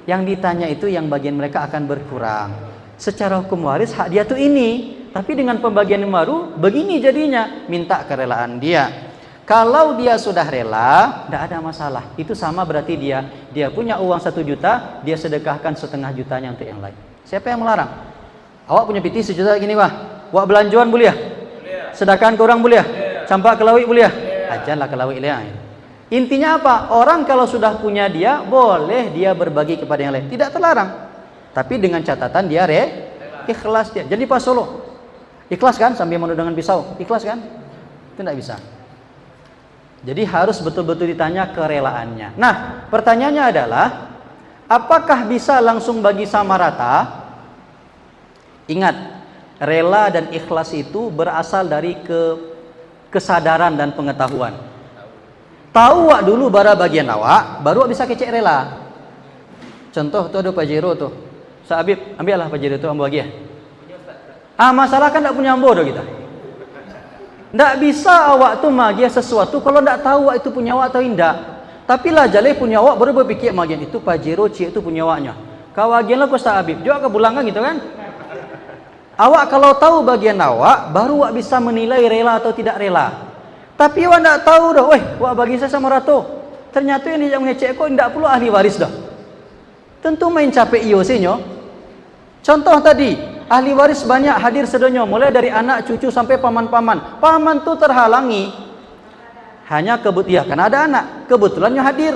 Yang ditanya itu yang bagian mereka akan berkurang. Secara hukum waris hak dia tuh ini, tapi dengan pembagian yang baru begini jadinya, minta kerelaan dia. Kalau dia sudah rela, tidak ada masalah. Itu sama berarti dia punya uang 1 juta, dia sedekahkan 1,5 jutanya untuk yang lain. Siapa yang melarang? Awak punya piti 1 juta gini wah, wak belanjuan boleh ya? Sedekahkan ke orang boleh ya? Campak ke lawik boleh ya? Ajanlah ke lawik dia. Intinya apa? Orang kalau sudah punya dia, boleh dia berbagi kepada yang lain. Tidak terlarang. Tapi dengan catatan dia ikhlas dia. Jadi Pak Solo, ikhlas kan sambil menu dengan pisau? Ikhlas kan? Itu tidak bisa. Jadi harus betul-betul ditanya kerelaannya. Nah, pertanyaannya adalah, apakah bisa langsung bagi sama rata? Ingat, rela dan ikhlas itu berasal dari kesadaran dan pengetahuan. Tahu wak dulu bara bagian awak, baru wak bisa kecek rela. Contoh tuh ada Pajero tuh. Sabib, ambillah Pajero tuh ambo lagi ya. Masalah kan tak punya ambo dah kita. Ndak bisa awak tu magian sesuatu kalau ndak tahu awak itu punya awak atau indak. Tapi lah jaleh punya awak baru berpikir magian itu Pajero cik itu punya awaknya. Kau bagian lah Ustaz Habib. Juga ke bulang kan gitu kan? Awak kalau tahu bagian awak baru awak bisa menilai rela atau tidak rela. Tapi awak ndak tahu dah, weh, awak bagi saya sama rato. Ternyata yang dia mengecek kau ndak perlu ahli waris dah. Tentu main capek iyo senyo. Contoh tadi, ahli waris banyak hadir sedonyo, mulai dari anak, cucu sampai paman-paman. Paman tu terhalangi. Hanya karena ada anak, kebetulannya hadir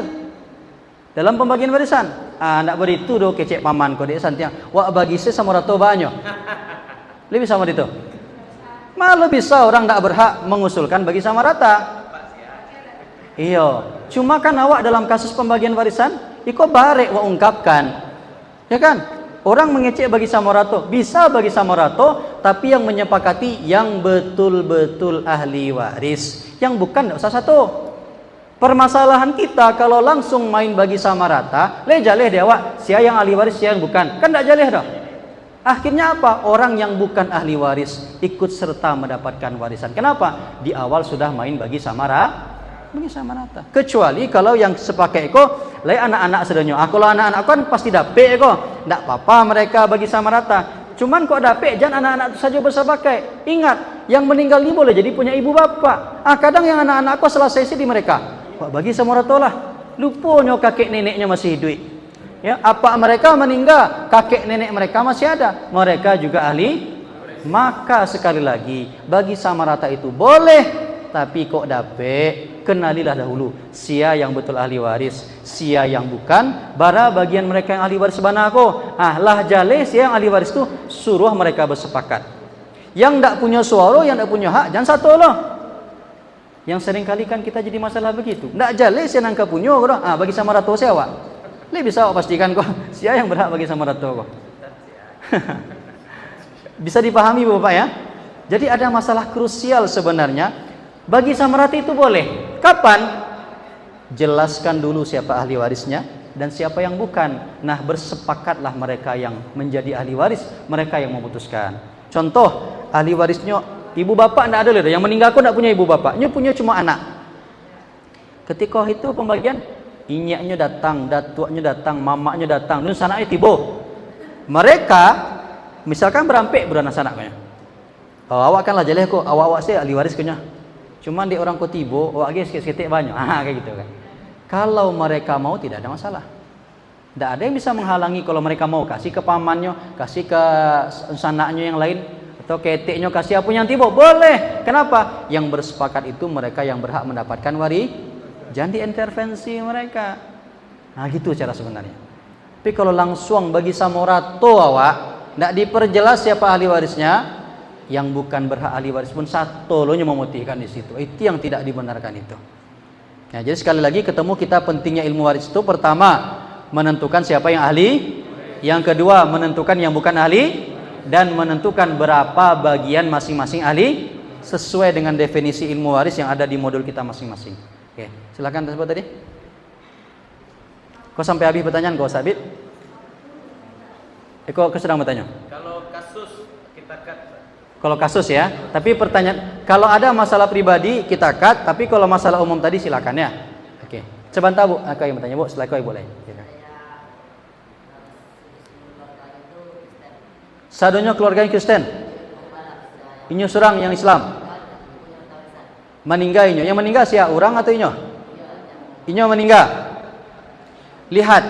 dalam pembagian warisan. Ndak beritu do kecek paman kau dek santiang. Wak bagi saya sama rato banyak. Lebih sama itu. Malah bisa orang ndak berhak mengusulkan bagi sama rata. Iya. Cuma kan awak dalam kasus pembagian warisan, iko barek wa ungkapkan. Ya kan? Orang mengecek bagi samarato, bisa bagi samarato, tapi yang menyepakati yang betul-betul ahli waris, yang bukan tidak usah satu. Permasalahan kita kalau langsung main bagi sama rata, jaleh dewa, sia yang ahli waris, sia yang bukan, kan tidak jaleh dah. Akhirnya apa? Orang yang bukan ahli waris ikut serta mendapatkan warisan. Kenapa? Di awal sudah main bagi sama rata. Kecuali kalau yang sepakai eko, lai anak-anak sedonyo. Kalau anak-anak kan pasti dapet eko, ndak apa-apa mereka bagi sama rata. Cuman kok dapet, jangan anak-anak itu saja bisa pakai. Ingat, yang meninggal ini boleh jadi punya ibu bapak. Kadang yang anak-anak kok selesai sih di mereka. Wah, bagi sama rata lah. Lupa kakek neneknya masih hidup. Ya, apa mereka meninggal, kakek nenek mereka masih ada. Mereka juga ahli. Maka sekali lagi, bagi sama rata itu boleh, tapi kok dapet, kenalilah dahulu sia yang betul ahli waris, sia yang bukan. Bara bagian mereka yang ahli waris banako. Lah jale sia yang ahli waris itu suruh mereka bersepakat. Yang ndak punya suara, yang ndak punya hak, jangan satu loh. Yang sering kali kan kita jadi masalah begitu. Ndak jale sia nangka punya, bagi sama rato sia awak. Lebih bisa awak pastikan kok sia yang berhak bagi sama rato kok. Bisa dipahami Bapak ya? Jadi ada masalah krusial sebenarnya. Bagi sama rata itu boleh. Kapan? Jelaskan dulu siapa ahli warisnya dan siapa yang bukan. Nah, bersepakatlah mereka yang menjadi ahli waris, mereka yang memutuskan. Contoh, ahli warisnya ibu bapak enggak ada loh. Yang meninggal kok enggak punya ibu bapaknya, punya cuma anak. Ketika itu pembagian, inyaknya datang, datuaknya datang, mamaknya datang, dan sanaknya tibo. Mereka misalkan berampik beranak sanaknya. Awak kan lah jaleh kok, awak saya ahli waris kenya. Cuman di orang kotibo, awak ge sikit-sikit banyak. Kayak gitu kan. Kalau mereka mau tidak ada masalah. Tidak ada yang bisa menghalangi kalau mereka mau kasih ke pamannya, kasih ke sanaknya yang lain, atau keteknya kasih apa yang tibo, boleh. Kenapa? Yang bersepakat itu mereka yang berhak mendapatkan wari. Jangan diintervensi mereka. Nah gitu cara sebenarnya. Tapi kalau langsung bagi samorato awak, tidak diperjelas siapa ahli warisnya, yang bukan berhak ahli waris pun satu loh yang memutihkan di situ. Itu yang tidak dibenarkan itu. Nah, jadi sekali lagi ketemu kita pentingnya ilmu waris itu, pertama menentukan siapa yang ahli, yang kedua menentukan yang bukan ahli, dan menentukan berapa bagian masing-masing ahli sesuai dengan definisi ilmu waris yang ada di modul kita masing-masing. Oke, silakan tersebut tadi. Kau sampai habis pertanyaan kau Sabit? Kau sedang bertanya. Kalau kasus kita cut. Kalau kasus ya, tapi pertanyaan kalau ada masalah pribadi kita cut, tapi kalau masalah umum tadi silakan ya. Oke, sebentar Bu, aku yang bertanya Bu, setelah kau boleh. Sadonya keluarga yang Kristen, inyo surang yang Islam, meninggal inyo, yang meninggal siapa orang atau inyo? Inyo meninggal. Lihat,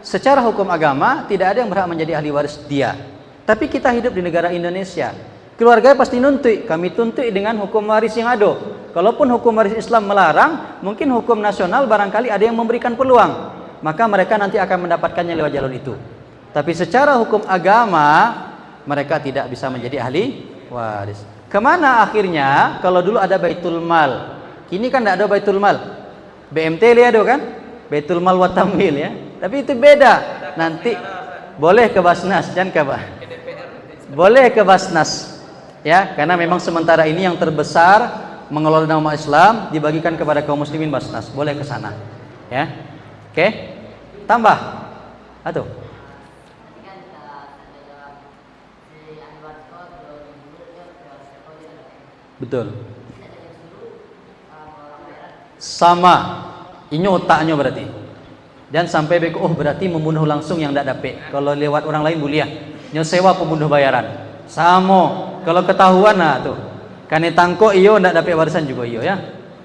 secara hukum agama tidak ada yang berhak menjadi ahli waris dia. Tapi kita hidup di negara Indonesia. Keluarga pasti nuntut, kami tuntut dengan hukum waris yang ada. Kalaupun hukum waris Islam melarang, mungkin hukum nasional barangkali ada yang memberikan peluang. Maka mereka nanti akan mendapatkannya lewat jalur itu. Tapi secara hukum agama, mereka tidak bisa menjadi ahli waris. Kemana akhirnya? Kalau dulu ada Baitul Mal, kini kan tidak ada Baitul Mal. BMT lihat kan? Baitul Mal wa Tamwil ya. Tapi itu beda. Nanti boleh ke Basnas, jangan ke boleh ke Basnas. Ya, karena memang sementara ini yang terbesar mengelola nama Islam dibagikan kepada kaum muslimin Basnas. Boleh ke sana. Ya. Oke. Tambah. Atau betul. sama ini otaknya berarti. Dan sampai beko, oh berarti membunuh langsung yang tidak dapat. Kalau lewat orang lain boleh ya. Nyesewa pembunuh bayaran. Sama. Kalau ketahuan nah tuh. Kane tangko iyo tidak dapat warisan juga iyo ya.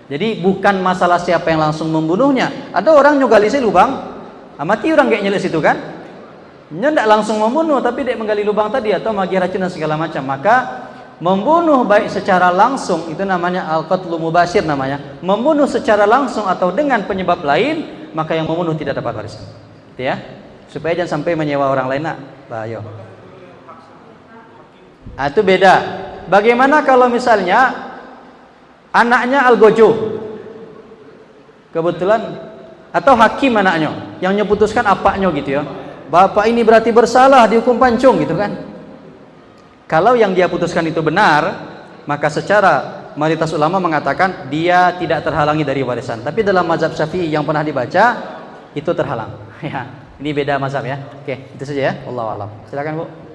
Jadi bukan masalah siapa yang langsung membunuhnya. Ada orang nyogali si lubang, mati orang kayak nyelek situ kan. Nya tidak langsung membunuh tapi dia menggali lubang tadi atau magi racun dan segala macam. Maka membunuh baik secara langsung itu namanya al-qatlu mubashir namanya. Membunuh secara langsung atau dengan penyebab lain, maka yang membunuh tidak dapat warisan. Gitu ya. Supaya jangan sampai menyewa orang lain nak. Bahaya. Itu beda. Bagaimana kalau misalnya anaknya algojo? Kebetulan atau hakim anaknya yang nyeputuskan apanya gitu ya. Bapak ini berarti bersalah dihukum pancung gitu kan. Kalau yang dia putuskan itu benar, maka secara mayoritas ulama mengatakan dia tidak terhalangi dari warisan. Tapi dalam mazhab Syafi'i yang pernah dibaca itu terhalang. Ya, ini beda mazhab ya. Oke, itu saja ya. Wallahu a'lam. Silakan Bu.